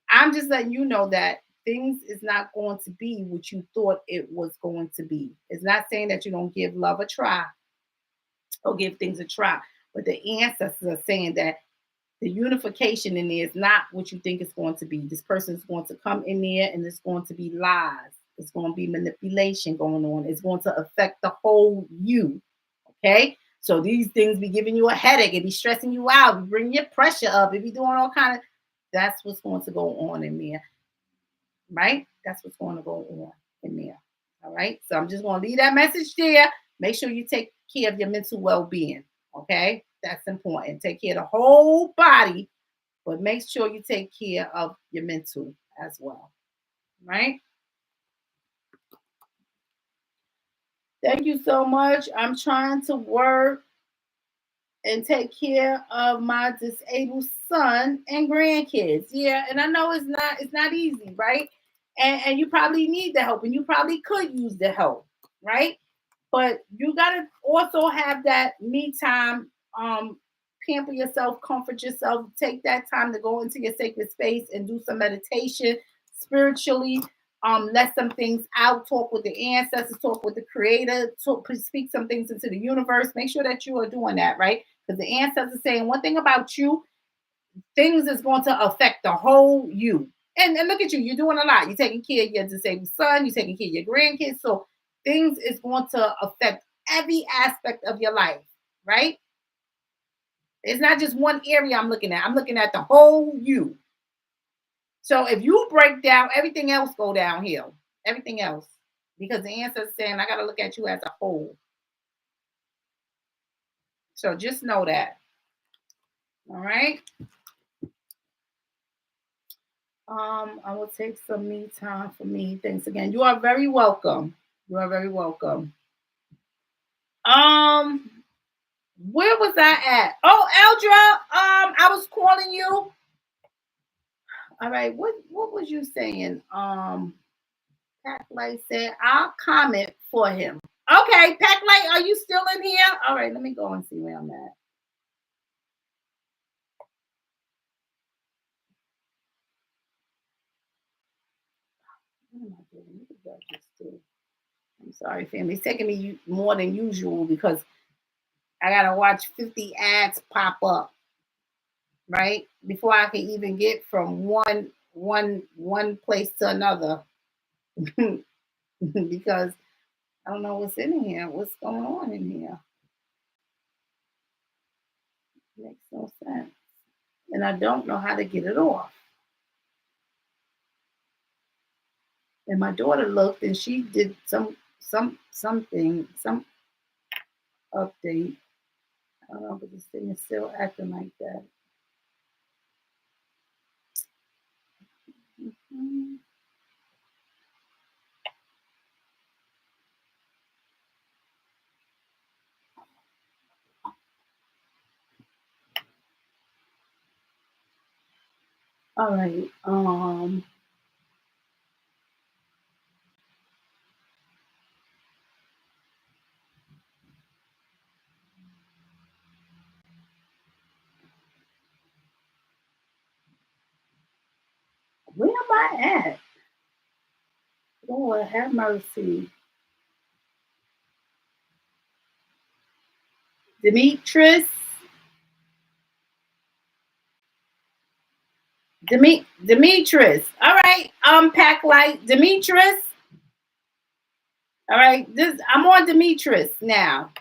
I'm just letting you know that things is not going to be what you thought it was going to be. It's not saying that you don't give love a try or give things a try. But the ancestors are saying that the unification in there is not what you think it's going to be. This person is going to come in there and it's going to be lies. It's going to be manipulation going on. It's going to affect the whole you. Okay? So these things be giving you a headache. It be stressing you out. Be bringing your pressure up. It be doing all kind of, that's what's going to go on in there. Right? That's what's going to go on in there. All right? So I'm just going to leave that message there. Make sure you take care of your mental well-being. Okay? That's important. Take care of the whole body, but make sure you take care of your mental as well. Right? Thank you so much. I'm trying to work and take care of my disabled son and grandkids. Yeah, and I know it's not easy, right? And you probably need the help, and you probably could use the help, right? But you gotta also have that me time, pamper yourself, comfort yourself, take that time to go into your sacred space and do some meditation spiritually. Let some things out, talk with the ancestors, talk with the creator, speak some things into the universe. Make sure that you are doing that, right? Because the ancestors saying one thing about you, things is going to affect the whole you. And look at you, you're doing a lot. You're taking care of your disabled son, you're taking care of your grandkids. So things is going to affect every aspect of your life, right? It's not just one area I'm looking at. I'm looking at the whole you. So if you break down, everything else go downhill. Everything else. Because the ancestors saying, I got to look at you as a whole. So just know that. All right. I will take some me time for me. Thanks again. You are very welcome. You are very welcome. Where was I at? Oh, Eldra, I was calling you. All right, what was you saying? Pack Light said I'll comment for him. Okay, Pack Light, are you still in here? All right, let me go and see where I'm at. What am I doing? What did I just do? I'm sorry, family. It's taking me more than usual because I gotta watch 50 ads pop up, right? Before I can even get from one place to another. Because I don't know what's in here. What's going on in here? It makes no sense. And I don't know how to get it off. And my daughter looked and she did something, some update. I don't know, but this thing is still acting like that. Mm-hmm. All right. Where am I at? Lord have mercy. Demetrius. Demetrius. All right. Pack Light. Demetrius. All right. I'm on Demetrius now.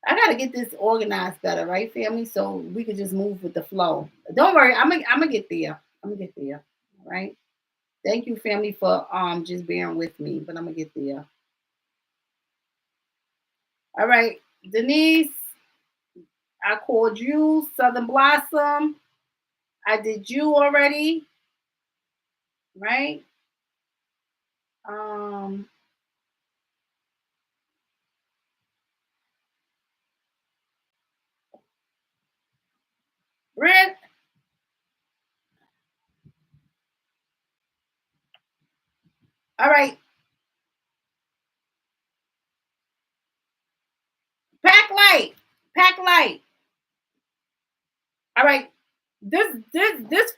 I got to get this organized better, right, family? So we could just move with the flow. Don't worry, I'm gonna get there. I'm gonna get there. All right. Thank you, family, for just bearing with me, but I'm gonna get there. All right, Denise, I called you. Southern Blossom, I did you already, right? Um, Red. All right, pack light, pack light. All right, this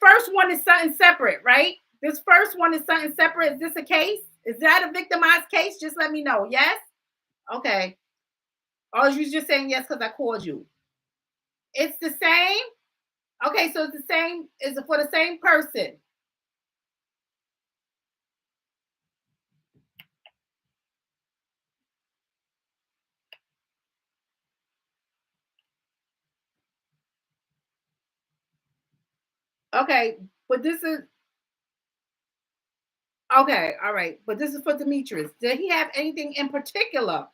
first one is something separate, right? This first one is something separate. Is this a case? Is that a victimized case? Just let me know. Yes. Okay. Or you just saying yes because I called you. It's the same. Okay, so it's the same. Is it for the same person? Okay, but this is okay. All right, but this is for Demetrius. Did he have anything in particular?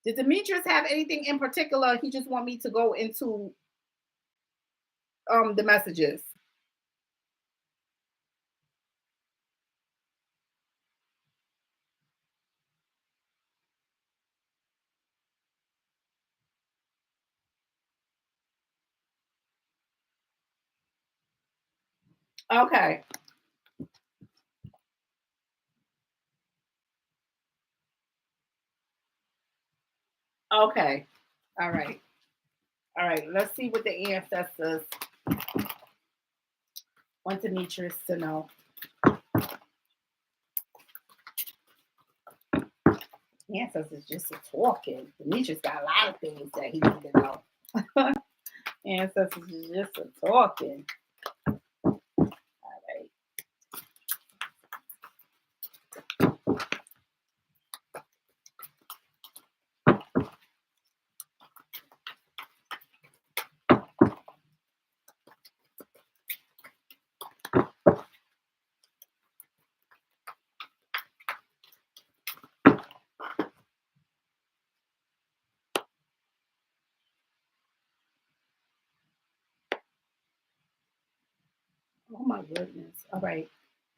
Did Demetrius have anything in particular? He just want me to go into the messages. Okay. Okay. All right. All right. Let's see what the ancestors want Demetrius to know. The ancestors just talking. Demetrius got a lot of things that he need to know. Ancestors is just talking. All right. Oh my goodness. All right.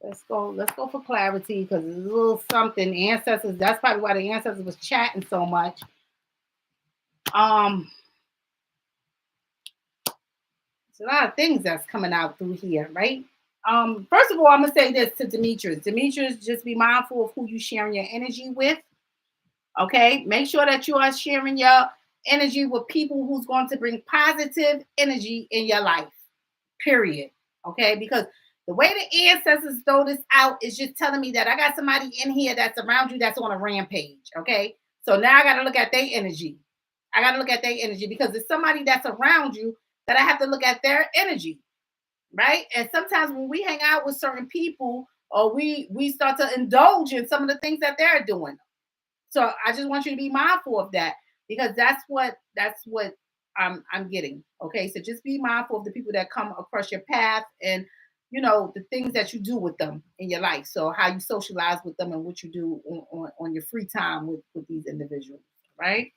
Let's go. Let's go for clarity because it's a little something. Ancestors. That's probably why the ancestors was chatting so much. Um, there's a lot of things that's coming out through here, right? First of all, I'm gonna say this to Demetrius. Demetrius, just be mindful of who you sharing your energy with. Okay, make sure that you are sharing your energy with people who's going to bring positive energy in your life. Period. Okay, because the way the ancestors throw this out is just telling me that I got somebody in here that's around you that's on a rampage. Okay, so now I got to look at their energy. I got to look at their energy because it's somebody that's around you that I have to look at their energy, right? And sometimes when we hang out with certain people or we start to indulge in some of the things that they're doing. So I just want you to be mindful of that because that's what I'm getting. Okay, so just be mindful of the people that come across your path and the things that you do with them in your life. So how you socialize with them and what you do on your free time with these individuals, right?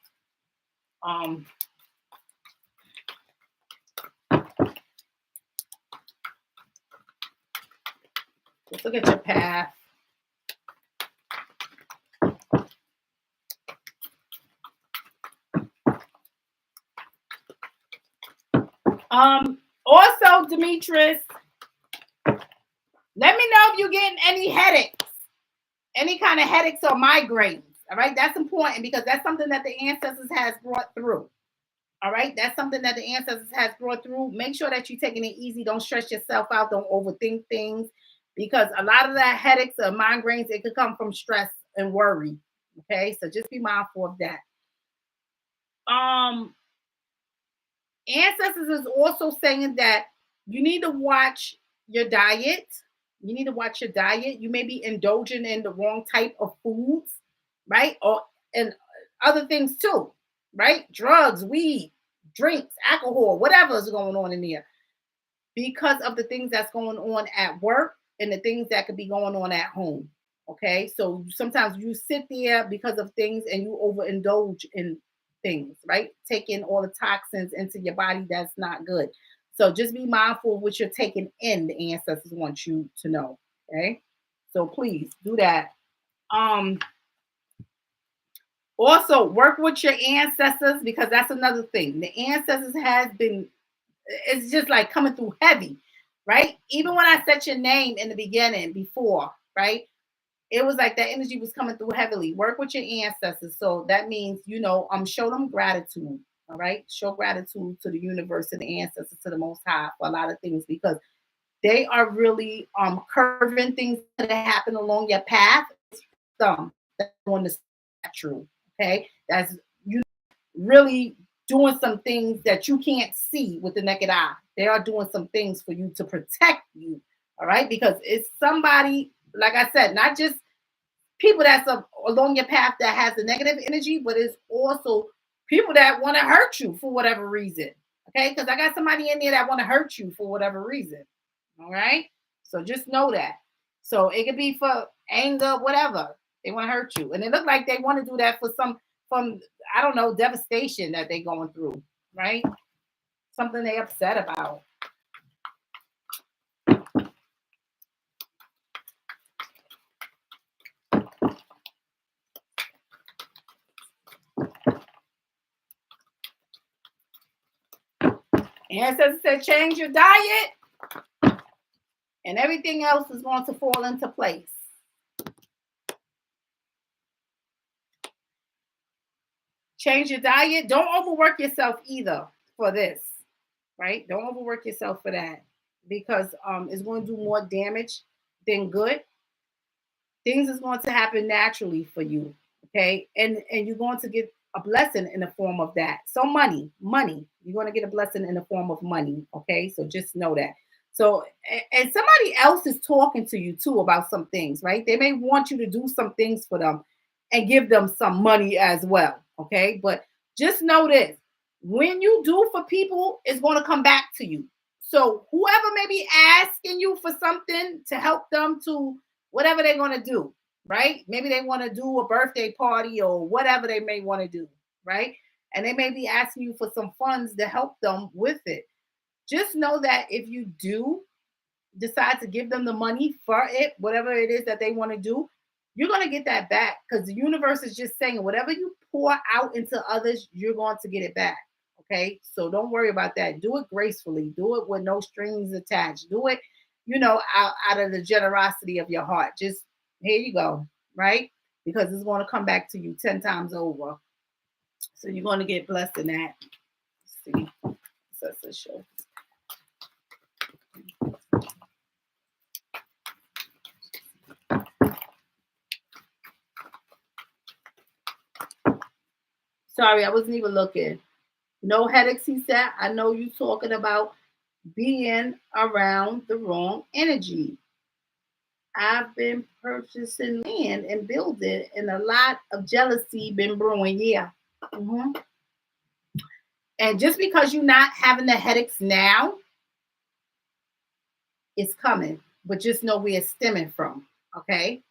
Um, just look at your path. Also, Demetrius, let me know if you're getting any headaches, any kind of headaches or migraines. All right, that's important because that's something that the ancestors has brought through. All right, that's something that the ancestors has brought through. Make sure that you're taking it easy. Don't stress yourself out. Don't overthink things because a lot of that headaches or migraines it could come from stress and worry. Okay, so just be mindful of that. Um, Ancestors is also saying that you need to watch your diet. You need to watch your diet. You may be indulging in the wrong type of foods, right? Or and other things too, right? Drugs, weed, drinks, alcohol, whatever is going on in there, because of the things that's going on at work and the things that could be going on at home. Okay, so sometimes you sit there because of things and you overindulge in things, right? Taking all the toxins into your body that's not good. So just be mindful of what you're taking in, the ancestors want you to know. Okay, so please do that. Um, Also work with your ancestors, because that's another thing. The ancestors has been, it's just like coming through heavy, right? Even when I said your name in the beginning before, right? It was like that energy was coming through heavily. Work with your ancestors. So that means, show them gratitude. All right. Show gratitude to the universe, to the ancestors, to the most high for a lot of things, because they are really curving things that happen along your path. Some that's on the true. Okay. That's you really doing some things that you can't see with the naked eye. They are doing some things for you to protect you. All right. Because it's somebody, like I said, not just people that's along your path that has the negative energy, but it's also people that want to hurt you for whatever reason. Okay. Because I got somebody in there that want to hurt you for whatever reason. All right. So just know that. So it could be for anger, whatever. They want to hurt you. And it look like they want to do that for from, I don't know, devastation that they're going through, right? Something they upset about. Ancestors said, change your diet, and everything else is going to fall into place. Change your diet. Don't overwork yourself either for this, right? Don't overwork yourself for that, because it's going to do more damage than good. Things is going to happen naturally for you, okay? And you're going to get a blessing in the form of that. So money, you're going to get a blessing in the form of money, okay? So just know that. So, and somebody else is talking to you too about some things, right? They may want you to do some things for them and give them some money as well, okay? But just know this: when you do for people, it's going to come back to you. So whoever may be asking you for something to help them to whatever they're going to do, right? Maybe they want to do a birthday party or whatever they may want to do, right? And they may be asking you for some funds to help them with it. Just know that if you do decide to give them the money for it, whatever it is that they want to do, you're going to get that back, because the universe is just saying whatever you pour out into others, you're going to get it back. Okay. So don't worry about that. Do it gracefully, do it with no strings attached, do it, out of the generosity of your heart. Just here you go. Right. Because it's going to come back to you 10 times over. So you're going to get blessed in that. Let's see. That's a show. Sorry, I wasn't even looking. No headaches, he said. I know you talking about being around the wrong energy. I've been purchasing land and building, and a lot of jealousy been brewing. Yeah. hmm And just because you're not having the headaches now, it's coming. But just know where it's stemming from. Okay.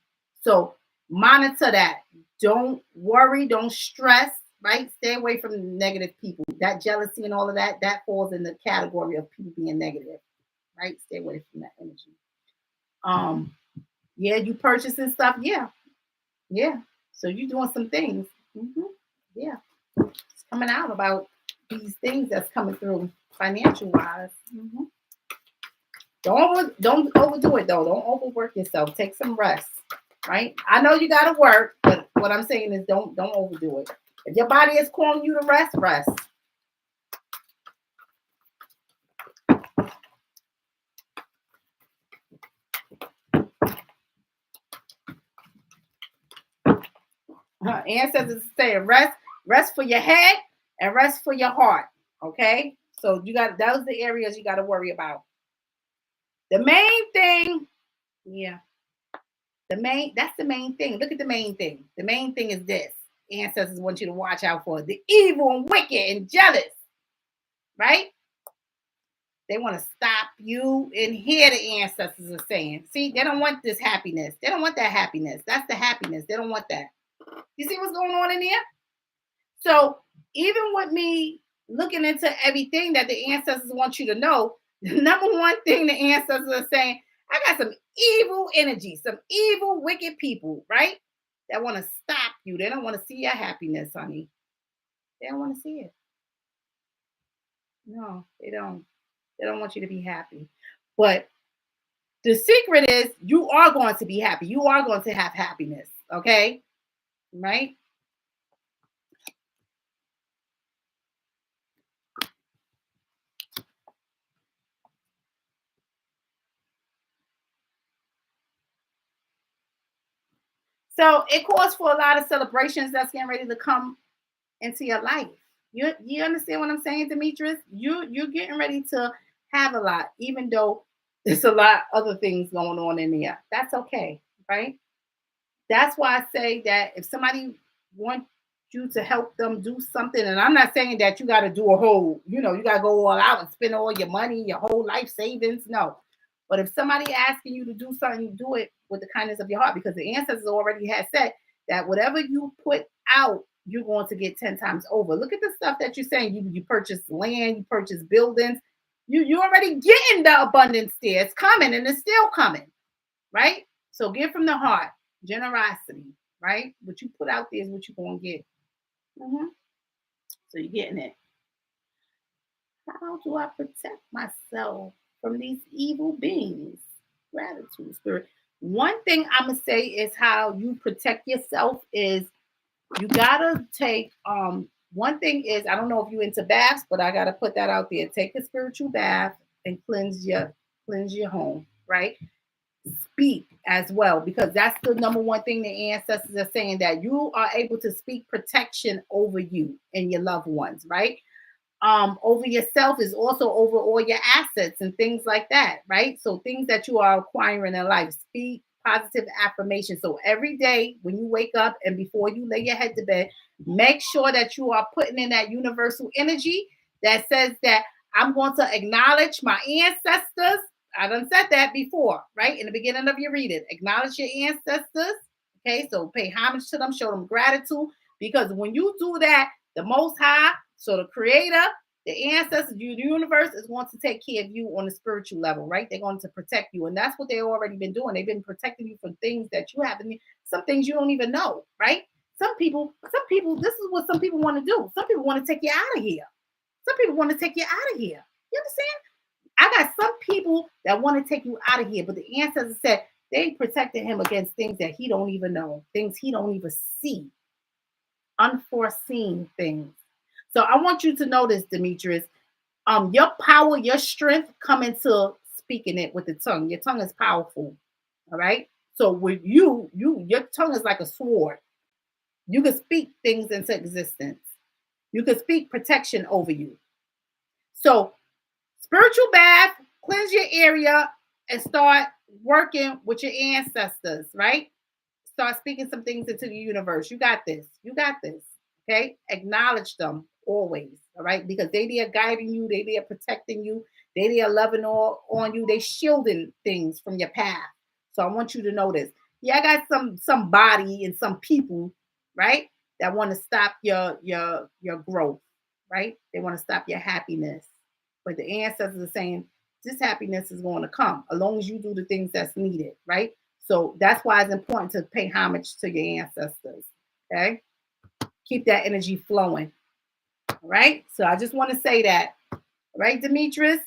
So monitor that. Don't worry. Don't stress. Right? Stay away from negative people. That jealousy and all of that, that falls in the category of people being negative. Right? Stay away from that energy. Yeah, you purchasing stuff. Yeah. Yeah. So you're doing some things. Yeah. It's coming out about these things that's coming through financial wise. Don't overdo it though. Don't overwork yourself. Take some rest. Right? I know you gotta work, but what I'm saying is don't overdo it. If your body is calling you to rest, rest. Ancestors say rest for your head and rest for your heart. Okay, so those are the areas you got to worry about. The main thing, yeah, that's the main thing. Look at the main thing. The main thing is this: ancestors want you to watch out for? The evil and wicked and jealous, right? They want to stop you and hear the ancestors are saying. See, they don't want this happiness. They don't want that happiness. That's the happiness. They don't want that. You see what's going on in there? So even with me looking into everything that the ancestors want you to know, the number one thing the ancestors are saying, I got some evil energy, some evil, wicked people, right? That want to stop you. They don't want to see your happiness, honey. They don't want to see it. No, they don't. They don't want you to be happy. But the secret is you are going to be happy. You are going to have happiness. Okay? Right? So it calls for a lot of celebrations that's getting ready to come into your life. You understand what I'm saying, Demetrius? You're getting ready to have a lot, even though there's a lot other things going on in there. That's okay, right? That's why I say that if somebody wants you to help them do something, and I'm not saying that you got to do a whole, you got to go all out and spend all your money, your whole life savings. No. But if somebody asking you to do something, do it with the kindness of your heart, because the ancestors already had said that whatever you put out, you're going to get 10 times over. Look at the stuff that you're saying. You purchase land, you purchase buildings. You already getting the abundance there. It's coming and it's still coming, right? So give from the heart, generosity, right? What you put out there is what you're going to get. So you're getting it. How do I protect myself from these evil beings? Gratitude, spirit. One thing I'm going to say is how you protect yourself is you gotta take one thing is, I don't know if you're into baths, but I gotta put that out there. Take a spiritual bath and cleanse your home, right? Speak as well, because that's the number one thing the ancestors are saying, that you are able to speak protection over you and your loved ones, right? Over yourself is also over all your assets and things like that, right? So things that you are acquiring in life, speak positive affirmation. So every day when you wake up and before you lay your head to bed, make sure that you are putting in that universal energy that says that I'm going to acknowledge my ancestors. I done said that before, right? In the beginning of your reading, acknowledge your ancestors. Okay, so pay homage to them, show them gratitude, because when you do that, the Most High, so the Creator, the ancestors, the universe is going to take care of you on a spiritual level, right? They're going to protect you, and that's what they've already been doing. They've been protecting you from things that you haven't, some things you don't even know, right? Some people, this is what some people want to do. Some people want to take you out of here. Some people want to take you out of here. You understand? I got some people that want to take you out of here, but the ancestors said they protected him against things that he don't even know, things he don't even see, unforeseen things. So I want you to notice, Demetrius, your power, your strength come into speaking it with the tongue. Your tongue is powerful. All right. So with your tongue is like a sword. You can speak things into existence. You can speak protection over you. So spiritual bath, cleanse your area, and start working with your ancestors, right? Start speaking some things into the universe. You got this. You got this. Okay? Acknowledge them always. All right? Because they are guiding you, they are protecting you, they are loving on you, they shielding things from your path. So I want you to know this. Yeah, I got somebody and some people, right, that want to stop your growth, right? They want to stop your happiness. But the ancestors are saying this happiness is going to come as long as you do the things that's needed, right? So that's why it's important to pay homage to your ancestors. Okay. Keep that energy flowing. All right. So I just want to say that. All right, Demetrius.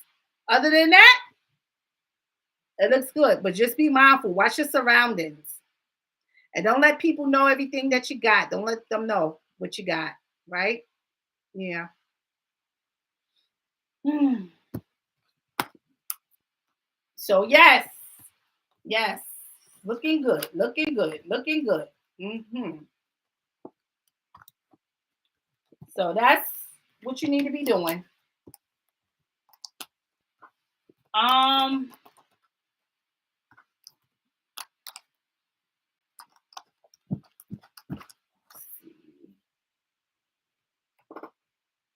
Other than that, it looks good. But just be mindful. Watch your surroundings. And don't let people know everything that you got. Don't let them know what you got. Right? Yeah. So yes. Yes. Looking good. Looking good. Looking good. So that's what you need to be doing.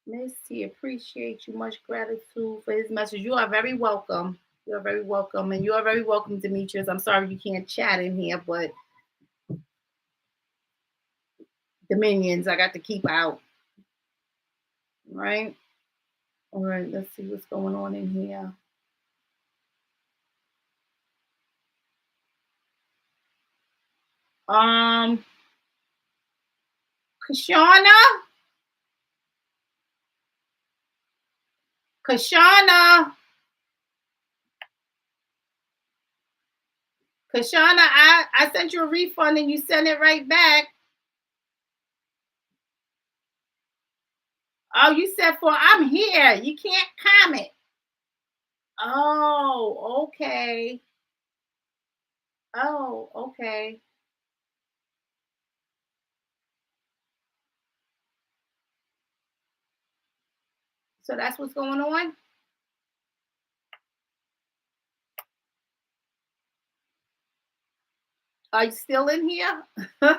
Missy, appreciate you. Much gratitude for his message. You are very welcome. You are very welcome. And you are very welcome, Demetrius. I'm sorry you can't chat in here, but the minions I got to keep out. Right? All right, let's see what's going on in here. Kashana? Kashana? Kashana, I sent you a refund and you sent it right back. Oh, you said for I'm here. You can't comment. Oh, okay. Oh, okay. So that's what's going on? Are you still in here? All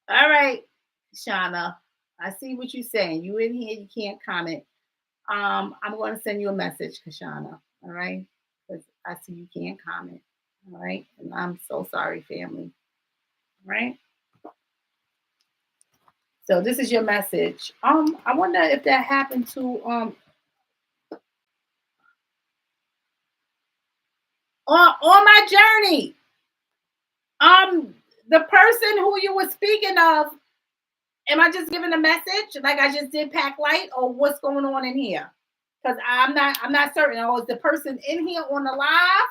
right, Shauna. I see what you're saying. You in here, you can't comment. I'm going to send you a message, Kashana. All right, because I see you can't comment. All right, and I'm so sorry, family. All right. So this is your message. I wonder if that happened to on my journey. The person who you were speaking of, am I just giving a message like I just did Pack Light, or what's going on in here? Because I'm not certain. Or is the person in here on the live?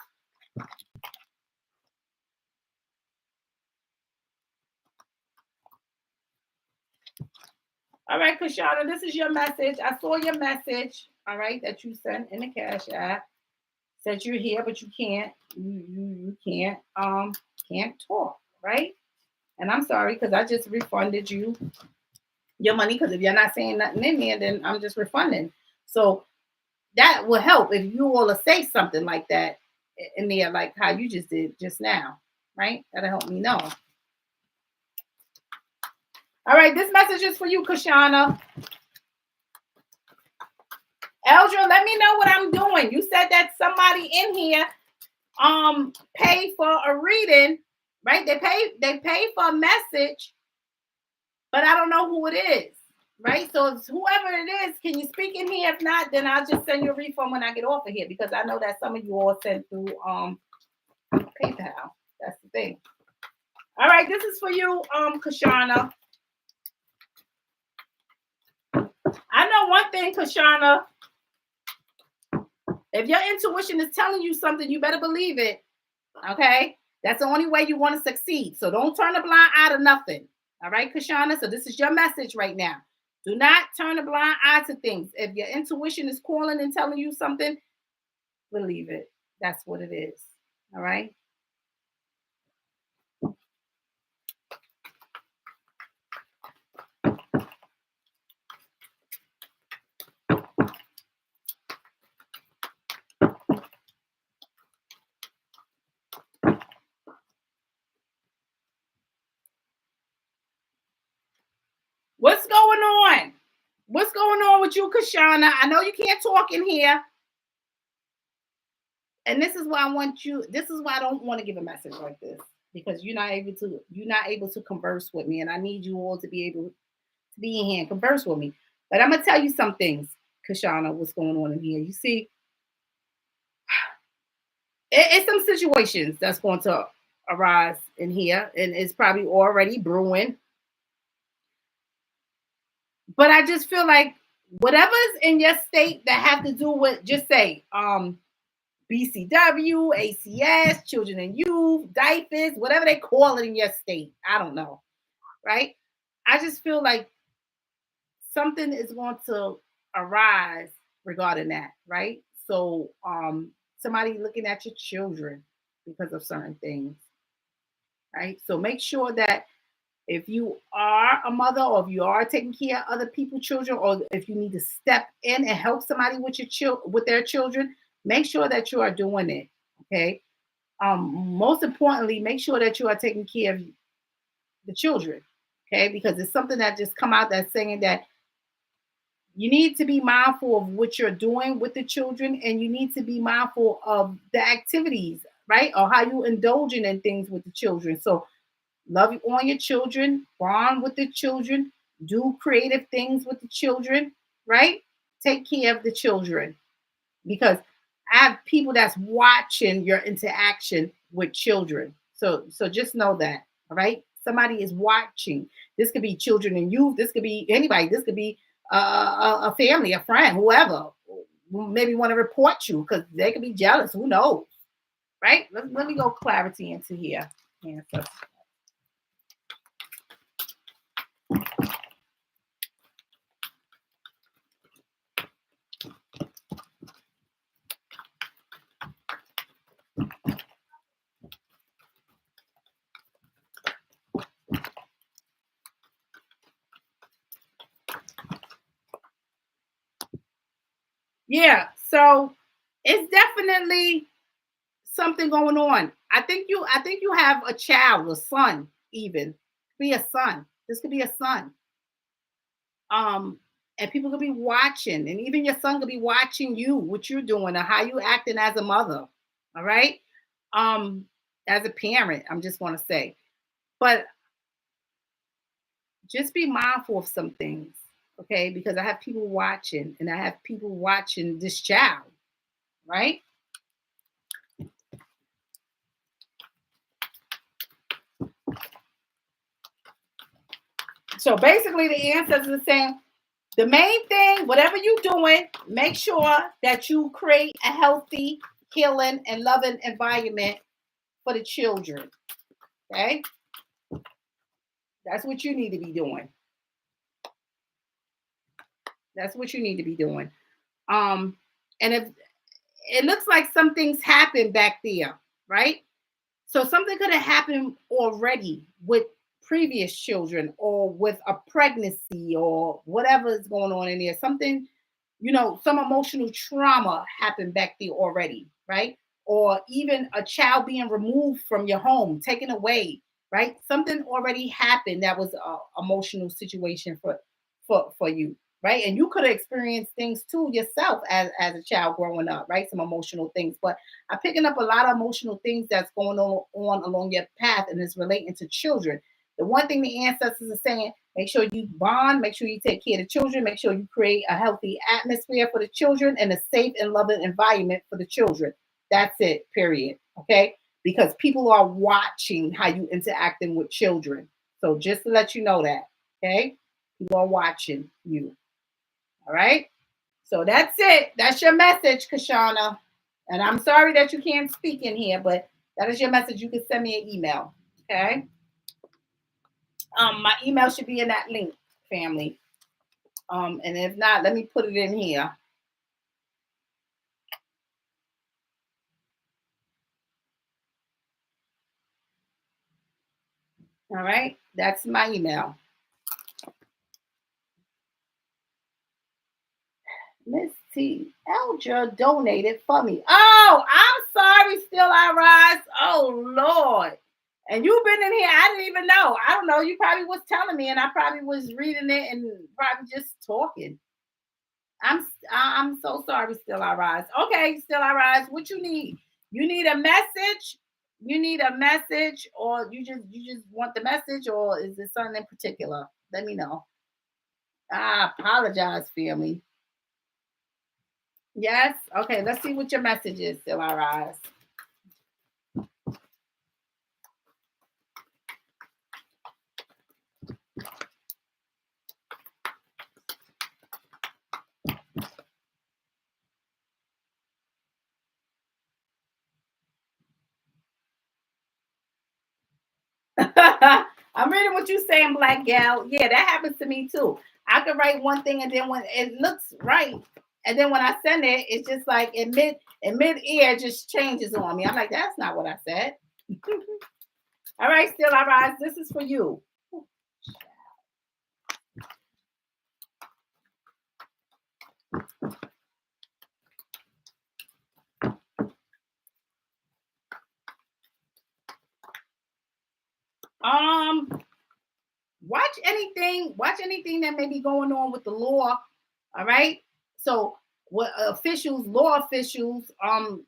All right, Kashana, this is your message. I saw your message, all right, that you sent in the Cash App. Said you're here, but you can't talk, right? And I'm sorry because I just refunded you your money, because if you're not saying nothing in there, then I'm just refunding. So that will help if you all to say something like that in there, like how you just did just now, right? That'll help me know. All right, this message is for you, Kashana. Eldra, let me know what I'm doing. You said that somebody in here pay for a reading, right? They pay for a message, but I don't know who it is, right? So if whoever it is, can you speak in here? If not, then I'll just send you a refund when I get off of here, because I know that some of you all sent through PayPal. That's the thing. All right, this is for you, Kashana. I know one thing, Kashana. If your intuition is telling you something, you better believe it. Okay? That's the only way you want to succeed. So don't turn a blind eye to nothing. All right, Kashana? So this is your message right now. Do not turn a blind eye to things. If your intuition is calling and telling you something, believe it. That's what it is. All right? What's going on? What's going on with you, Kashana? I know you can't talk in here. And this is why I don't want to give a message like this, because you're not able to converse with me. And I need you all to be able to be in here and converse with me. But I'm gonna tell you some things, Kashana, what's going on in here. You see, it's some situations that's going to arise in here, and it's probably already brewing. But I just feel like whatever's in your state that have to do with, just say, BCW, ACS, children and youth, diapers, whatever they call it in your state. I don't know. Right? I just feel like something is going to arise regarding that, right? So somebody looking at your children because of certain things, right? So make sure that if you are a mother, or if you are taking care of other people's children, or if you need to step in and help somebody with with their children, make sure that you are doing it. Okay. Most importantly, make sure that you are taking care of the children. Okay, because it's something that just come out that's saying that you need to be mindful of what you're doing with the children, and you need to be mindful of the activities, right? Or how you indulging in things with the children. So love on your children, bond with the children, do creative things with the children, right? Take care of the children, because I have people that's watching your interaction with children. So just know that, all right? Somebody is watching. This could be children and youth. This could be anybody. This could be a family, a friend, whoever. Maybe want to report you because they could be jealous. Who knows, right? Let me go clarity into here. Answer. Yeah, so it's definitely something going on. I think you have a child, a son, even. Be a son. This could be a son. Um, and people could be watching, and even your son could be watching you, what you're doing, or how you acting as a mother. All right. Um, as a parent, I'm just gonna say. But just be mindful of some things, okay? Because I have people watching, and I have people watching this child, right? So basically, the ancestors are saying the main thing, whatever you're doing, make sure that you create a healthy, healing, and loving environment for the children. Okay? That's what you need to be doing. That's what you need to be doing. And if it looks like some things happened back there, right? So something could have happened already with previous children or with a pregnancy or whatever is going on in there. Something, some emotional trauma happened back there already, right? Or even a child being removed from your home, taken away, right? Something already happened that was a emotional situation for you, right? And you could have experienced things too yourself as a child growing up, right? Some emotional things. But I'm picking up a lot of emotional things that's going on along your path, and it's relating to children. The one thing the ancestors are saying, make sure you bond, make sure you take care of the children, make sure you create a healthy atmosphere for the children and a safe and loving environment for the children. That's it, period. Okay? Because people are watching how you interacting with children. So just to let you know that, okay? People are watching you. All right? So that's it. That's your message, Kashana. And I'm sorry that you can't speak in here, but that is your message. You can send me an email. Okay? My email should be in that link, family. And if not, let me put it in here. All right, that's my email. Miss T. Eldra donated for me. Oh, I'm sorry, still I rise. Oh Lord. And you've been in here. I didn't even know. I don't know. You probably was telling me, and I probably was reading it and probably just talking. I'm so sorry, still I rise. Okay, still I rise. What you need? You need a message? You need a message, or you just want the message, or is there something in particular? Let me know. I apologize, family. Yes? Okay, let's see what your message is, still I rise. I'm reading what you're saying, Black Gal. Yeah, that happens to me too. I could write one thing, and then when it looks right, and then when I send it, it's just like in mid ear just changes on me. I'm like, that's not what I said. All right, still I rise. This is for you. Um, watch anything that may be going on with the law, All right. So what officials, law officials,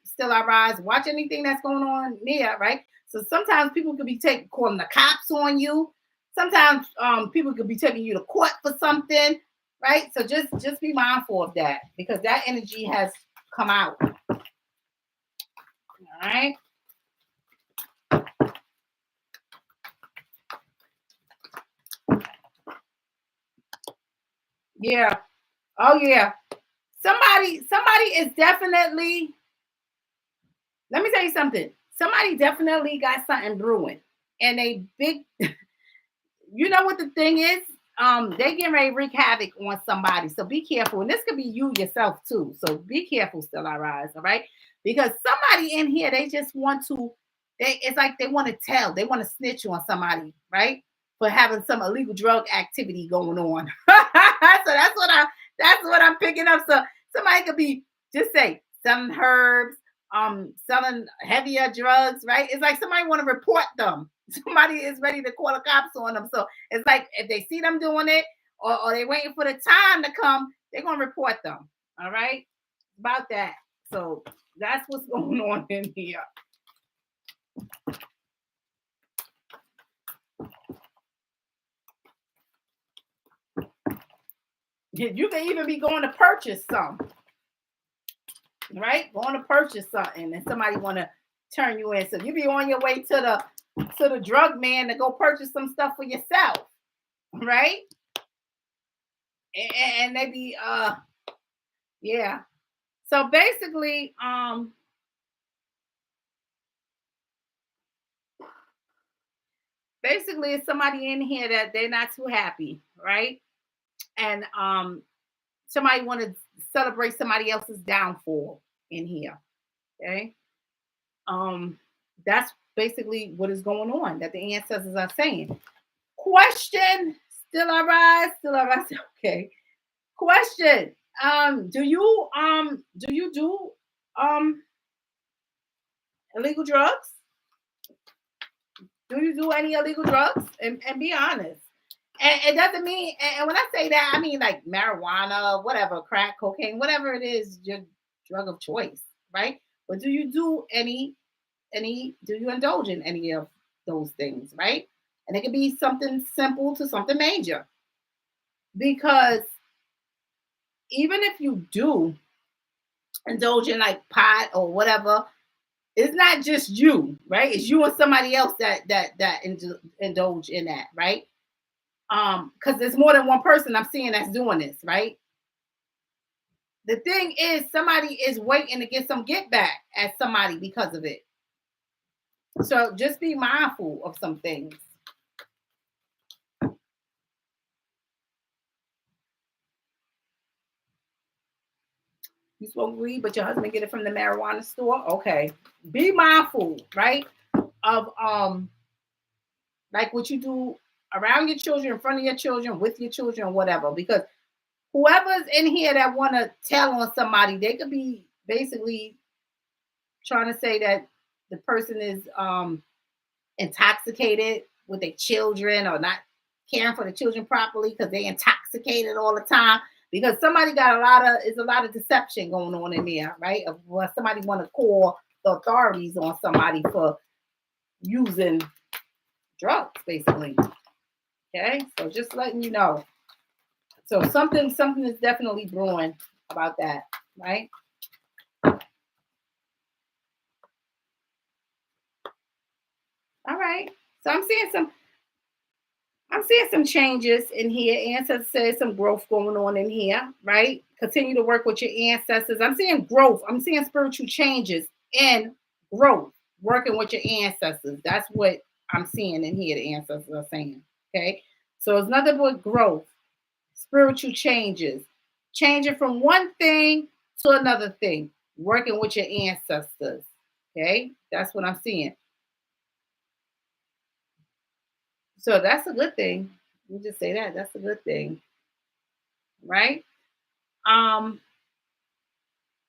still our rise, watch anything that's going on near, right? So sometimes people could be calling the cops on you. Sometimes people could be taking you to court for something, right? So just be mindful of that because that energy has come out. All right. Yeah. Oh yeah. Somebody is definitely, let me tell you something. Somebody definitely got something brewing. And a big, you know what the thing is? They getting ready to wreak havoc on somebody. So be careful. And this could be you yourself too. So be careful, still I rise, all right? Because somebody in here, they just want to, it's like they want to tell, they want to snitch on somebody, right? For having some illegal drug activity going on. So that's what I'm picking up. So somebody could be just say selling herbs, selling heavier drugs, right? It's like somebody want to report them. Somebody is ready to call the cops on them. So it's like if they see them doing it or they're waiting for the time to come, they're gonna report them. All right. About that. So that's what's going on in here. You can even be going to purchase some, right? Going to purchase something and somebody want to turn you in. So you be on your way to the drug man to go purchase some stuff for yourself, right? And they be yeah. So basically, it's somebody in here that they're not too happy, right? And somebody want to celebrate somebody else's downfall in here. Okay. That's basically what is going on that the ancestors are saying. Question, still I rise, okay. Question. Do you do illegal drugs? Do you do any illegal drugs? And be honest. And it doesn't mean, and when I say that, I mean like marijuana, whatever, crack, cocaine, whatever it is, your drug of choice, right? But do you do do you indulge in any of those things, right? And it can be something simple to something major. Because even if you do indulge in like pot or whatever, it's not just you, right? It's you and somebody else that indulge in that, right? Because there's more than one person I'm seeing that's doing this, right? The thing is, somebody is waiting to get some get back at somebody because of it. So just be mindful of some things. You smoke weed, but your husband get it from the marijuana store. Okay, be mindful, right? Of like what you do around your children, in front of your children, with your children, whatever. Because whoever's in here that want to tell on somebody, they could be basically trying to say that the person is intoxicated with their children or not caring for the children properly because they intoxicated all the time. Because somebody got a lot of deception going on in there, right? Of what somebody want to call the authorities on somebody for using drugs, basically. Okay, so just letting you know. So something is definitely brewing about that, right? All right. So I'm seeing some changes in here. Ancestors said some growth going on in here, right? Continue to work with your ancestors. I'm seeing growth. I'm seeing spiritual changes and growth, working with your ancestors. That's what I'm seeing in here. The ancestors are saying. Okay. So it's nothing but growth, spiritual changes, changing from one thing to another thing, working with your ancestors. Okay. That's what I'm seeing. So that's a good thing. You just say that. That's a good thing, right? Um,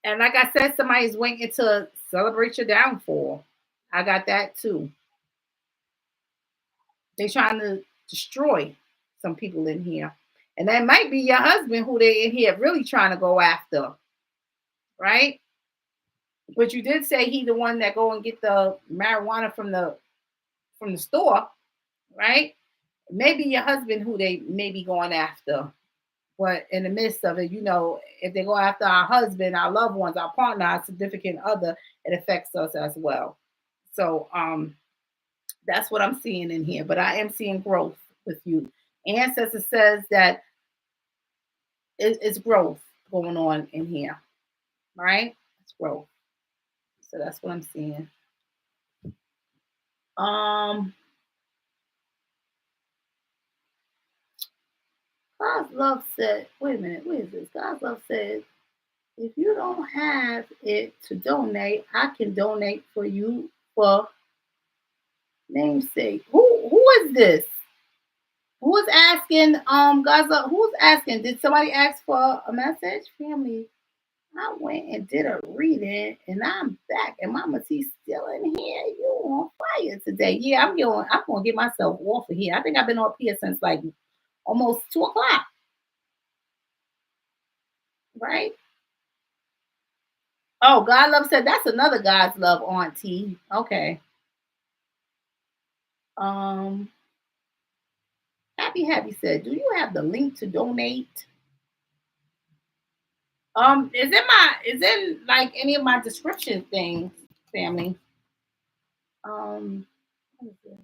and like I said, somebody's waiting to celebrate your downfall. I got that too. They're trying to destroy some people in here. And that might be your husband who they in here really trying to go after, right? But you did say he the one that go and get the marijuana from the store, right? Maybe your husband who they may be going after. But in the midst of it, if they go after our husband, our loved ones, our partner, our significant other, it affects us as well. So that's what I'm seeing in here. But I am seeing growth with you. Ancestor says that it's growth going on in here, right? It's growth. So that's what I'm seeing. God's love said, wait a minute, what is this? God's love said, if you don't have it to donate, I can donate for you for namesake. Who is this? Who's asking? God's love, who's asking? Did somebody ask for a message? Family, I went and did a reading and I'm back. And Mama T still in here. You on fire today. Yeah, I'm gonna get myself off of here. I think I've been up here since like almost 2 o'clock. Right? Oh, God love said that's another God's love, Auntie. Okay. Happy said, do you have the link to donate? Is in like any of my description things, family. What is this?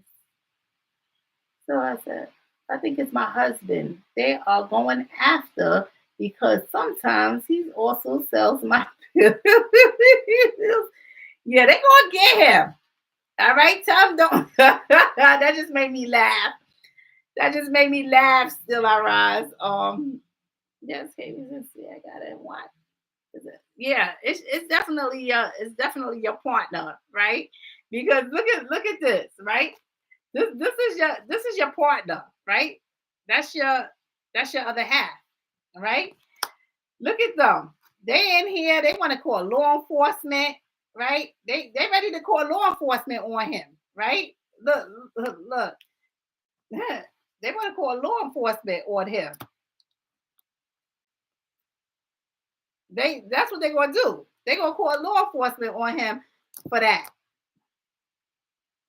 So I said, I think it's my husband. They are going after because sometimes he also sells my pills. Yeah, they gonna get him. All right, Tom, don't. That just made me laugh. That just made me laugh. Still, I rise. Yes, Katie, I got it. What? Yeah, it's definitely your partner, right? Because look at this, right? This is your partner, right? That's your other half, right? Look at them. They in here. They want to call law enforcement, right? They ready to call law enforcement on him, right? Look. They want to call law enforcement on him. That's what they're gonna do. They're gonna call law enforcement on him for that.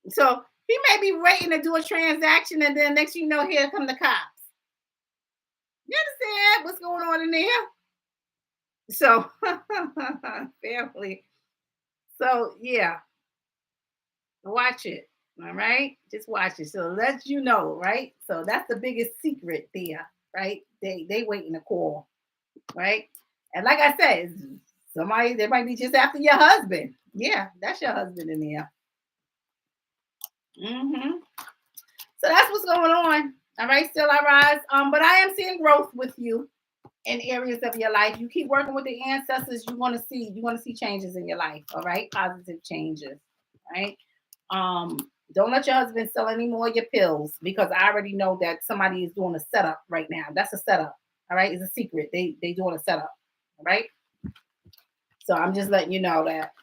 So he may be waiting to do a transaction, and then next you know, here come the cops. You understand what's going on in there? So family. So yeah, watch it. All right, just watch it. So let you know, right? So that's the biggest secret there, right? They waiting to call, right? And like I said, they might be just after your husband. Yeah, that's your husband in there. So that's what's going on. All right, still I rise. But I am seeing growth with you in areas of your life. You keep working with the ancestors, you're gonna see changes in your life. All right, positive changes. Right. Don't let your husband sell any more of your pills because I already know that somebody is doing a setup right now. That's a setup. All right, it's a secret. They doing a setup. All right. So I'm just letting you know that.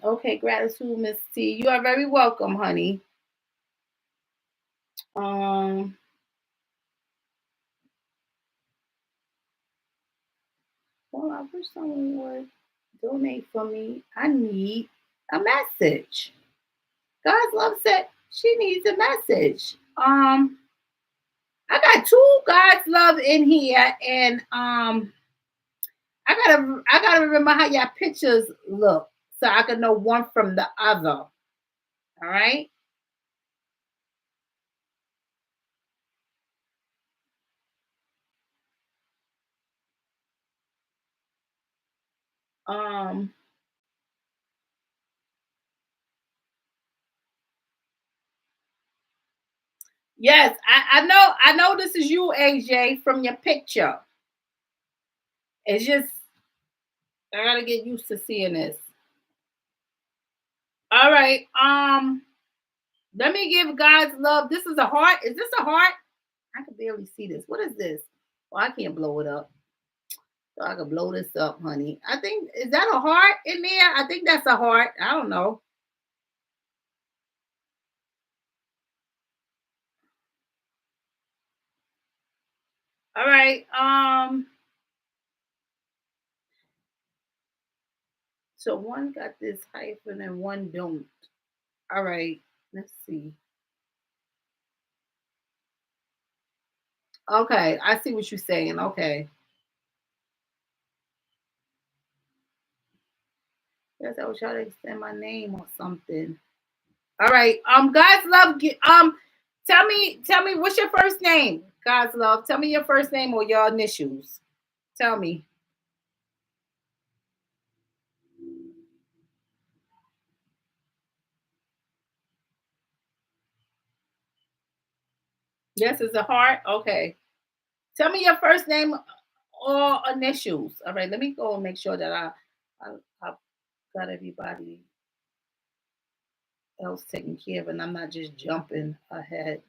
Okay, gratitude, Miss T. You are very welcome, honey. Well, I wish someone would donate for me. I need a message. God's love said she needs a message. I got 2 God's love in here, and I gotta remember how y'all pictures look so I can know one from the other. All right. Um. Yes, I know this is you, AJ, from your picture. It's just I gotta get used to seeing this. All right. Let me give God's love. This is a heart. Is this a heart? I can barely see this. What is this? Well, I can't blow it up. So I can blow this up, honey. I think is that a heart in there? I think that's a heart. I don't know. All right. So one got this hyphen and one don't. All right. Let's see. Okay, I see what you're saying. Okay. Guess I was trying to extend my name or something. All right. God's love. Tell me what's your first name? God's love. Tell me your first name or your initials. Tell me. Yes, it's a heart. Okay. Tell me your first name or initials. All right. Let me go and make sure that I've got everybody else taken care of, and I'm not just jumping ahead.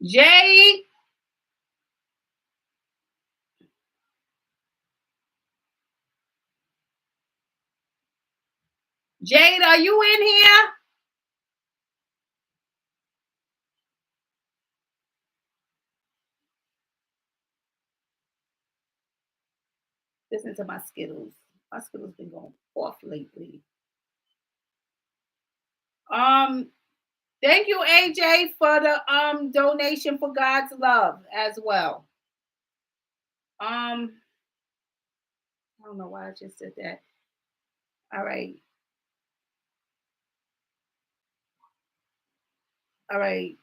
Jay, Jade, are you in here? Listen to my Skittles. My Skittles been going off lately. Um, Thank you, AJ, for the donation for God's love as well. I don't know why I just said that. All right, all right.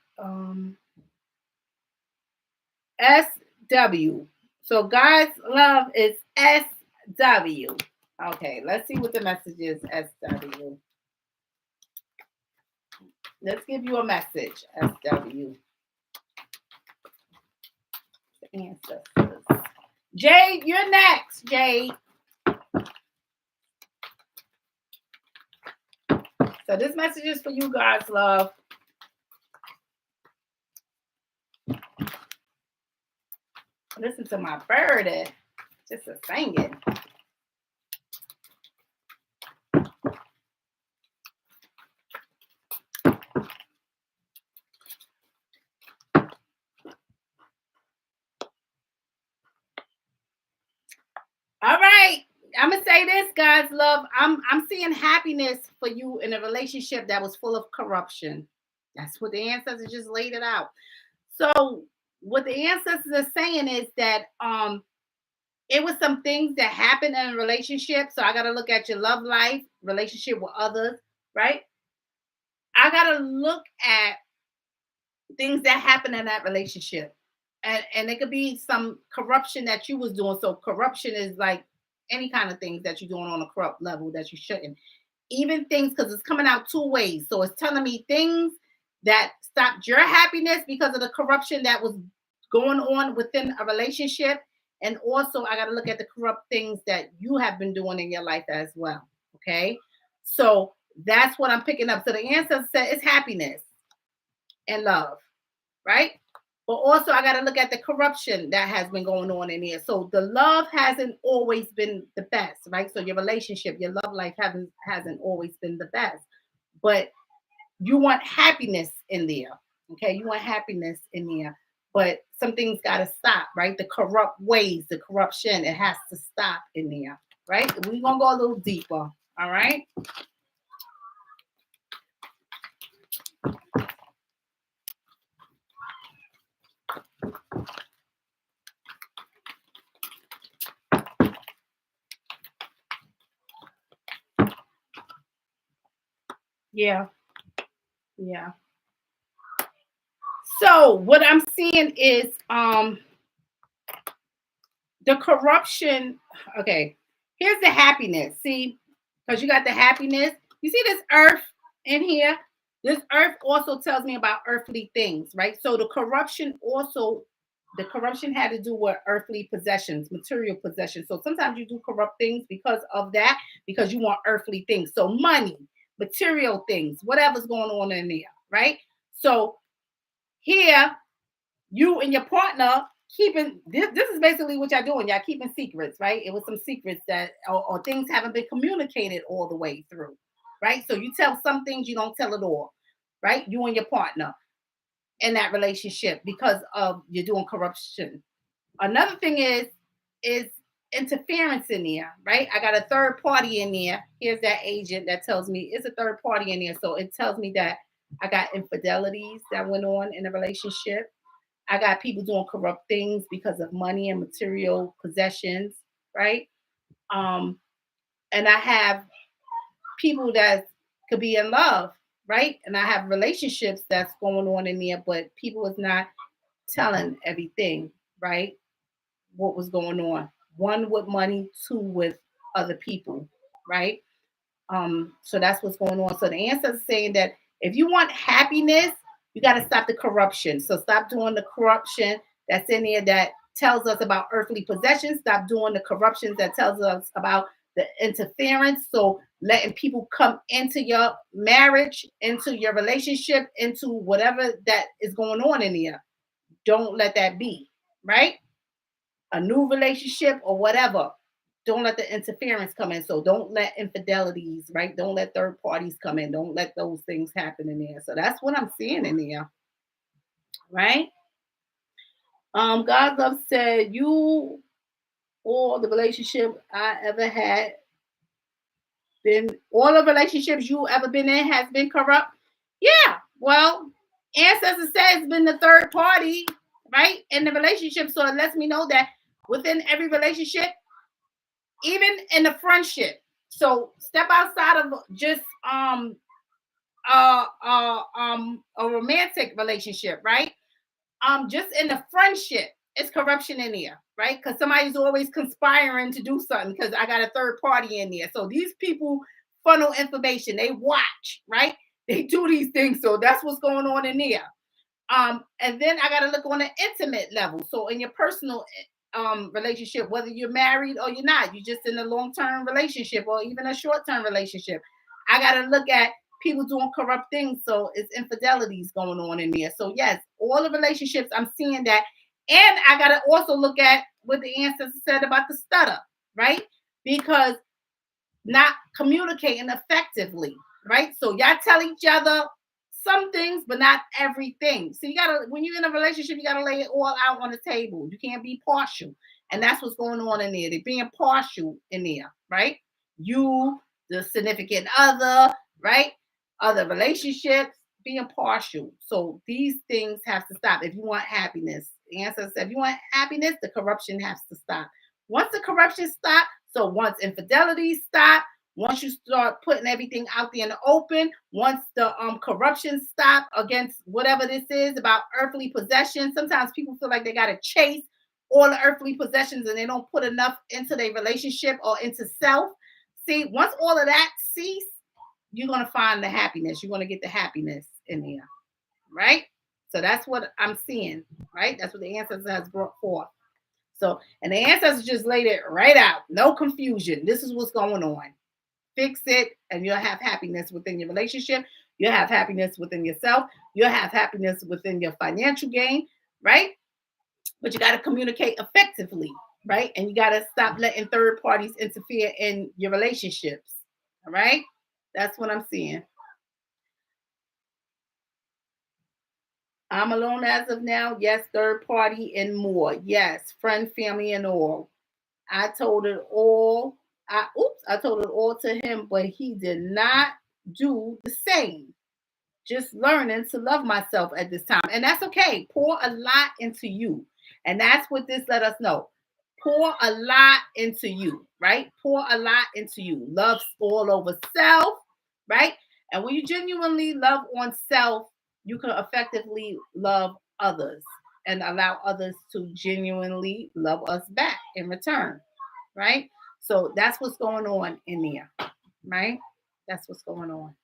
SW. So God's love is SW. Okay, let's see what the message is. SW. Let's give you a message. SW. Ancestors. Jade, you're next. Jade. So this message is for you, God's love. Listen to my bird. Just a singing. All right. I'm gonna say this, God's love. I'm seeing happiness for you in a relationship that was full of corruption. That's what the ancestors just laid it out. So what the ancestors are saying is that it was some things that happened in a relationship. So I gotta look at your love life, relationship with others, right? I gotta look at things that happened in that relationship. And it could be some corruption that you was doing. So corruption is like any kind of things that you're doing on a corrupt level that you shouldn't. Even things because it's coming out two ways. So it's telling me things that stopped your happiness because of the corruption that was going on within a relationship. And also I gotta look at the corrupt things that you have been doing in your life as well. Okay. So that's what I'm picking up. So the answer said it's happiness and love, right? But also, I got to look at the corruption that has been going on in here. So the love hasn't always been the best, right? So your relationship, your love life hasn't always been the best. But you want happiness in there, okay? You want happiness in there. But some things got to stop, right? The corrupt ways, the corruption, it has to stop in there, right? We're going to go a little deeper, all right? Yeah, yeah. So what I'm seeing is the corruption. Okay, here's the happiness. See, because you got the happiness. You see this earth in here? This earth also tells me about earthly things, right? So the corruption had to do with earthly possessions, material possessions. So sometimes you do corrupt things because of that, because you want earthly things. So money, material things, whatever's going on in there, right? So here, you and your partner keeping this is basically what y'all doing. Y'all keeping secrets, right? It was some secrets that or things haven't been communicated all the way through, right? So you tell some things, you don't tell it all, right? You and your partner in that relationship because of you're doing corruption. Another thing is interference in there, right? I got a third party in there. Here's that agent that tells me it's a third party in there. So it tells me that I got infidelities that went on in a relationship. I got people doing corrupt things because of money and material possessions, right? Um, and I have people that could be in love, right? And I have relationships that's going on in there, but people is not telling everything, right? What was going on. One with money, two with other people, right? So that's what's going on. So the answer is saying that if you want happiness, you got to stop the corruption. So stop doing the corruption that's in there that tells us about earthly possessions. Stop doing the corruptions that tells us about the interference. So letting people come into your marriage, into your relationship, into whatever that is going on in there. Don't let that be, right? A new relationship or whatever. Don't let the interference come in. So don't let infidelities, right? Don't let third parties come in. Don't let those things happen in there. So that's what I'm seeing in there, right? God love said, you all the relationship I ever had been all the relationships you ever been in has been corrupt. Yeah. Well, ancestors said it's been the third party, right? In the relationship. So it lets me know that within every relationship, even in the friendship. So step outside of just a romantic relationship, right? Just in the friendship, it's corruption in there, right? Because somebody's always conspiring to do something because I got a third party in there. So these people funnel information, they watch, right? They do these things. So that's what's going on in there. And then I got to look on an intimate level. So in your personal relationship, whether you're married or you're not, you're just in a long-term relationship or even a short-term relationship. I got to look at people doing corrupt things. So it's infidelities going on in there. So yes, all the relationships, I'm seeing that. And I got to also look at what the ancestor said about the stutter, right? Because not communicating effectively, right? So y'all tell each other some things, but not everything. So you gotta, when you're in a relationship, you gotta lay it all out on the table. You can't be partial, and that's what's going on in there. They're being partial in there, right? You, the significant other, right? Other relationships, being partial. So these things have to stop if you want happiness. The answer said, if you want happiness, the corruption has to stop. Once the corruption stops, so once infidelity stop, once you start putting everything out there in the open, once the corruption stop against whatever this is about earthly possessions, sometimes people feel like they got to chase all the earthly possessions and they don't put enough into their relationship or into self. See, once all of that cease, you're going to find the happiness. You're going to get the happiness in here, right? So that's what I'm seeing, right? That's what the ancestor has brought forth. So, and the ancestors just laid it right out. No confusion. This is what's going on. Fix it, and you'll have happiness within your relationship. You'll have happiness within yourself. You'll have happiness within your financial gain, right? But you got to communicate effectively, right? And you got to stop letting third parties interfere in your relationships, all right? That's what I'm seeing. I'm alone as of now. Yes, third party and more. Yes, friend, family, and all. I told it all. I told it all to him, but he did not do the same. Just learning to love myself at this time. And that's okay. Pour a lot into you. And that's what this let us know. Pour a lot into you, right? Pour a lot into you. Love all over self, right? And when you genuinely love on self, you can effectively love others and allow others to genuinely love us back in return, right? So that's what's going on in there, right? That's what's going on.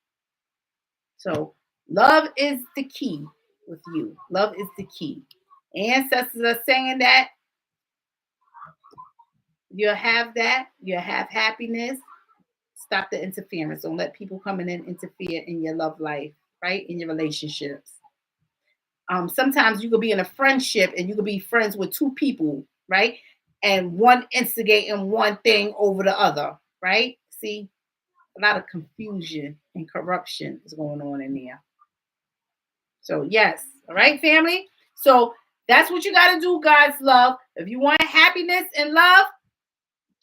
So love is the key with you. Love is the key. Ancestors are saying that you'll have that, you'll have happiness. Stop the interference. Don't let people come in and interfere in your love life, right? In your relationships. Sometimes you could be in a friendship and you could be friends with two people, right? And one instigating one thing over the other, right? See, a lot of confusion and corruption is going on in there. So yes, all right, family. So that's what you got to do, God's love. If you want happiness and love,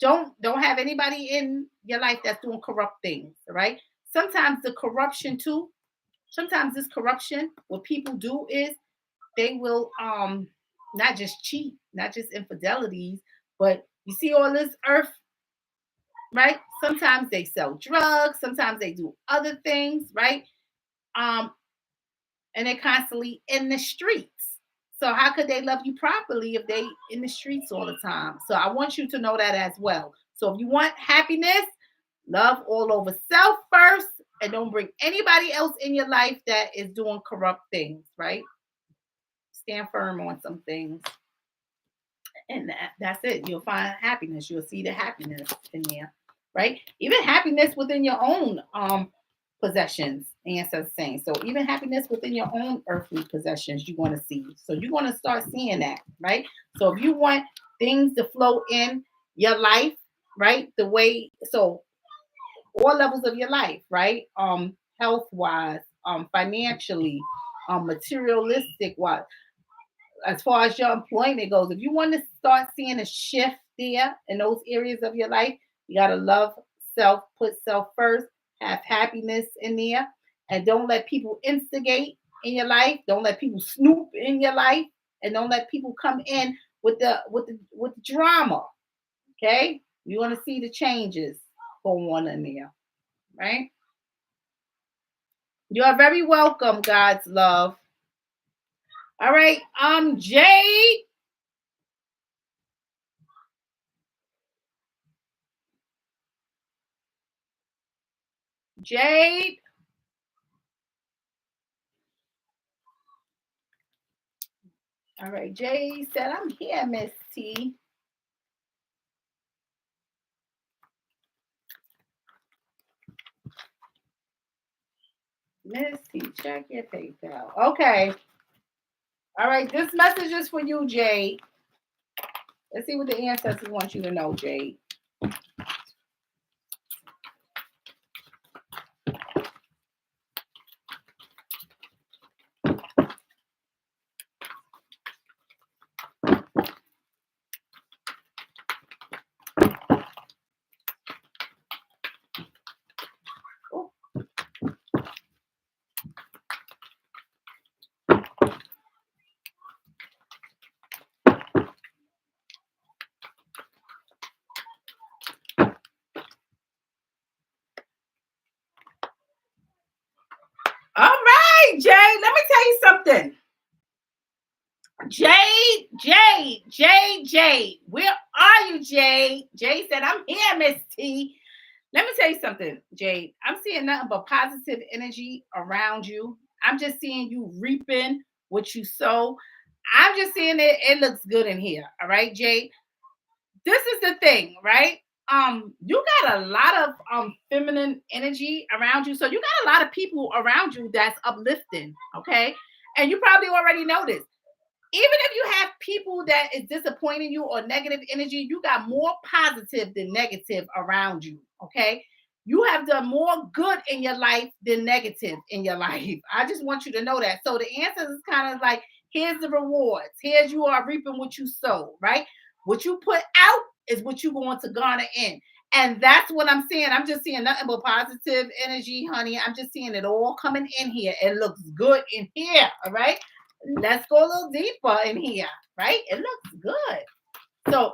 don't have anybody in your life that's doing corrupt things, all right? Sometimes the corruption too. Sometimes this corruption, what people do is they will not just cheat, not just infidelities, but you see all this earth, right? Sometimes they sell drugs, sometimes they do other things, right? Um, and they're constantly in the streets. So how could they love you properly if they in the streets all the time? So I want you to know that as well. So if you want happiness, love all over self first, and don't bring anybody else in your life that is doing corrupt things, right? Stand firm on some things. And that's it. You'll find happiness. You'll see the happiness in there, right? Even happiness within your own possessions, ancestors saying. So even happiness within your own earthly possessions, you want to see. So you're going to start seeing that, right? So if you want things to flow in your life, right, the way, so all levels of your life, right? Health wise, financially, materialistic wise, as far as your employment goes, if you want to start seeing a shift there in those areas of your life, you got to love self, put self first, have happiness in there, and don't let people instigate in your life. Don't let people snoop in your life, and don't let people come in with the drama. Okay, you want to see the changes going on in there, right? You are very welcome, God's love. All right, Jade. Jade. All right, Jade said, I'm here, Miss T. Miss T, check your PayPal. Okay. All right, this message is for you, Jade. Let's see what the ancestors want you to know, Jade. All right, Jade, let me tell you something. Jade. Where are you, Jade? Jade said, I'm here, Miss T. Let me tell you something, Jade. I'm seeing nothing but positive energy around you. I'm just seeing you reaping what you sow. I'm just seeing it looks good in here. All right, Jade. This is the thing, right? You got a lot of feminine energy around you. So you got a lot of people around you that's uplifting, okay? And you probably already know this. Even if you have people that is disappointing you or negative energy, you got more positive than negative around you, okay? You have done more good in your life than negative in your life. I just want you to know that. So the answer is kind of like, here's the rewards. Here's you are reaping what you sow, right? What you put out is what you're going to garner in. And that's what I'm seeing. I'm just seeing nothing but positive energy, honey. I'm just seeing it all coming in here. It looks good in here, all right? Let's go a little deeper in here, right? It looks good. So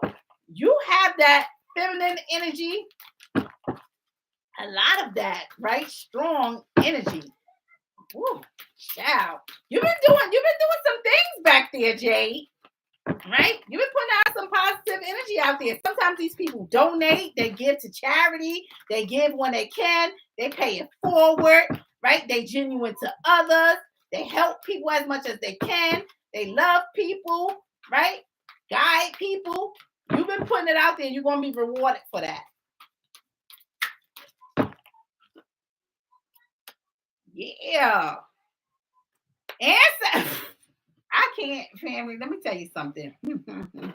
you have that feminine energy, a lot of that, right? Strong energy. Woo, child. You've been doing some things back there, Jade. Right? You've been putting out some positive energy out there. Sometimes these people donate, they give to charity, they give when they can, they pay it forward, right? They genuine to others, they help people as much as they can, they love people, right? Guide people. You've been putting it out there, you're going to be rewarded for that. Yeah. Answer. I can't, family. Let me tell you something. Family,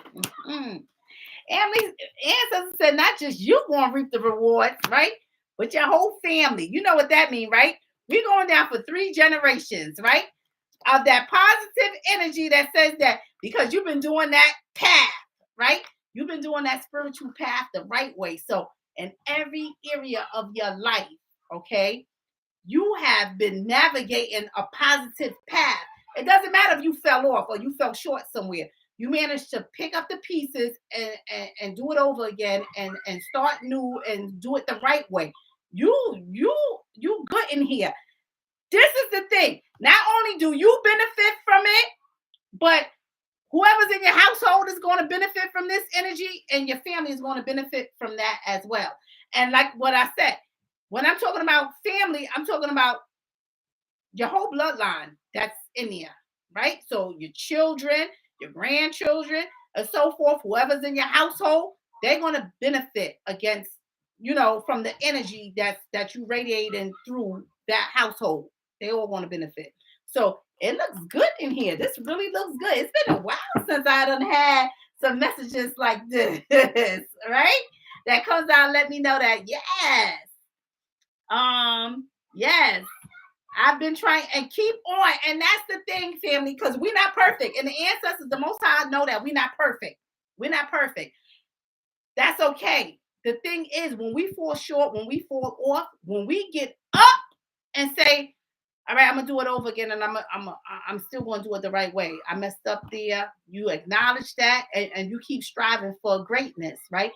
ancestors said not just you going to reap the rewards, right? But your whole family. You know what that means, right? We're going down for 3 generations, right? Of that positive energy that says that because you've been doing that path, right? You've been doing that spiritual path the right way. So, in every area of your life, okay, you have been navigating a positive path. It doesn't matter if you fell off or you fell short somewhere. You managed to pick up the pieces and do it over again and start new and do it the right way. You good in here. This is the thing. Not only do you benefit from it, but whoever's in your household is going to benefit from this energy, and your family is going to benefit from that as well. And like what I said, when I'm talking about family, I'm talking about your whole bloodline that's in there, right? So your children, your grandchildren, and so forth, whoever's in your household, they're going to benefit against, from the energy that you radiating through that household. They all want to benefit. So it looks good in here. This really looks good. It's been a while since I done had some messages like this, right? That comes out and let me know that yes, I've been trying and keep on. And that's the thing, family, because we're not perfect. And the ancestors, the Most High, know that we're not perfect. We're not perfect. That's okay. The thing is, when we fall short, when we fall off, when we get up and say, all right, I'm gonna do it over again, and I'm still gonna do it the right way. I messed up there. You acknowledge that, and you keep striving for greatness, right?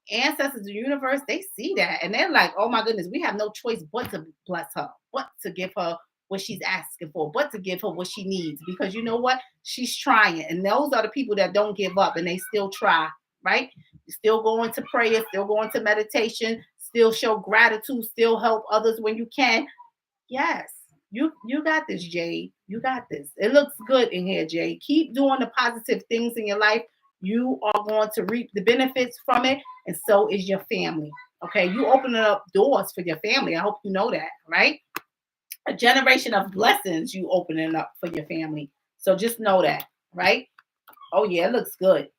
Ancestors of the universe, they see that, and they're like, oh my goodness, we have no choice but to bless her, but to give her what she's asking for, but to give her what she needs, because you know what? She's trying, and those are the people that don't give up, and they still try, right? You still go into prayer, still go into meditation, still show gratitude, still help others when you can. Yes, you got this, Jade. You got this. It looks good in here, Jade. Keep doing the positive things in your life. You are going to reap the benefits from it, and so is your family. Okay, you opening up doors for your family. I hope you know that, right? A generation of blessings you opening up for your family. So just know that, right? Oh yeah, it looks good.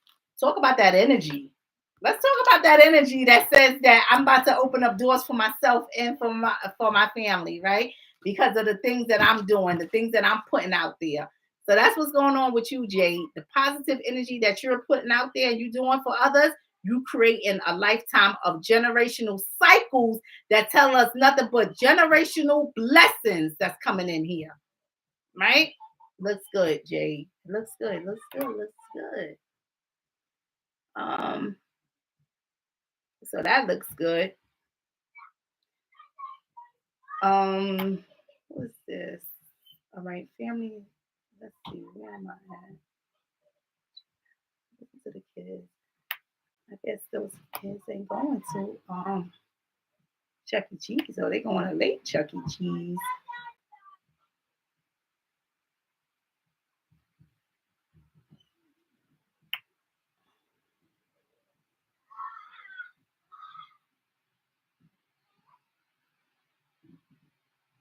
Talk about that energy. Let's talk about that energy that says that I'm about to open up doors for myself and for my family, right? Because of the things that I'm doing, the things that I'm putting out there. So that's what's going on with you, Jade. The positive energy that you're putting out there and you're doing for others, you creating a lifetime of generational cycles that tell us nothing but generational blessings that's coming in here, right? Looks good, Jade. Looks good. Looks good. Looks good. So that looks good. What's this? All right, family. Let's see, where am I at? Listen to the kids. I guess those kids ain't going to Chuck E. Cheese, or they going to late Chuck E. Cheese.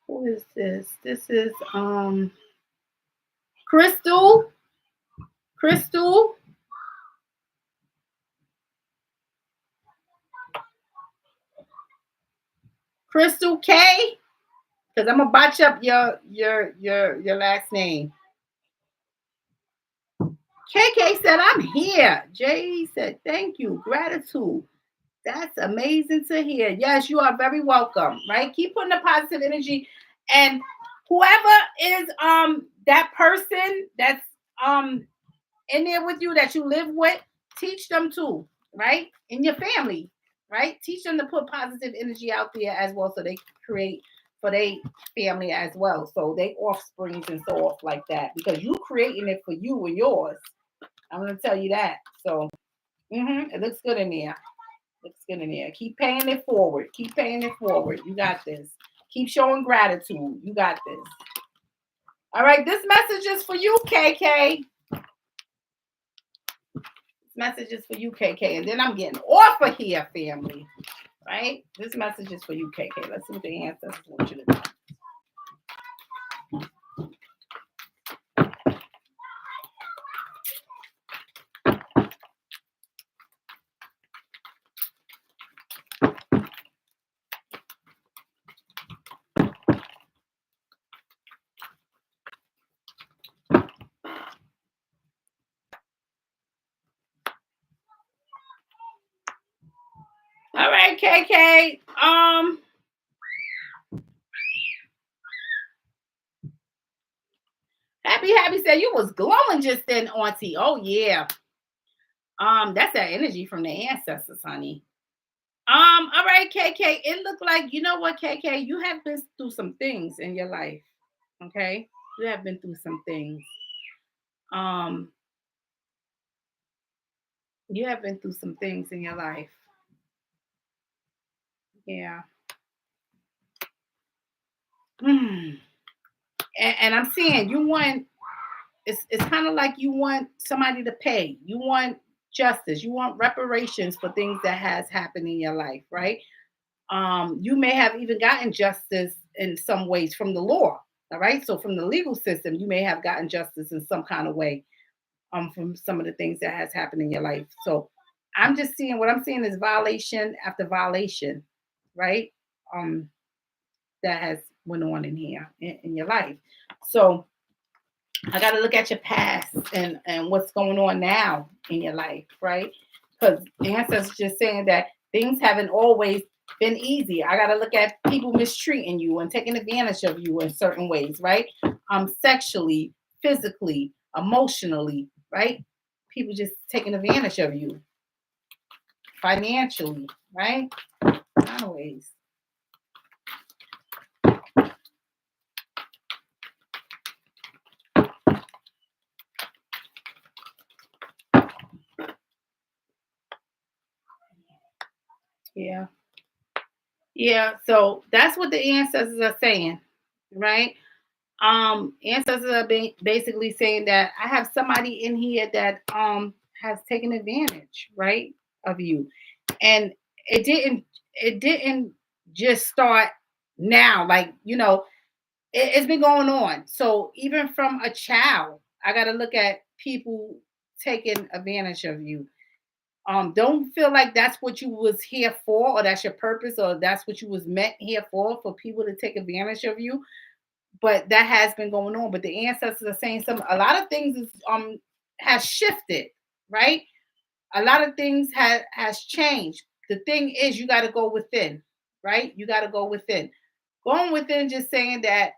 Who is this? This is Crystal. Crystal. Crystal K. Because I'm gonna botch up your last name. KK said, I'm here. Jay said, thank you. Gratitude. That's amazing to hear. Yes, you are very welcome, right? Keep putting the positive energy. And whoever is that person that's in there with you that you live with, teach them too, right? In your family, right? Teach them to put positive energy out there as well so they create for their family as well. So they offsprings and so off like that. Because you creating it for you and yours. I'm gonna tell you that. So it looks good in there. Looks good in there. Keep paying it forward. Keep paying it forward. You got this. Keep showing gratitude. You got this. All right. This message is for you, KK. This message is for you, KK. And then I'm getting off of here, family. Right? This message is for you, KK. Let's see what the ancestors want you to do. right, KK. Happy said you was glowing just then, Auntie. Oh yeah. That's that energy from the ancestors, honey. All right, KK. It looked like, you know what, KK, you have been through some things in your life. Okay, you have been through some things. Um, you have been through some things in your life. Yeah. Hmm. And I'm seeing you want, it's kind of like you want somebody to pay. You want justice. You want reparations for things that has happened in your life, right? You may have even gotten justice in some ways from the law. All right. So from the legal system, you may have gotten justice in some kind of way from some of the things that has happened in your life. So I'm just seeing, what I'm seeing is violation after violation, right? Um, that has went on in here in your life. So I got to look at your past and what's going on now in your life, right? Because the ancestors just saying that things haven't always been easy. I got to look at people mistreating you and taking advantage of you in certain ways, right? Sexually, physically, emotionally, right? People just taking advantage of you financially, right? Always. Yeah. Yeah. So that's what the ancestors are saying, right? Ancestors are basically saying that I have somebody in here that has taken advantage, right, of you. And it didn't just start now, like, it's been going on. So even from a child, I got to look at people taking advantage of you. Don't feel like that's what you was here for, or that's your purpose, or that's what you was meant here for people to take advantage of you. But that has been going on. But the ancestors are saying a lot of things is has shifted, right? A lot of things has changed. The thing is, you got to go within, right? You got to go within. Going within, just saying that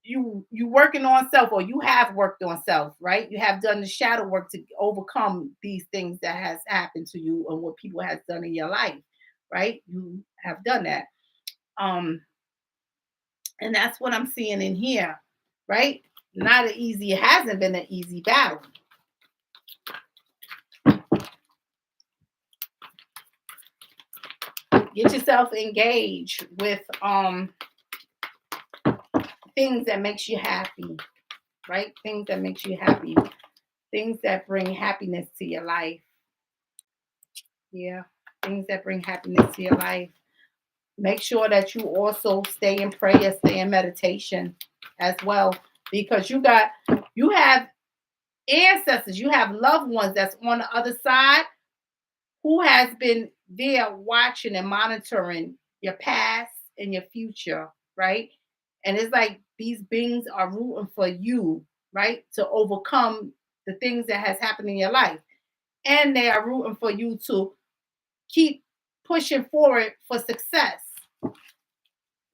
you working on self, or you have worked on self, right? You have done the shadow work to overcome these things that has happened to you and what people has done in your life, right? You have done that. Um, and that's what I'm seeing in here, right? Not an easy, it hasn't been an easy battle. Get yourself engaged with things that makes you happy, right? Things that makes you happy, things that bring happiness to your life. Yeah, things that bring happiness to your life. Make sure that you also stay in prayer, stay in meditation as well, because you have ancestors, you have loved ones that's on the other side who has been there watching and monitoring your past and your future, right? And it's like these beings are rooting for you, right, to overcome the things that has happened in your life. And they are rooting for you to keep pushing forward for success.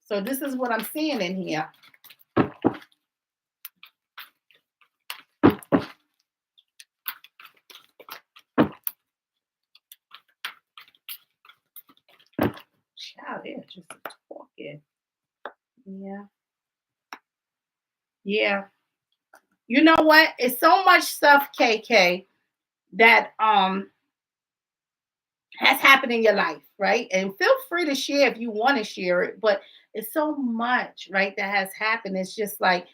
So this is what I'm seeing in here. Child, they're just talking. Yeah. Yeah. You know what? It's so much stuff, KK, that has happened in your life, right? And feel free to share if you want to share it, but it's so much, right, that has happened. It's just like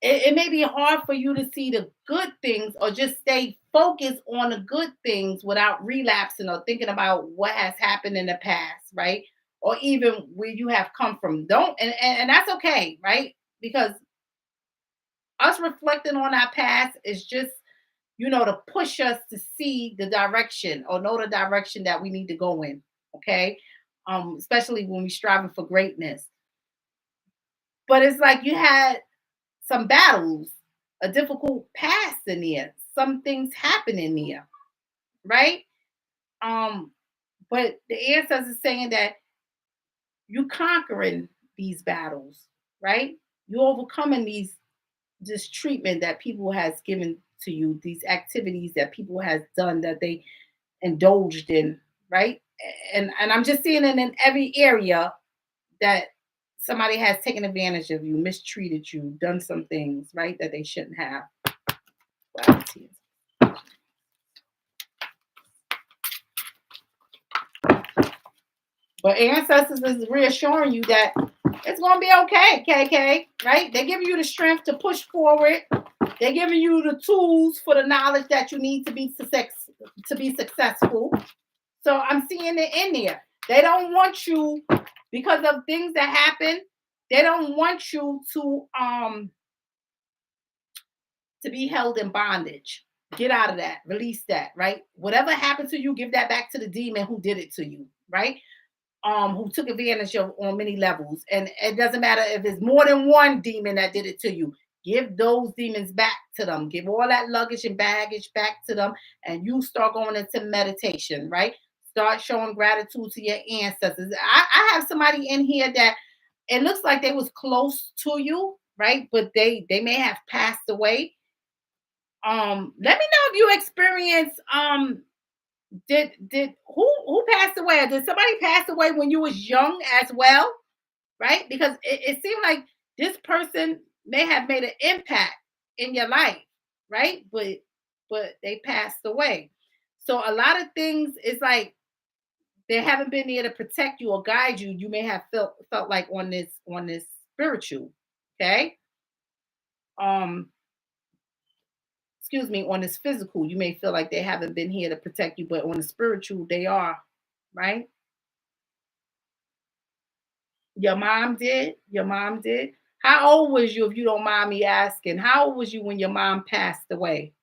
it may be hard for you to see the good things or just stay focused on the good things without relapsing or thinking about what has happened in the past, right? Or even where you have come from. Don't and that's okay, right? Because us reflecting on our past is just, to push us to see the direction or know the direction that we need to go in. Okay. Especially when we're striving for greatness. But it's like you had some battles, a difficult past in there. Some things happen in there, right? Um, But the ancestors saying that you conquering these battles, right? You overcoming this treatment that people has given to you, these activities that people has done that they indulged in, right? And I'm just seeing it in every area that somebody has taken advantage of you, mistreated you, done some things, right, that they shouldn't have. But ancestors is reassuring you that it's gonna be okay, KK, right? They're giving you the strength to push forward. They're giving you the tools for the knowledge that you need to be successful. So I'm seeing it in there. They don't want you, because of things that happen, they don't want you to be held in bondage. Get out of that, release that, right? Whatever happened to you, give that back to the demon who did it to you, right? Who took advantage of on many levels. And it doesn't matter if it's more than one demon that did it to you. Give those demons back to them. Give all that luggage and baggage back to them. And you start going into meditation, right? Start showing gratitude to your ancestors. I have somebody in here that it looks like they was close to you, right? But they may have passed away. Let me know if you experience did who passed away? Did somebody pass away when you was young as well? Right? Because it seemed like this person may have made an impact in your life, right? But they passed away. So a lot of things is like they haven't been there to protect you or guide you. You may have felt like on this spiritual, okay? Um, excuse me, on this physical, you may feel like they haven't been here to protect you, but on the spiritual, they are, right? Your mom did? Your mom did? How old was you, if you don't mind me asking? How old was you when your mom passed away?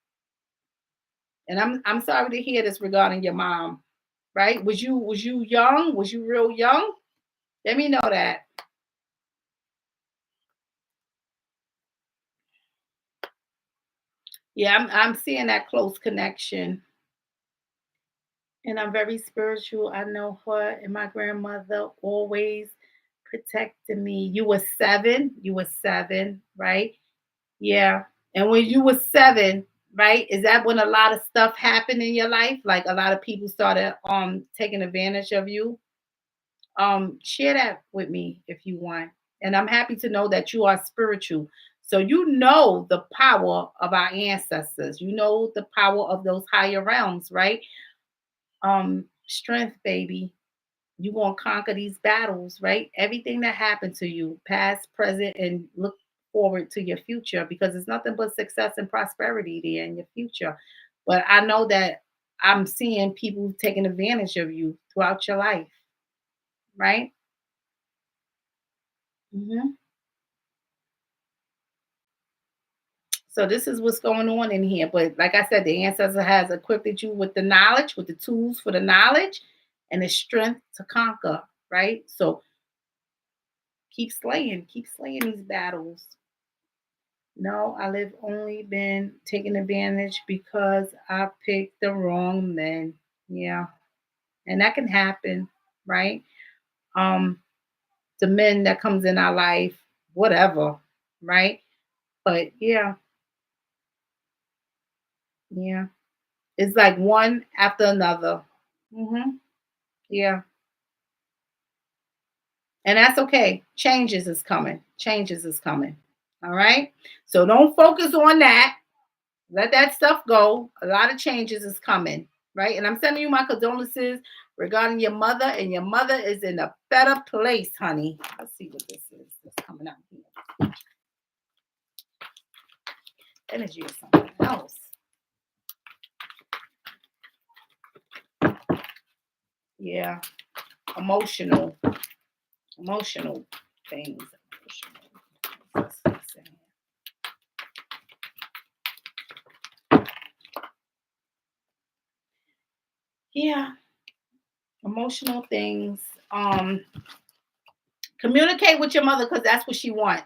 And I'm sorry to hear this regarding your mom, right? Was you young? Was you real young? Let me know that. Yeah, I'm seeing that close connection. And I'm very spiritual. I know her and my grandmother always protected me. You were 7. You were 7, right? Yeah. And when you were 7, right? Is that when a lot of stuff happened in your life? Like a lot of people started taking advantage of you? Share that with me if you want. And I'm happy to know that you are spiritual. So you know the power of our ancestors. You know the power of those higher realms, right? Strength, baby. You're gonna conquer these battles, right? Everything that happened to you, past, present, and look forward to your future, because it's nothing but success and prosperity there in your future. But I know that I'm seeing people taking advantage of you throughout your life, right? hmm So this is what's going on in here. But like I said, the ancestor has equipped you with the knowledge, with the tools for the knowledge, and the strength to conquer, right? So keep slaying these battles. No, I live only been taken advantage because I picked the wrong men. Yeah. And that can happen, right? Um, the men that comes in our life, whatever, right? But yeah, yeah. It's like one after another. Yeah. And that's okay. Changes is coming. Changes is coming. All right. So don't focus on that. Let that stuff go. A lot of changes is coming, right? And I'm sending you my condolences regarding your mother, and your mother is in a better place, honey. Let's see what this is that's coming out here. Energy or something else. Yeah, emotional, emotional things. Emotional. Yeah, emotional things. Communicate with your mother, because that's what she wants.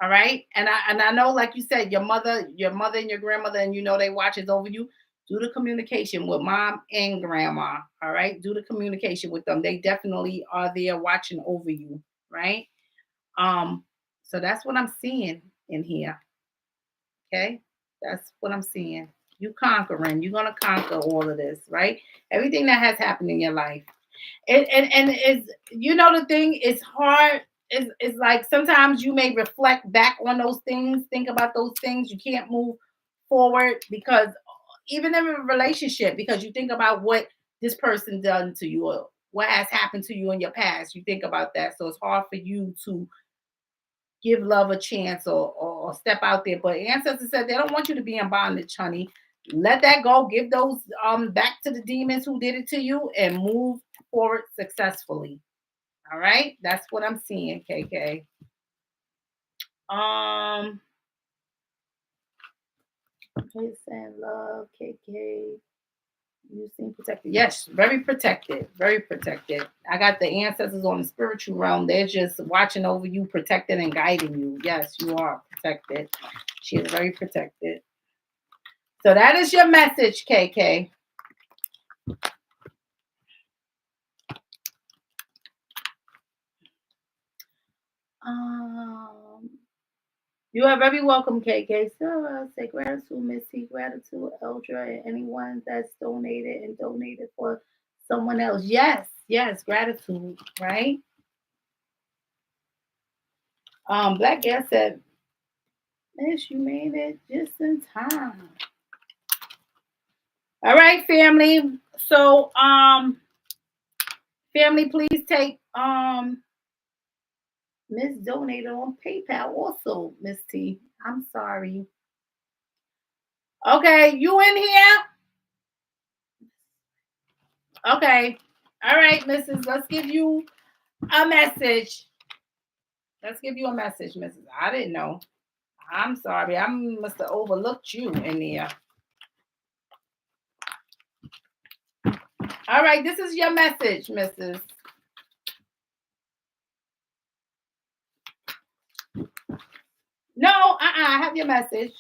All right. And I know, like you said, your mother and your grandmother, and you know they watches over you. Do the communication with mom and grandma. All right. Do the communication with them. They definitely are there watching over you. Right. Um, so that's what I'm seeing in here. Okay. That's what I'm seeing. You conquering. You're gonna conquer all of this, right? Everything that has happened in your life. And it's, you know, the thing is hard. Is like sometimes you may reflect back on those things, think about those things. You can't move forward because even in a relationship, because you think about what this person done to you or what has happened to you in your past. You think about that. So it's hard for you to give love a chance or step out there. But ancestors said they don't want you to be in bondage, honey. Let that go. Give those back to the demons who did it to you and move forward successfully. All right. That's what I'm seeing, KK. Peace and love, KK. You seem protected. Yes, very protected. Very protected. I got the ancestors on the spiritual realm. They're just watching over you, protecting and guiding you. Yes, you are protected. She is very protected. So that is your message, KK. You are very welcome, KK. So I'll say gratitude, Missy, gratitude, Eldra, and anyone that's donated for someone else. Yes, yes, gratitude, right? Black Gas said, Miss, you made it just in time. All right, family. So, family, please take Miss donated on PayPal also, Miss T. I'm sorry. Okay, you in here? Okay. All right, Mrs. Let's give you a message. Let's give you a message, Mrs. I didn't know. I'm sorry. I must have overlooked you in there. All right, this is your message, Mrs. No, I have your message.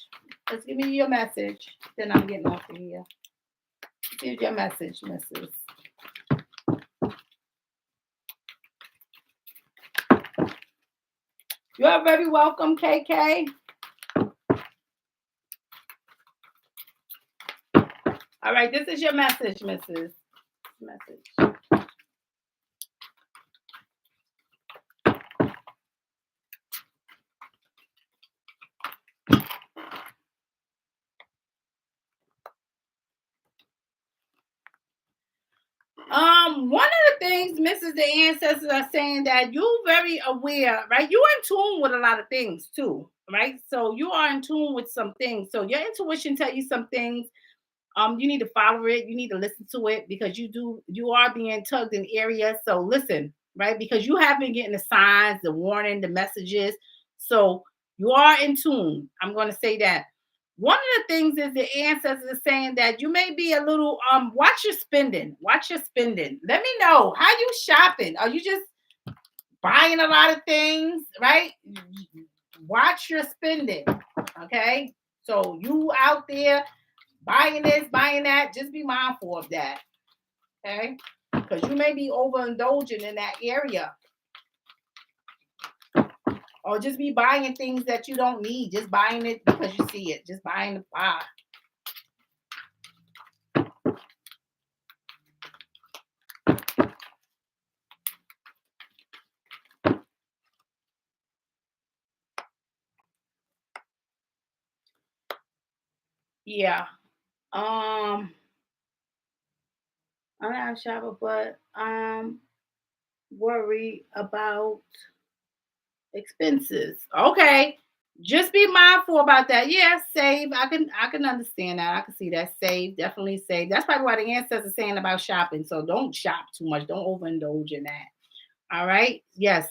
Let's give me your message. Then I'm getting off of here. Here's your message, Mrs. You are very welcome, KK. All right, this is your message, Mrs. Message. One of the things, Mrs. The ancestors are saying that you're very aware, right? You're in tune with a lot of things too, right? So you are in tune with some things. So your intuition tell you some things. You need to follow it. You need to listen to it because you are being tugged in areas. So listen, right? Because you have been getting the signs, the warning, the messages. So you are in tune. I'm going to say that. One of the things is the ancestors are saying that you may be a little watch your spending. Watch your spending. Let me know how you shopping. Are you just buying a lot of things, right? Watch your spending. Okay. So you out there buying this, buying that, just be mindful of that. Okay. Because you may be overindulging in that area. Or just be buying things that you don't need. Just buying it because you see it. Just buying the buy. Yeah. I'm not a shopper, but worry about expenses. Okay. Just be mindful about that. Yeah, save. I can understand that. I can see that. Save. Definitely save. That's probably why the ancestors are saying about shopping. So don't shop too much. Don't overindulge in that. All right. Yes.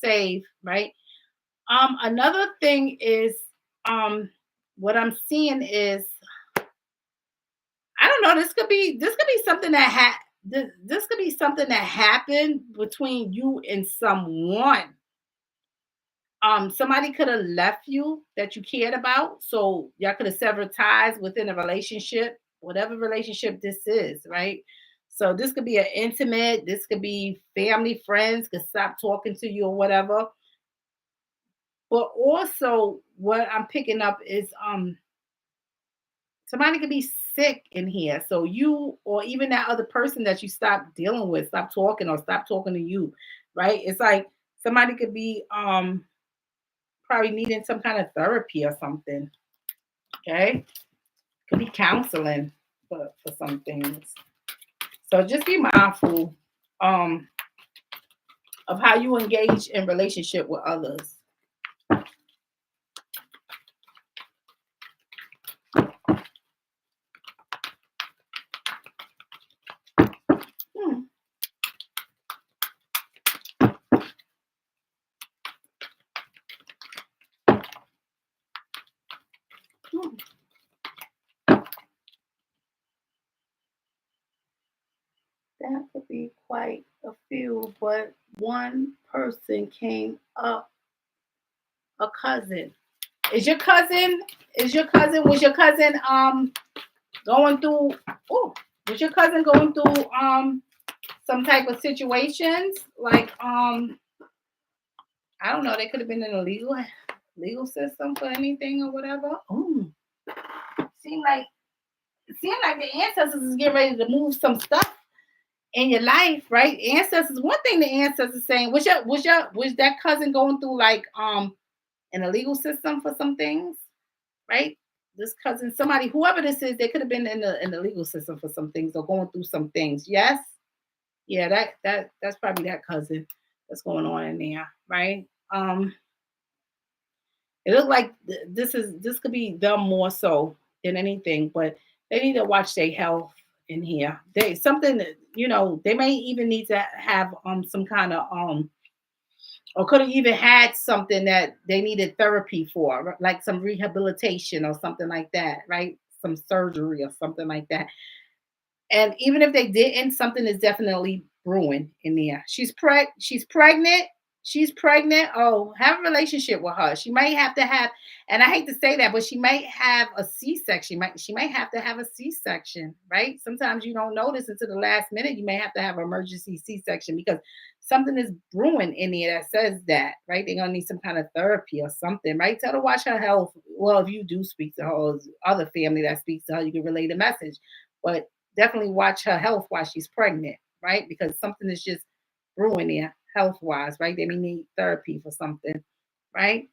Save. Right. Another thing is what I'm seeing is I don't know. This could be something that this could be something that happened between you and someone. Somebody could have left you that you cared about, so y'all could have severed ties within a relationship. whatever relationship this is, right? So this could be an intimate, this could be family, friends could stop talking to you or whatever. But also what I'm picking up is somebody could be sick in here. So you or even that other person that you stop dealing with, stop talking or stop talking to you, right? It's like somebody could be probably needing some kind of therapy or something. Okay. Could be counseling for some things. So just be mindful um of how you engage in relationship with others. Hmm. Hmm. That could be quite a few, but one person came up, a cousin. Is your cousin, was your cousin going through oh, was your cousin going through some type of situations? Like I don't know, they could have been in a legal system for anything or whatever. Oh, seem like it seemed like the ancestors is getting ready to move some stuff in your life, right? Ancestors. One thing the ancestors saying, was that cousin going through like in a legal system for some things, right? This cousin, somebody, whoever this is, they could have been in the legal system for some things or going through some things. Yes, yeah, that's probably that cousin that's going on in there, right? It looked like this could be them more so than anything, but they need to watch their health in here. They something that, they may even need to have some kind of or could have even had something that they needed therapy for, like some rehabilitation or something like that, right? Some surgery or something like that. And even if they didn't, something is definitely brewing in there. She's pregnant. She's pregnant. Oh, have a relationship with her. She might have to have, and I hate to say that, but she might have a C-section. She might have to have a C-section, right? Sometimes you don't notice until the last minute. You may have to have an emergency C-section because something is brewing in there that says that, right? They're gonna need some kind of therapy or something, right? Tell her to watch her health. Well, if you do speak to her, or other family that speaks to her, you can relay the message. But definitely watch her health while she's pregnant, right? Because something is just brewing there health wise, right? They may need therapy for something, right?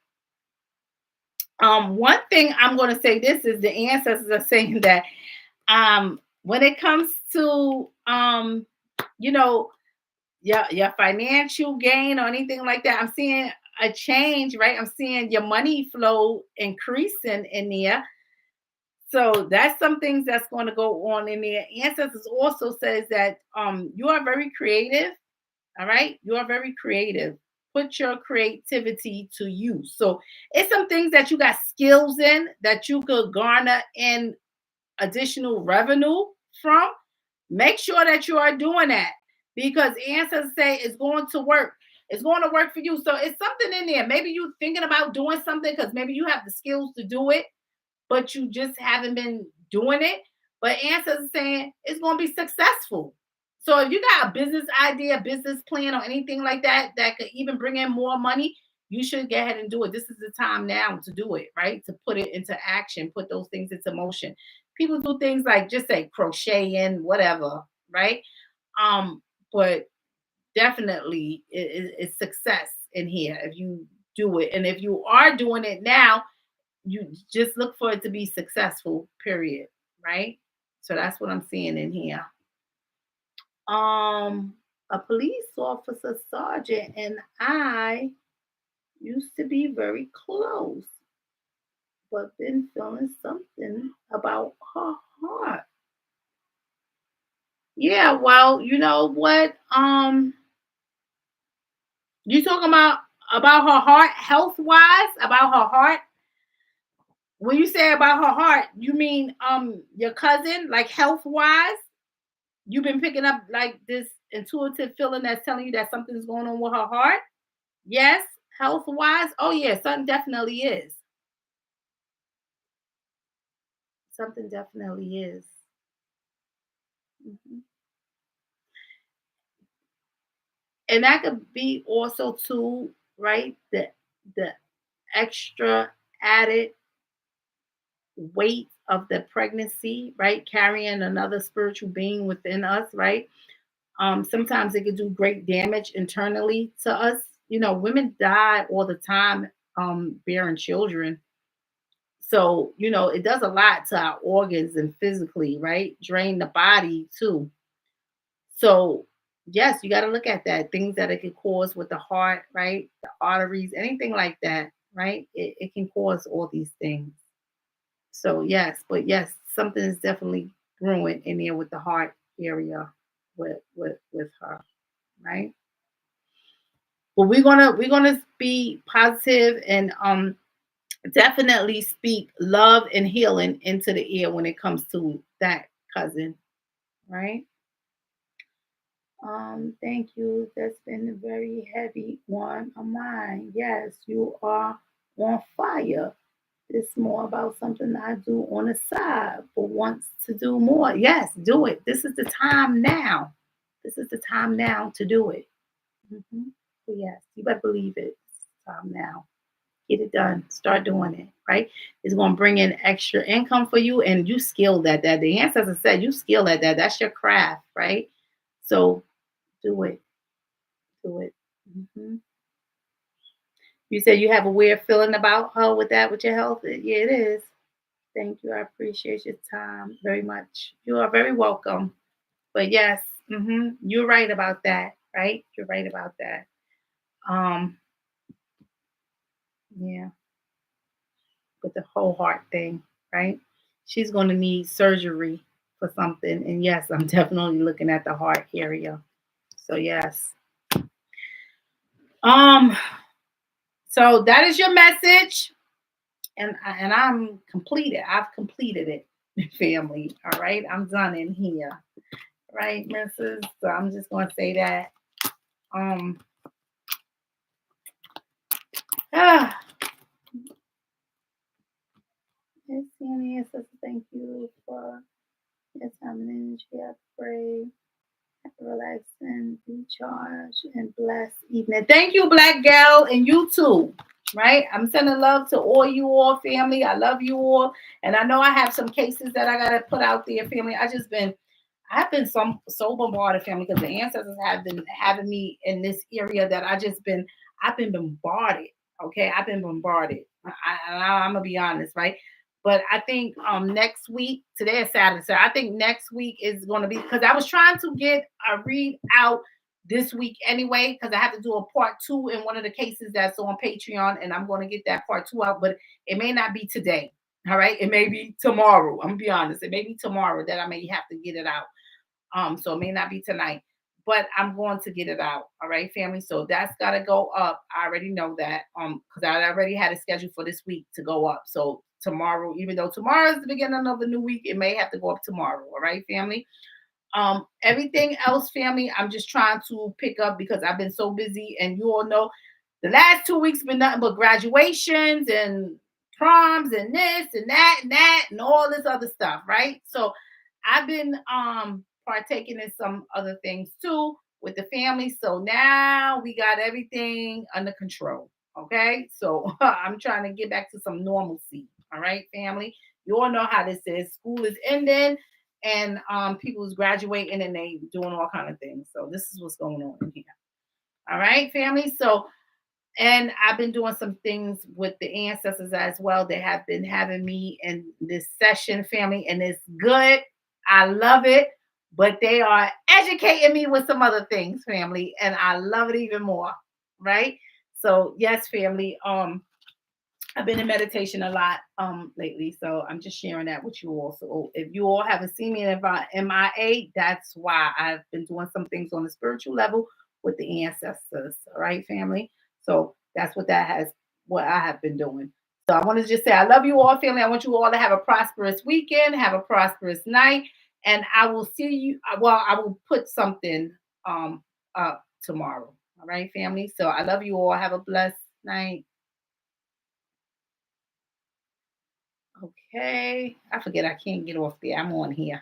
One thing I'm going to say this is the ancestors are saying that when it comes to you know, your financial gain or anything like that, I'm seeing a change, right? I'm seeing your money flow increasing in there. So that's some things that's going to go on in there. Ancestors also says that you are very creative. All right, you are very creative. Put your creativity to use. So it's some things that you got skills in that you could garner in additional revenue from. Make sure that you are doing that because ancestors say it's going to work. It's going to work for you. So it's something in there. Maybe you thinking about doing something because maybe you have the skills to do it but you just haven't been doing it. But ancestors saying it's going to be successful. So if you got a business idea, business plan, or anything like that that could even bring in more money, you should go ahead and do it. This is the time now to do it, right? To put it into action, put those things into motion. People do things like just say crocheting, whatever, right? Um, but definitely it's success in here if you do it. And if you are doing it now, you just look for it to be successful, period. Right? So that's what I'm seeing in here. Um, a police officer sergeant and I used to be very close, but been feeling something about her heart. Yeah, well, you know what? You talking about her heart, health wise, about her heart. When you say about her heart, you mean your cousin, like health wise? You've been picking up like this intuitive feeling that's telling you that something's going on with her heart. Yes, health wise. Oh yeah, something definitely is. Something definitely is. Mhm. And that could be also too, right? The extra added weight of the pregnancy, right? Carrying another spiritual being within us, right? Sometimes it could do great damage internally to us. You know, women die all the time bearing children. So, you know, it does a lot to our organs and physically, right? Drain the body too. So, yes, you got to look at that. Things that it could cause with the heart, right? The arteries, anything like that, right? It can cause all these things. So, yes, but yes, something is definitely brewing in there with the heart area with her, right? But we're gonna be positive and definitely speak love and healing into the ear when it comes to that cousin, right? Thank you. That's been a very heavy one of mine. Yes, you are on fire. It's more about something I do on the side, but wants to do more. Yes, do it. This is the time now. This is the time now to do it. Hmm. Yes, you better believe it. It's time now. Get it done. Start doing it, right? It's going to bring in extra income for you, and you skilled at that. The ancestors said you skilled at that. That's your craft, right? So do it. Do it. Hmm. You said you have a weird feeling about her with that, with your health. Yeah, it is. Thank you. I appreciate your time very much. You are very welcome. But yes, you're right about that, right? You're right about that. Um, yeah, with the whole heart thing, right? She's going to need surgery for something, and yes, I'm definitely looking at the heart area. So yes. Um. So that is your message, and I'm completed. I've completed it, family. All right, I'm done in here, right, Mrs. So I'm just going to say that. Um. Ah, Miss Sandy says thank you for your time and energy. I pray, relax and recharge and bless evening. Thank you, Black Gal, and you too. Right? I'm sending love to all you all, family. I love you all. And I know I have some cases that I gotta put out there, family. I've been so bombarded, family, because the ancestors have been having me in this area that I've been bombarded. Okay, I've been bombarded. I'm gonna be honest, right? But I think next week, today is Saturday, so I think next week is going to be, because I was trying to get a read out this week anyway, because I have to do a part two in one of the cases that's on Patreon, and I'm going to get that part two out, but it may not be today. All right, it may be tomorrow. I'm gonna be honest, it may be tomorrow that I may have to get it out. So it may not be tonight, but I'm going to get it out. All right, family. So that's gotta go up. I already know that. Because I already had a schedule for this week to go up. So tomorrow, even though tomorrow is the beginning of a new week, it may have to go up tomorrow. All right, family. Everything else, family, I'm just trying to pick up because I've been so busy, and you all know the last 2 weeks been nothing but graduations and proms and this and that and all this other stuff, right? So I've been partaking in some other things too with the family. So now we got everything under control. Okay. So I'm trying to get back to some normalcy. All right, family. You all know how this is. School is ending and people is graduating and they doing all kind of things. So this is what's going on in here. All right, family. So and I've been doing some things with the ancestors as well. They have been having me in this session, family, and it's good. I love it. But they are educating me with some other things, family, and I love it even more. Right? So yes, family. I've been in meditation a lot lately, so I'm just sharing that with you all. So if you all haven't seen me in MIA, that's why I've been doing some things on the spiritual level with the ancestors. All right, family. So that's what I have been doing. So I want to just say I love you all, family. I want you all to have a prosperous weekend, have a prosperous night, and I will see you. Well, I will put something up tomorrow. All right, family. So I love you all. Have a blessed night. Okay. I forget I can't get off there. I'm on here.